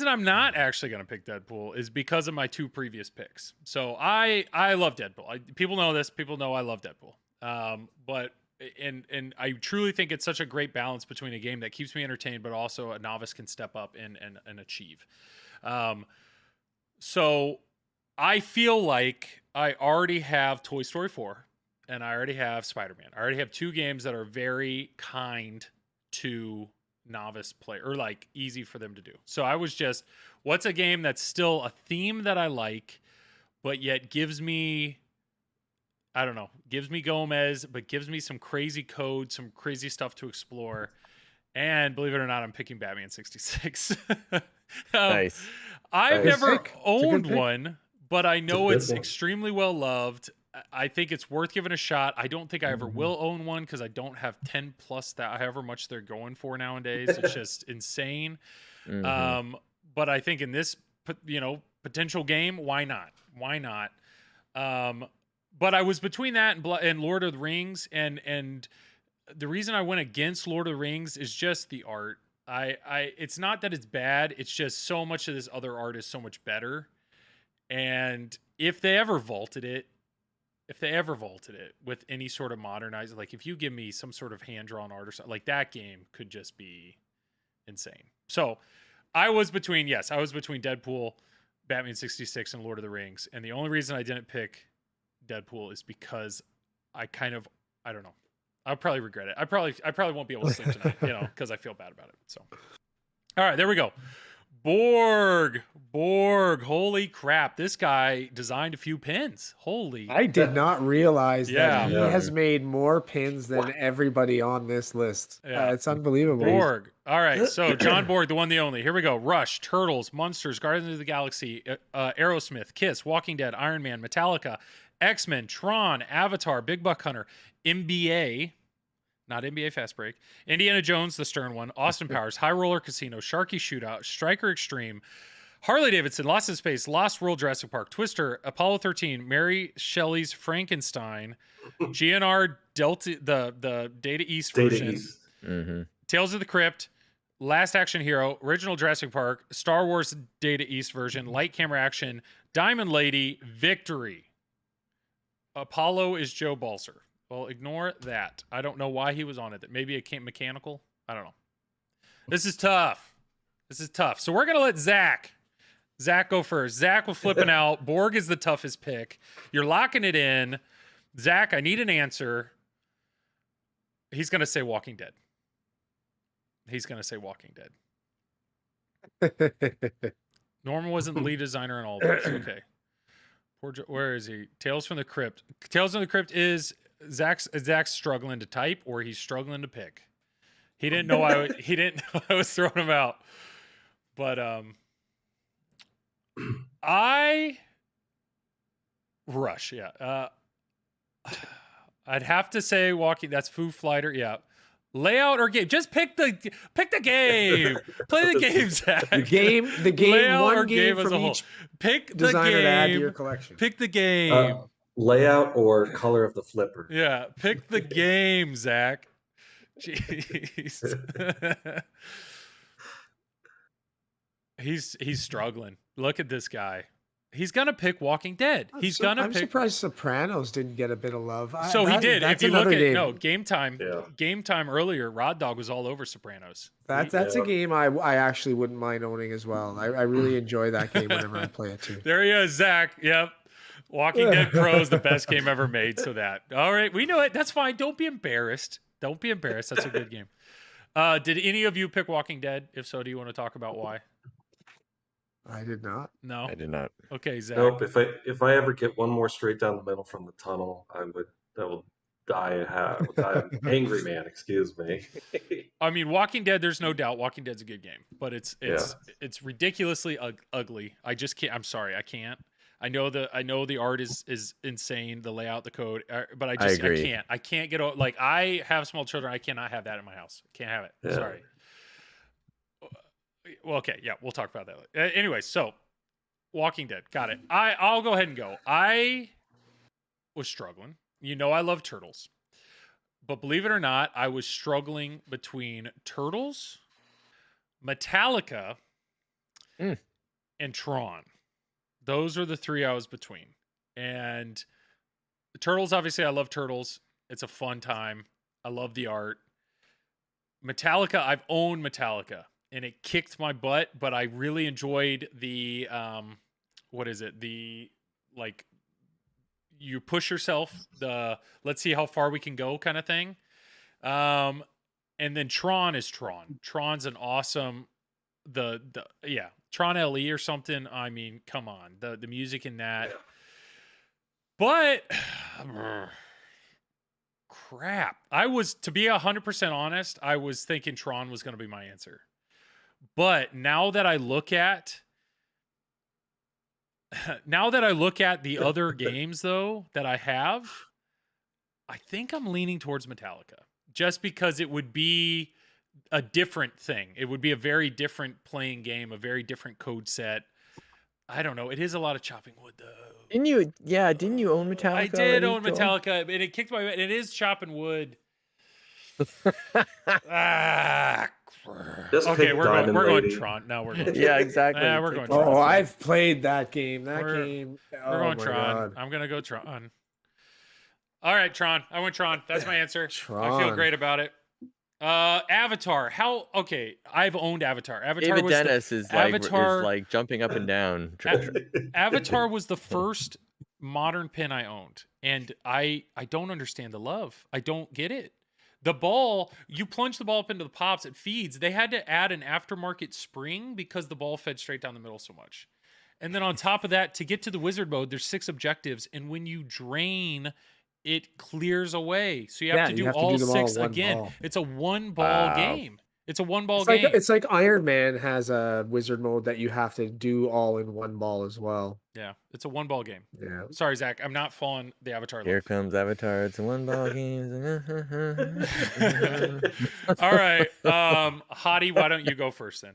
I'm not actually going to pick Deadpool is because of my two previous picks. So I love Deadpool. People know this. People know I love Deadpool. But I truly think it's such a great balance between a game that keeps me entertained, but also a novice can step up and achieve. So I feel like I already have Toy Story 4 and I already have Spider-Man. I already have two games that are very kind to novice play, or like easy for them to do. So I was just, what's a game that's still a theme that I like, but yet gives me Gomez, but gives me some crazy code, some crazy stuff to explore. And believe it or not, I'm picking Batman 66. Nice. I've Nice. never Pick. owned It's a good pick. one, but I know It's it's a good one. extremely well loved. I think it's worth giving a shot. I don't think I ever Mm-hmm. will own one because I don't have 10 plus that, however much they're going for nowadays. It's just insane. Mhm. But I think in this, potential game, why not? Why not? But I was between that and Lord of the Rings, and the reason I went against Lord of the Rings is just the art. It's not that it's bad. It's just so much of this other art is so much better. And if they ever vaulted it with any sort of modernized, like if you give me some sort of hand-drawn art or something, like that game could just be insane. So I was between Deadpool, Batman 66, and Lord of the Rings. And the only reason I didn't pick Deadpool is because I don't know. I'll probably regret it. I probably won't be able to sleep tonight, because I feel bad about it. So, all right, there we go. Borg. Holy crap. This guy designed a few pins. Holy. I did not realize Yeah. that he has made more pins than everybody on this list. Yeah. It's unbelievable. Borg. All right. So John Borg, the one, the only. Here we go. Rush, Turtles, Monsters, Guardians of the Galaxy, Aerosmith, Kiss, Walking Dead, Iron Man, Metallica, X-Men, Tron, Avatar, Big Buck Hunter, NBA, not NBA Fast Break, Indiana Jones, the Stern one, Austin Powers, High Roller Casino, Sharky Shootout, Striker Extreme, Harley Davidson, Lost in Space, Lost World, Jurassic Park, Twister, Apollo 13, Mary Shelley's Frankenstein, GNR Delta, the Data East version, Mm-hmm. Tales of the Crypt, Last Action Hero, original Jurassic Park, Star Wars Data East version, Light Camera Action, Diamond Lady, Victory. Apollo is Joe Balser. Well, ignore that. I don't know why he was on it. Maybe it came mechanical. I don't know. This is tough. So we're going to let Zach go first. Zach was flipping out. Borg is the toughest pick. You're locking it in. Zach, I need an answer. He's going to say Walking Dead. Norman wasn't the lead designer in all of this. Okay. Where is he? Tales from the Crypt. Tales from the Crypt is Zach's struggling to type, or he's struggling to pick. He didn't know I was throwing him out. But Rush, yeah. I'd have to say Walking. That's Foo Fighter, yeah. Layout or game? Just pick the game. Play the game, Zach. The game, Layout one or game as from a whole. each Pick the designer to add to your game. collection. Pick the game. layout or color of the flipper. Yeah, pick the game, Zach. Jeez. He's struggling. Look at this guy. He's gonna pick Walking Dead. I'm surprised Sopranos didn't get a bit of love. So he did. If you look at game. Game Time earlier, Rod Dog was all over Sopranos. That's a game I actually wouldn't mind owning as well. I really enjoy that game whenever I play it too. There he is, Zach. Yep. Walking Dead Pro is the best game ever made. So that. All right, we know it. That's fine. Don't be embarrassed. Don't be embarrassed. That's a good game. Did any of you pick Walking Dead? If so, do you want to talk about why? I did not. No, I did not. Okay, Zach. Nope. If I ever get one more straight down the middle from the tunnel, I will die. I will die an angry man. Excuse me. I mean, Walking Dead. There's no doubt, Walking Dead's a good game, but it's ridiculously ugly. I just can't. I'm sorry, I can't. I know the art is insane, the layout, the code, but I can't. I can't get like I have small children. I cannot have that in my house. Can't have it. Yeah. Sorry. Well, okay, yeah, we'll talk about that. Anyway, so Walking Dead, got it. I'll go ahead and go. I was struggling. You know, I love Turtles, but believe it or not, I was struggling between Turtles, Metallica, and Tron. Those are the three I was between. And Turtles, obviously, I love Turtles. It's a fun time. I love the art. Metallica, I've owned Metallica, and it kicked my butt, but I really enjoyed the, what is it? The, like, you push yourself, the let's see how far we can go kind of thing. And then Tron is Tron. Tron's an awesome, Tron LE or something. I mean, come on, the music in that. But crap, I was, to be 100% honest, I was thinking Tron was going to be my answer. But now that I look at the other games though that I have, I think I'm leaning towards Metallica, just because it would be a different thing. It would be a very different playing game, a very different code set. I don't know. It is a lot of chopping wood though. Didn't you own Metallica? I did own Metallica, and it kicked my butt. It is chopping wood. Okay, we're going Tron. No, we're going. Yeah, exactly. We're going Tron. Oh, I've played that game. We're going Tron. God. I'm gonna go Tron. All right, Tron. I went Tron. That's my answer. Tron. I feel great about it. Avatar. Okay, I've owned Avatar. David Dennis is like jumping up and down. Avatar was the first modern pin I owned, and I don't understand the love. I don't get it. The ball, you plunge the ball up into the pops, it feeds. They had to add an aftermarket spring because the ball fed straight down the middle so much. And then on top of that, to get to the wizard mode, there's 6 objectives, and when you drain, it clears away. So you have to do all 6 again. Ball. It's a one-ball game. It's a one-ball game. It's like Iron Man has a wizard mode that you have to do all in one ball as well. Yeah, it's a one-ball game. Yeah. Sorry, Zach. I'm not following the Avatar. Here comes Avatar. It's a one-ball game. All right. Hadi, why don't you go first then?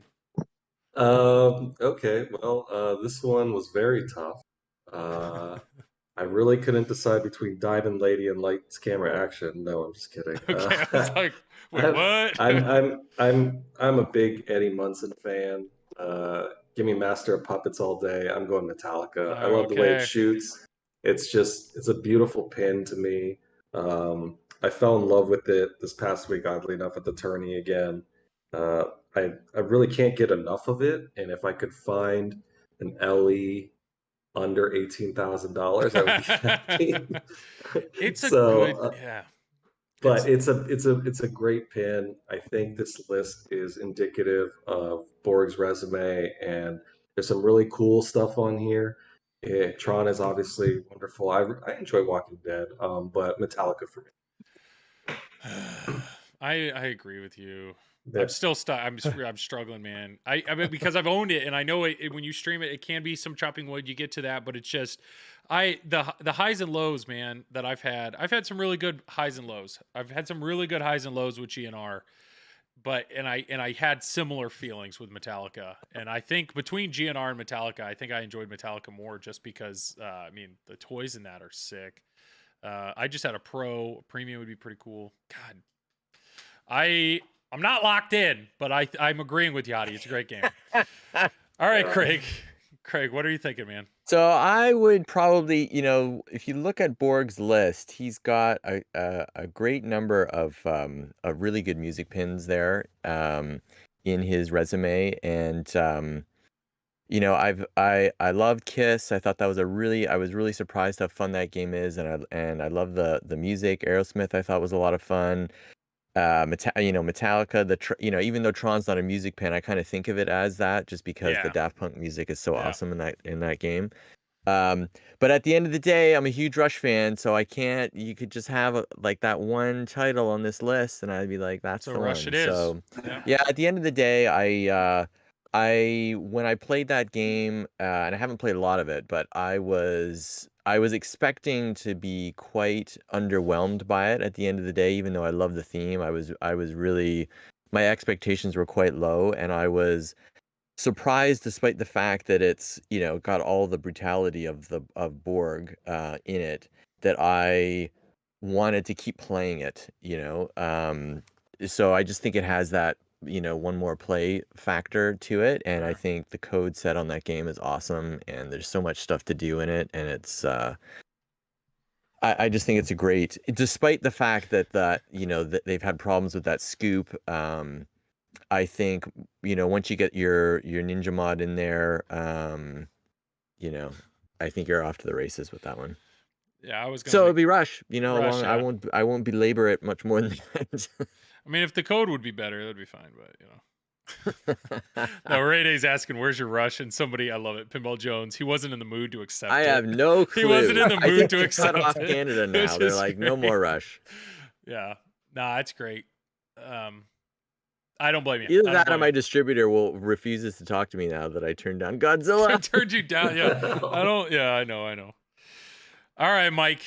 Okay. Well, this one was very tough. I really couldn't decide between Diamond Lady and Lights Camera Action. No, I'm just kidding. Okay, I was like, wait, what? I'm a big Eddie Munson fan. Give me Master of Puppets all day. I'm going Metallica. I love the way it shoots. It's a beautiful pin to me. I fell in love with it this past week, oddly enough, at the tourney again. I really can't get enough of it, and if I could find an LE under $18,000, I would be happy. It's a good, yeah. But it's a great pin. I think this list is indicative of Borg's resume, and there's some really cool stuff on here. Tron is obviously wonderful. I enjoy Walking Dead, but Metallica for me. I agree with you. I'm still stuck. I'm struggling, man. I mean, because I've owned it, and I know it when you stream it, it can be some chopping wood. You get to that, but it's just the highs and lows, man. That I've had some really good highs and lows. I've had some really good highs and lows with GNR, but I had similar feelings with Metallica, and I think between GNR and Metallica, I think I enjoyed Metallica more just because I mean the toys in that are sick. I just had a premium would be pretty cool. God, I'm not locked in, but I'm agreeing with you, Hadi. It's a great game. All right, Craig. Craig, what are you thinking, man? So I would probably, if you look at Borg's list, he's got a great number of really good music pins there in his resume, and I love Kiss. I thought that was I was really surprised how fun that game is, and I love the music. Aerosmith I thought was a lot of fun. Metallica, even though Tron's not a music pin, I kind of think of it as that just because the Daft Punk music is so awesome in that game. But at the end of the day, I'm a huge Rush fan, so I can't. You could just have like that one title on this list, and I'd be like, "That's the Rush one." it is. So yeah, at the end of the day, when I played that game, and I haven't played a lot of it, but I was expecting to be quite underwhelmed by it at the end of the day. Even though I love the theme, I was really, my expectations were quite low, and I was surprised despite the fact that it's got all the brutality of Borg in it, that I wanted to keep playing it. So I just think it has that one more play factor to it, and I think the code set on that game is awesome, and there's so much stuff to do in it, and it's I just think it's a great, despite the fact that that they've had problems with that scoop. I think once you get your ninja mod in there, I think you're off to the races with that one. Yeah, I was gonna so it'd be Rush. Rush, I won't belabor it much more than that. I mean, if the code would be better, that'd be fine. But no, Ray Day's asking, "Where's your Rush?" And somebody, I love it, Pinball Jones. He wasn't in the mood to accept it. I have no clue. He wasn't in the mood to accept off it. Canada now. They're like, no more Rush. Yeah, nah, it's great. I don't blame you. Either that or my distributor refuses to talk to me now that I turned down Godzilla. I turned you down. Yeah, I know. All right, Mike.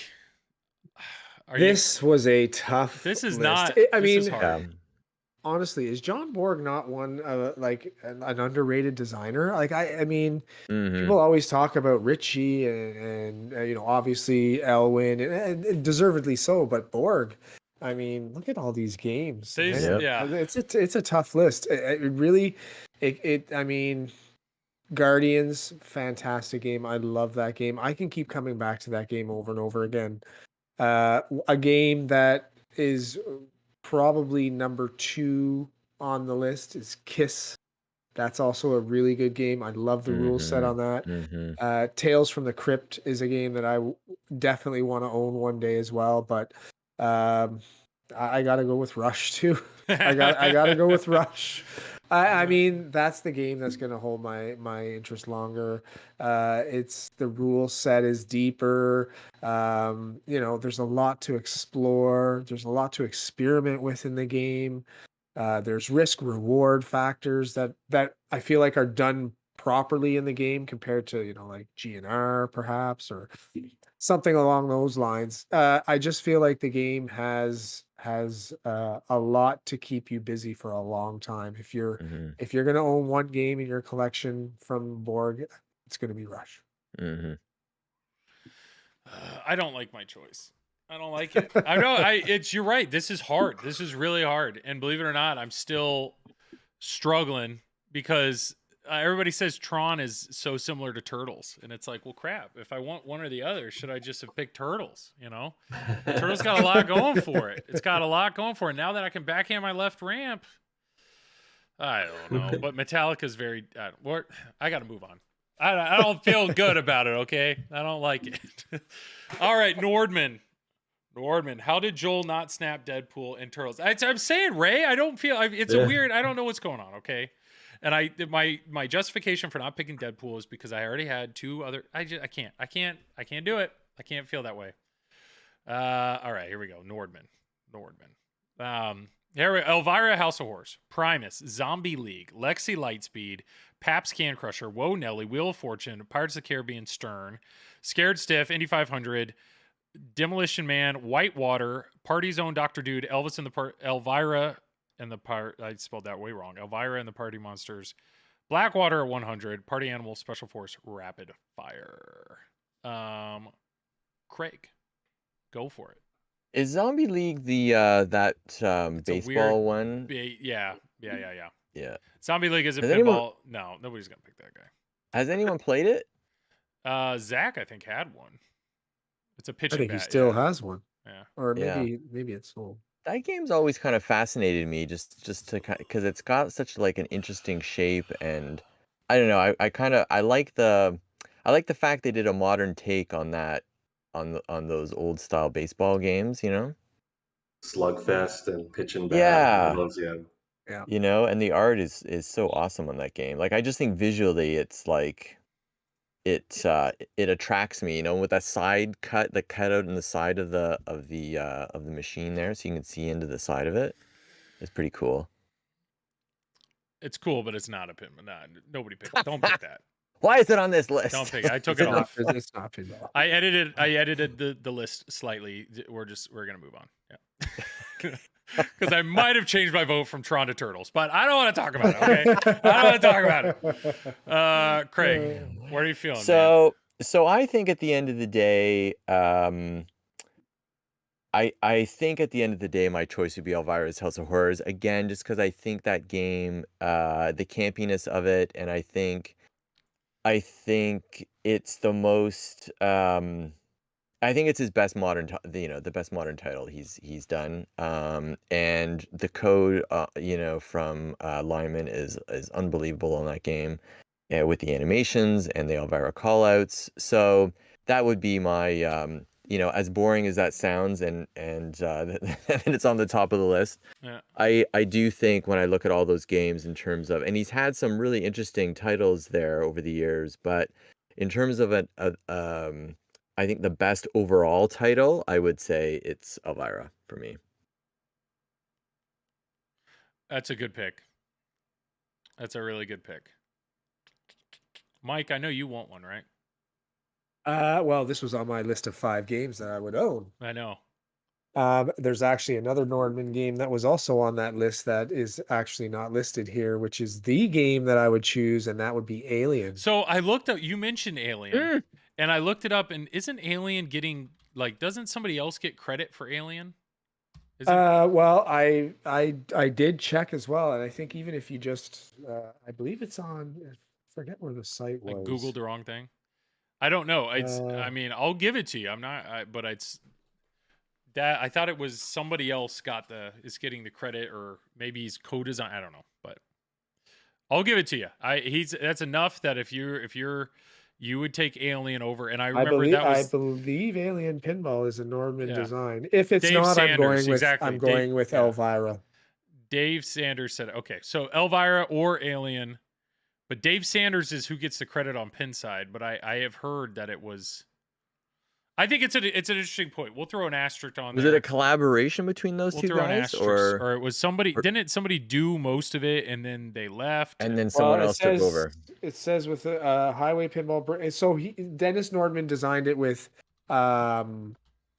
This was a tough. This is list. not. I mean, this is hard. Honestly, is John Borg not one like an underrated designer? Like I mean, people always talk about Ritchie and obviously Elwin and deservedly so, but Borg. I mean, look at all these games. Yeah, it's a tough list. It really, I mean, Guardians, fantastic game. I love that game. I can keep coming back to that game over and over again. A game that is probably number 2 on the list is Kiss. That's also a really good game. I love the rule set on that. Tales from the Crypt is a game that I definitely want to own one day as well, but I gotta go with Rush too. I gotta go with Rush. I mean, that's the game that's gonna hold my interest longer. It's the rule set is deeper. There's a lot to explore. There's a lot to experiment with in the game. There's risk reward factors that I feel like are done properly in the game compared to like GNR perhaps or something along those lines. I just feel like the game has a lot to keep you busy for a long time. If you're going to own one game in your collection from Borg, it's going to be Rush. I don't like my choice. I don't like it. I know. You're right. This is hard. This is really hard. And believe it or not, I'm still struggling because everybody says Tron is so similar to Turtles, and it's like, well, crap. If I want one or the other, should I just have picked Turtles? Turtles got a lot going for it. It's got a lot going for it. Now that I can backhand my left ramp, I don't know. But Metallica's very. I got to move on. I don't feel good about it. Okay, I don't like it. All right, Nordman, how did Joel not snap Deadpool and Turtles? I'm saying, Ray, I don't feel. It's a weird. I don't know what's going on. Okay. And my justification for not picking Deadpool is because I already had 2 other. I can't do it. I can't feel that way. All right, here we go. Nordman. Elvira, House of Horrors, Primus, Zombie League, Lexi Lightspeed, Paps Can Crusher, Whoa Nelly, Wheel of Fortune, Pirates of the Caribbean, Stern, Scared Stiff, Indy 500, Demolition Man, Whitewater, Party Zone, Dr. Dude, Elvis and the Elvira, and the I spelled that way wrong. Elvira and the Party Monsters. Blackwater at 100. Party Animal Special Force Rapid Fire. Craig, go for it. Is Zombie League the that baseball one? Yeah. Yeah. Zombie League is a Has pinball. anyone- No, nobody's gonna pick that guy. Has anyone played it? Zach, I think, had one. It's a I pitching think bat. he still yeah. has one, Yeah. or Yeah. maybe it's sold. That game's always kind of fascinated me, just to because it's got such like an interesting shape, and I don't know. I like the fact they did a modern take on that, on those old style baseball games. You know. Slugfest and pitch and bat. Yeah. And those, yeah. Yeah. You know, and the art is so awesome on that game. Like I just think visually, it's like it attracts me. You know, with that side cut, the cutout in the side of the machine there, so you can see into the side of it. It's pretty cool. It's cool, but it's not a pinball. Nah, nobody pick it. Don't pick that. Why is it on this list? Don't pick it. I took It's it not, off. it's not pinball. I edited the list slightly. We're gonna move on. Yeah. Because I might have changed my vote from Tron to Turtles, but I don't want to talk about it. Okay, I don't want to talk about it. Craig, what are you feeling? So I think at the end of the day, I think at the end of the day, my choice would be Elvira's House of Horrors again, just because I think that game, the campiness of it, and I think it's the most. I think it's his best modern, the best modern title he's done. And the code, from Lyman is unbelievable on that game, with the animations and the Elvira callouts. So that would be my, as boring as that sounds, and it's on the top of the list. Yeah. I do think when I look at all those games in terms of, and he's had some really interesting titles there over the years, but in terms of I think the best overall title, I would say it's Elvira for me. That's a good pick. That's a really good pick. Mike, I know you want one, right? Well, this was on my list of 5 games that I would own. I know. There's actually another Nordman game that was also on that list that is actually not listed here, which is the game that I would choose, and that would be Alien. So I looked up. You mentioned Alien, and I looked it up. And isn't Alien getting doesn't somebody else get credit for Alien? Well, I did check as well, and I think even if you just, I believe it's on. I forget where the site was. I Googled the wrong thing. I don't know. It's. I mean, I'll give it to you. I'm not. But it's that I thought it was somebody else is getting the credit, or maybe he's co-design. I don't know, but I'll give it to you. That's enough that if you would take Alien over, and I remember I believe Alien Pinball is a Nordman design. If it's Dave not, Sanders, I'm going with Elvira. Dave Sanders said, okay, so Elvira or Alien, but Dave Sanders is who gets the credit on Pinside. But I have heard that it was. I think it's an interesting point. We'll throw an asterisk on. Was it a collaboration between those two guys, or it was somebody? Didn't somebody do most of it and then they left, and then someone else took over? It says with Highway Pinball. So Dennis Nordman designed it with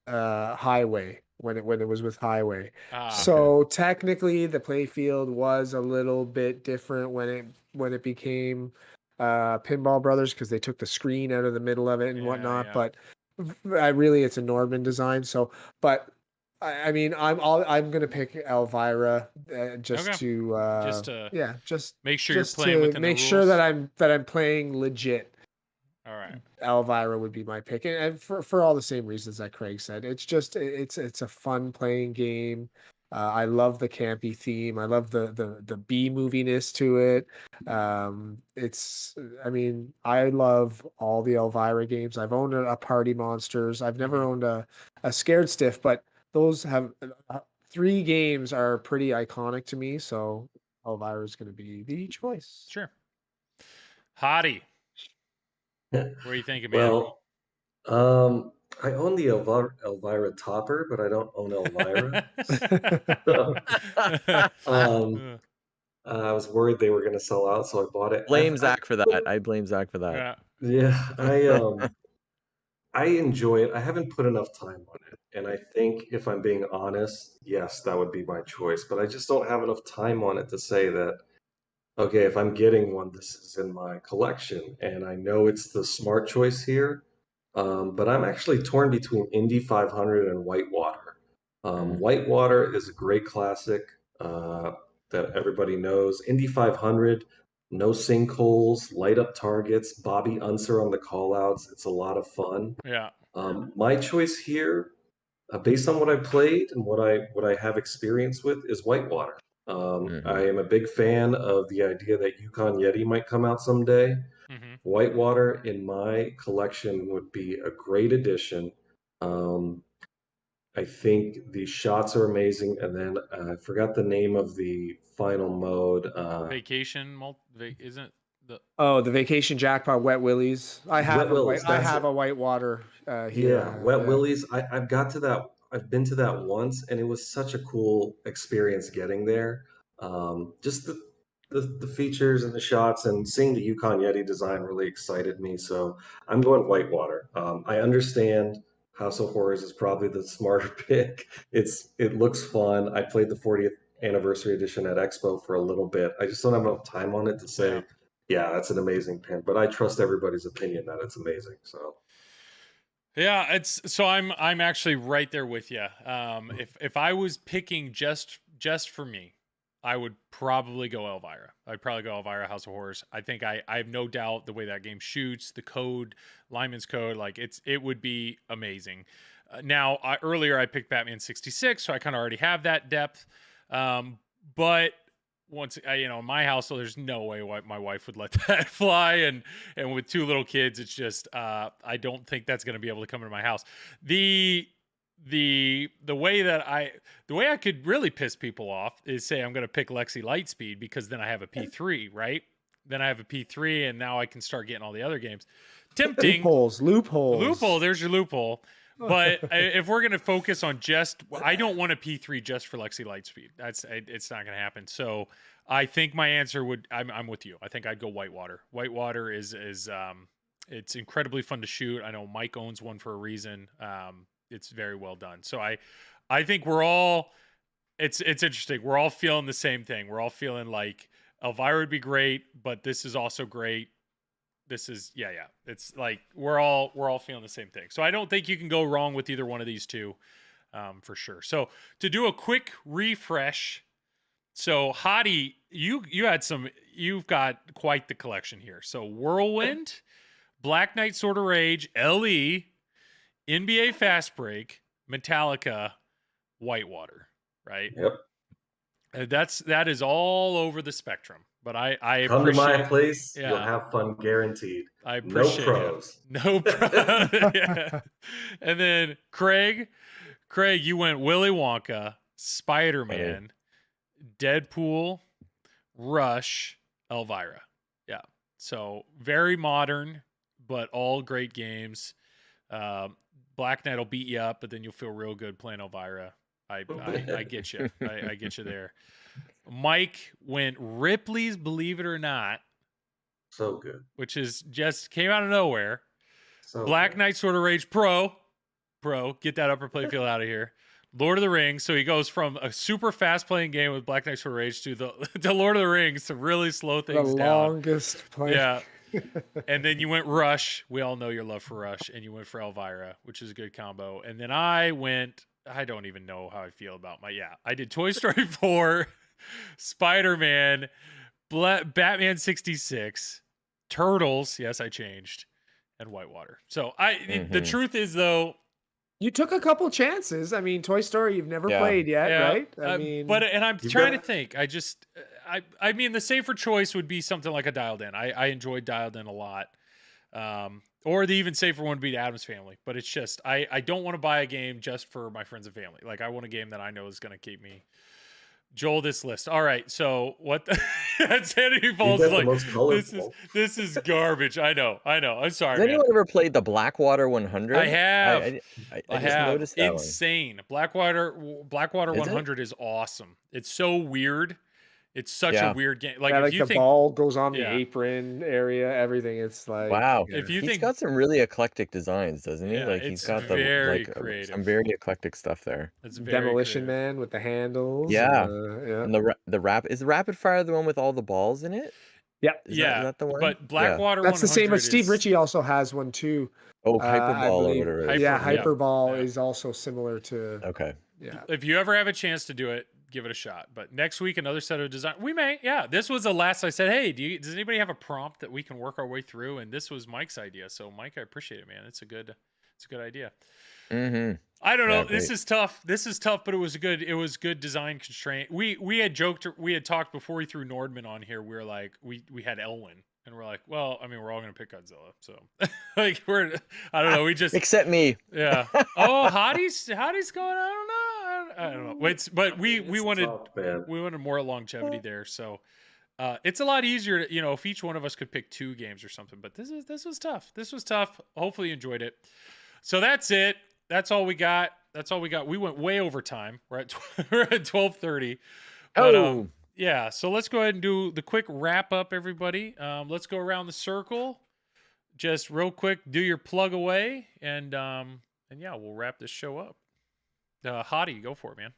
Highway when it was with Highway. So technically, the playfield was a little bit different when it became Pinball Brothers, because they took the screen out of the middle of it and whatnot. Yeah. But it's a Nordman design. So, but I mean, I'm gonna pick Elvira just to make sure you're playing within the rules. Make sure that I'm playing legit. All right, Elvira would be my pick, and for all the same reasons that Craig said. It's just it's a fun playing game. I love the campy theme. I love the B moviness to it. I love all the Elvira games. I've owned a Party Monsters. I've never owned a Scared Stiff, but those have 3 games are pretty iconic to me. So Elvira is going to be the choice. Sure. Hadi, what are you thinking, man? Well, I own the Elvira Topper, but I don't own Elvira. I was worried they were going to sell out, so I bought it. Blame Zach for that. I blame Zach for that. Yeah, I enjoy it. I haven't put enough time on it. And I think if I'm being honest, yes, that would be my choice. But I just don't have enough time on it to say that, okay, if I'm getting one, this is in my collection. And I know it's the smart choice here. But I'm actually torn between Indy 500 and Whitewater. Whitewater is a great classic that everybody knows. Indy 500, no sinkholes, light up targets, Bobby Unser on the callouts. It's a lot of fun. Yeah. My choice here, based on what I played and what I have experience with, is Whitewater. I am a big fan of the idea that Yukon Yeti might come out someday. Mm-hmm. Whitewater in my collection would be a great addition. I think the shots are amazing, and then I forgot the name of the final mode. Vacation isn't the Oh, the Vacation Jackpot Wet Willies. I have Willies, I that's have it. a Whitewater here. Yeah, Wet Willies. I've got to that. I've been to that once, and it was such a cool experience getting there. Just the features and the shots, and seeing the Yukon Yeti design really excited me. So I'm going Whitewater. I understand House of Horrors is probably the smarter pick. It looks fun. I played the 40th anniversary edition at Expo for a little bit. I just don't have enough time on it to say, yeah, that's an amazing pin. But I trust everybody's opinion that it's amazing. So. Yeah, it's so I'm actually right there with you. If I was picking just for me, I would probably go Elvira. I'd probably go Elvira House of Horrors. I think I have no doubt the way that game shoots, the code, Lyman's code, like it would be amazing. Now, earlier I picked Batman 66, so I kind of already have that depth. But once in my household, there's no way my wife would let that fly, and with two little kids, it's just I don't think that's going to be able to come into my house. The way I could really piss people off is say I'm going to pick Lexi Lightspeed, because then I have a P3, right? Then I have a P3, and now I can start getting all the other games. Tempting loophole. There's your loophole. But if we're going to focus on I don't want a P3 just for Lexi Lightspeed. It's not going to happen. So I think my answer I'm with you. I think I'd go Whitewater. Whitewater is it's incredibly fun to shoot. I know Mike owns one for a reason. It's very well done. So I think we're all, it's interesting. We're all feeling the same thing. We're all feeling like Elvira would be great, but this is also great. This is it's like we're all feeling the same thing. So I don't think you can go wrong with either one of these two, for sure. So to do a quick refresh, so Hadi, you've got quite the collection here. So Whirlwind, Black Knight Sword of Rage, LE, NBA Fast Break, Metallica, Whitewater, right? Yep. That is all over the spectrum. But I come appreciate, to my place. Yeah. You'll have fun guaranteed. I appreciate no pros. No pros. Yeah. And then Craig, you went Willy Wonka, Spider-Man, Deadpool, Rush, Elvira. Yeah. So very modern, but all great games. Black Knight will beat you up, but then you'll feel real good playing Elvira. I get you. I get you there. Mike went Ripley's Believe It or Not. So good. Which is just came out of nowhere. So Black Knight Sword of Rage Pro. Get that upper playfield out of here. Lord of the Rings. So he goes from a super fast playing game with Black Knight Sword of Rage to Lord of the Rings to really slow things down. The longest play. Yeah. And then you went Rush. We all know your love for Rush. And you went for Elvira, which is a good combo. And then I don't even know how I feel about I did Toy Story 4, Spider-Man, Batman 66, Turtles. Yes, I changed, and Whitewater. So the truth is, though, you took a couple chances. I mean, Toy Story you've never played yet, right? And I'm trying to think. I mean, the safer choice would be something like a Dialed In. I enjoyed Dialed In a lot. Or the even safer one would be Addams Family. But it's just, I don't want to buy a game just for my friends and family. Like, I want a game that I know is going to keep me. Joel, this list. All right, so what the Sanity Falls is like, this is garbage. I know. I'm sorry. Has anyone ever played the Blackwater 100? I have. I just noticed that insane. One. Blackwater 100 is awesome. It's so weird. It's such a Yeah. weird game. Like Yeah, if like you the think, ball goes on the Yeah. apron area, everything. It's like Wow. if you He's think, got some really eclectic designs, doesn't he? yeah, Like he's it's got the very some creative. very eclectic stuff there. It's very Demolition creative. Man with the handles. Yeah. Yeah. And the rapid fire the one with all the balls in it? Yeah. Is Yeah, that the one? but Yeah. Blackwater That's the same 100 as Steve is Ritchie also has one too. Oh, I Hyperball or believe. whatever it is. Yeah, Hyper- yeah, Hyperball yeah. is also similar to. Okay. Yeah. If you ever have a chance to do it, give it a shot. But next week, another set of design. We may, yeah. This was the last. I said, hey, does anybody have a prompt that we can work our way through? And this was Mike's idea. So Mike, I appreciate it, man. It's a good idea. Mm-hmm. I don't know. Yeah, This great. is tough. This is tough, but it was good design constraint. We had talked before we threw Nordman on here. We were like, we had Elwyn, and we're like, well, I mean, we're all gonna pick Godzilla, so like I don't know. We just Except me. yeah. Oh, Hadi's going. I don't know. Wait, but we It's wanted tough, man. more longevity there, so. It's a lot easier to, if each one of us could pick 2 games or something, but this was tough. This was tough. Hopefully you enjoyed it. So that's it. That's all we got. We went way over time. We're at 12:30. But, Oh. yeah. So let's go ahead and do the quick wrap up, everybody. Let's go around the circle. Just real quick, do your plug away, and yeah, we'll wrap this show up. Hadi, go for it, man.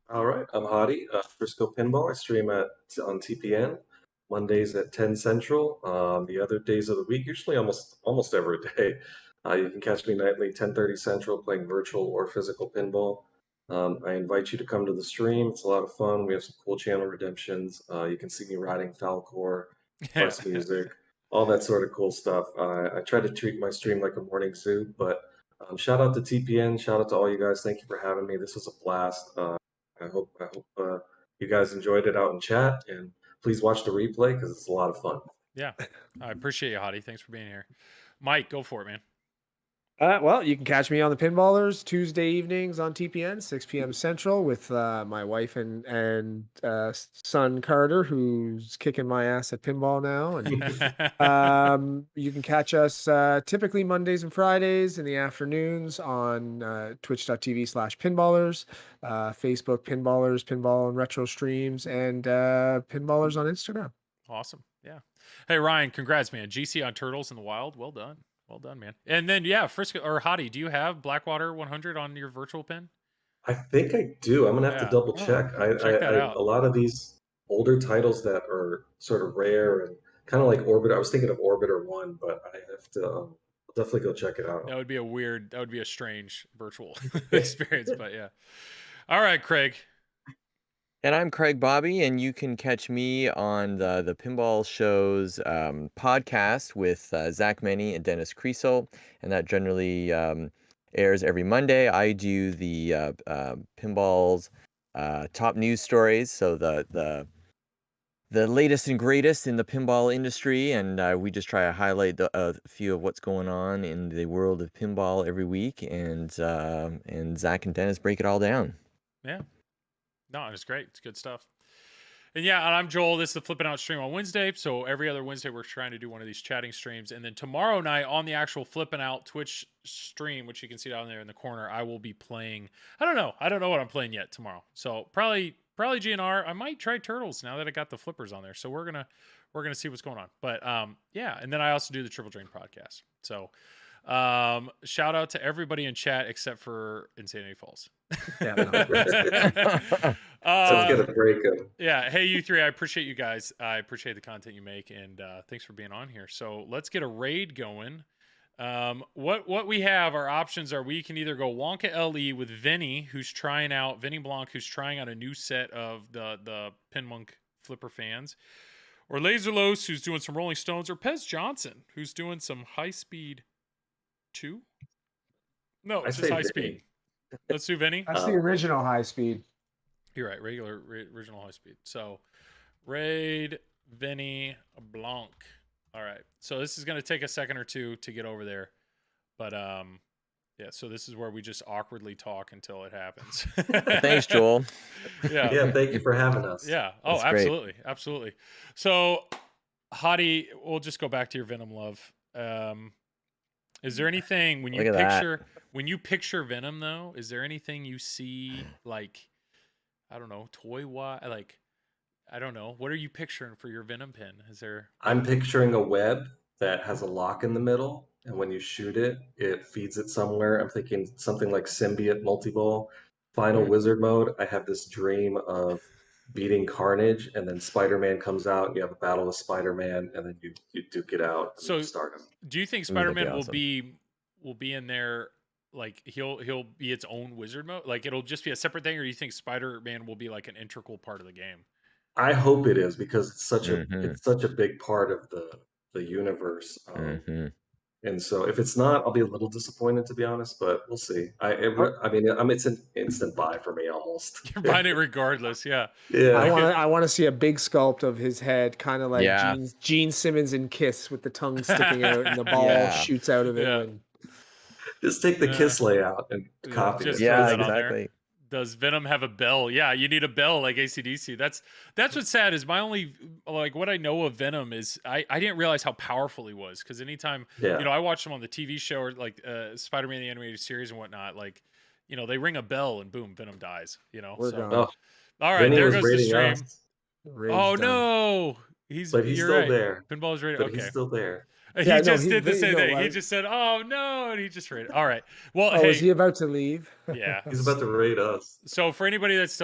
All right, I'm Hadi, Frisco Pinball. I stream on TPN Mondays at 10 Central. The other days of the week, usually almost every day, you can catch me nightly 10:30 Central playing virtual or physical pinball. I invite you to come to the stream. It's a lot of fun. We have some cool channel redemptions. You can see me riding Falcor, Plus music, all that sort of cool stuff. I try to treat my stream like a morning zoo, but shout out to TPN. Shout out to all you guys. Thank you for having me. This was a blast. I hope you guys enjoyed it out in chat, and please watch the replay because it's a lot of fun. Yeah, I appreciate you, Hadi. Thanks for being here. Mike, go for it, man. Well, you can catch me on the Pinballers Tuesday evenings on TPN, 6 p.m. Central, with my wife and son Carter, who's kicking my ass at pinball now. And you can catch us typically Mondays and Fridays in the afternoons on twitch.tv/pinballers, Facebook Pinballers, Pinball and Retro Streams, and Pinballers on Instagram. Awesome. Yeah. Hey, Ryan, congrats, man. GC on Turtles in the Wild. Well done. Well done, man. And then, yeah, Frisco or Hadi, do you have Blackwater 100 on your virtual pin? I think I do. I'm gonna have Yeah. to double check. Check that out. A lot of these older titles that are sort of rare and kind of like Orbit. I was thinking of Orbiter 1, but I have to I'll definitely go check it out. That would be a strange virtual experience, but yeah. All right, Craig. And I'm Craig Bobby, and you can catch me on the Pinball Show's podcast with Zach Meny and Dennis Kriesel, and that generally airs every Monday. I do the Pinball's top news stories, so the latest and greatest in the pinball industry, and we just try to highlight a few of what's going on in the world of pinball every week, and Zach and Dennis break it all down. Yeah. No, it's great. It's good stuff. And yeah, and I'm Joel. This is the Flippin' Out stream on Wednesday. So every other Wednesday, we're trying to do one of these chatting streams. And then tomorrow night on the actual Flippin' Out Twitch stream, which you can see down there in the corner, I will be playing. I don't know what I'm playing yet tomorrow. So probably GNR. I might try Turtles now that I got the flippers on there. So we're gonna see what's going on. But yeah, and then I also do the Triple Drain podcast. So shout out to everybody in chat except for Insanity Falls. Yeah, Let's get a break of. Yeah. Hey, you three. I appreciate you guys. I appreciate the content you make, and thanks for being on here. So let's get a raid going. What we have, our options are we can either go Wonka LE with Vinny Blanc, who's trying out a new set of the Pinmonk Flipper fans, or Laser Los, who's doing some Rolling Stones, or Pez Johnson, who's doing some High Speed 2. No, it's just High Speed. Let's do Vinny. That's the original High Speed. You're right. Original High Speed. So, raid Vinny Blanc. All right. So this is going to take a second or two to get over there, but yeah. So this is where we just awkwardly talk until it happens. Thanks, Joel. Yeah. Yeah, thank you for having us. Yeah. Oh, That's absolutely, absolutely. So, Hadi, we'll just go back to your Venom love. Is there anything when you picture Venom though? Is there anything you see like, I don't know, toy wise, like I don't know. What are you picturing for your Venom pin? Is there? I'm picturing a web that has a lock in the middle, and when you shoot it, it feeds it somewhere. I'm thinking something like Symbiote Multi-Ball. Final Wizard mode, I have this dream of beating Carnage, and then Spider-Man comes out, and you have a battle with Spider-Man, and then you duke it out and So, start him. do you think Ooh, that'd be Spider-Man awesome. will be in there? Like he'll be its own wizard mode. Like it'll just be a separate thing, or do you think Spider-Man will be like an integral part of the game? I hope it is because it's such a Mhm. it's such a big part of the universe. Mhm. And so if it's not, I'll be a little disappointed, to be honest, but we'll see. I mean, it's an instant buy for me almost. You're buying it regardless. Yeah. Yeah. I want to see a big sculpt of his head, kind of like Yeah. Gene Simmons in Kiss, with the tongue sticking out and the ball Yeah. shoots out of it. Yeah. When... Just take the Kiss layout and copy just it. throw Yeah, that on there. exactly. Does Venom have a bell? Yeah, you need a bell like AC/DC. That's what's sad is my only like what I know of Venom is I didn't realize how powerful he was because anytime Yeah. you know I watched him on the TV show or like Spider-Man the animated series and whatnot, like you know they ring a bell and boom, Venom dies. You know, We're so gone. Oh, all right, Vinny there was goes the rating stream. us, Rage Oh done. no, but he's you're still right. there. Pinball is rated. But Okay. he's still there. He Yeah, no, just did the same no, thing. He just said, "Oh no," and he just rated. All right. Well, Oh, hey, is he about to leave? yeah. He's about to raid us. So for anybody that's still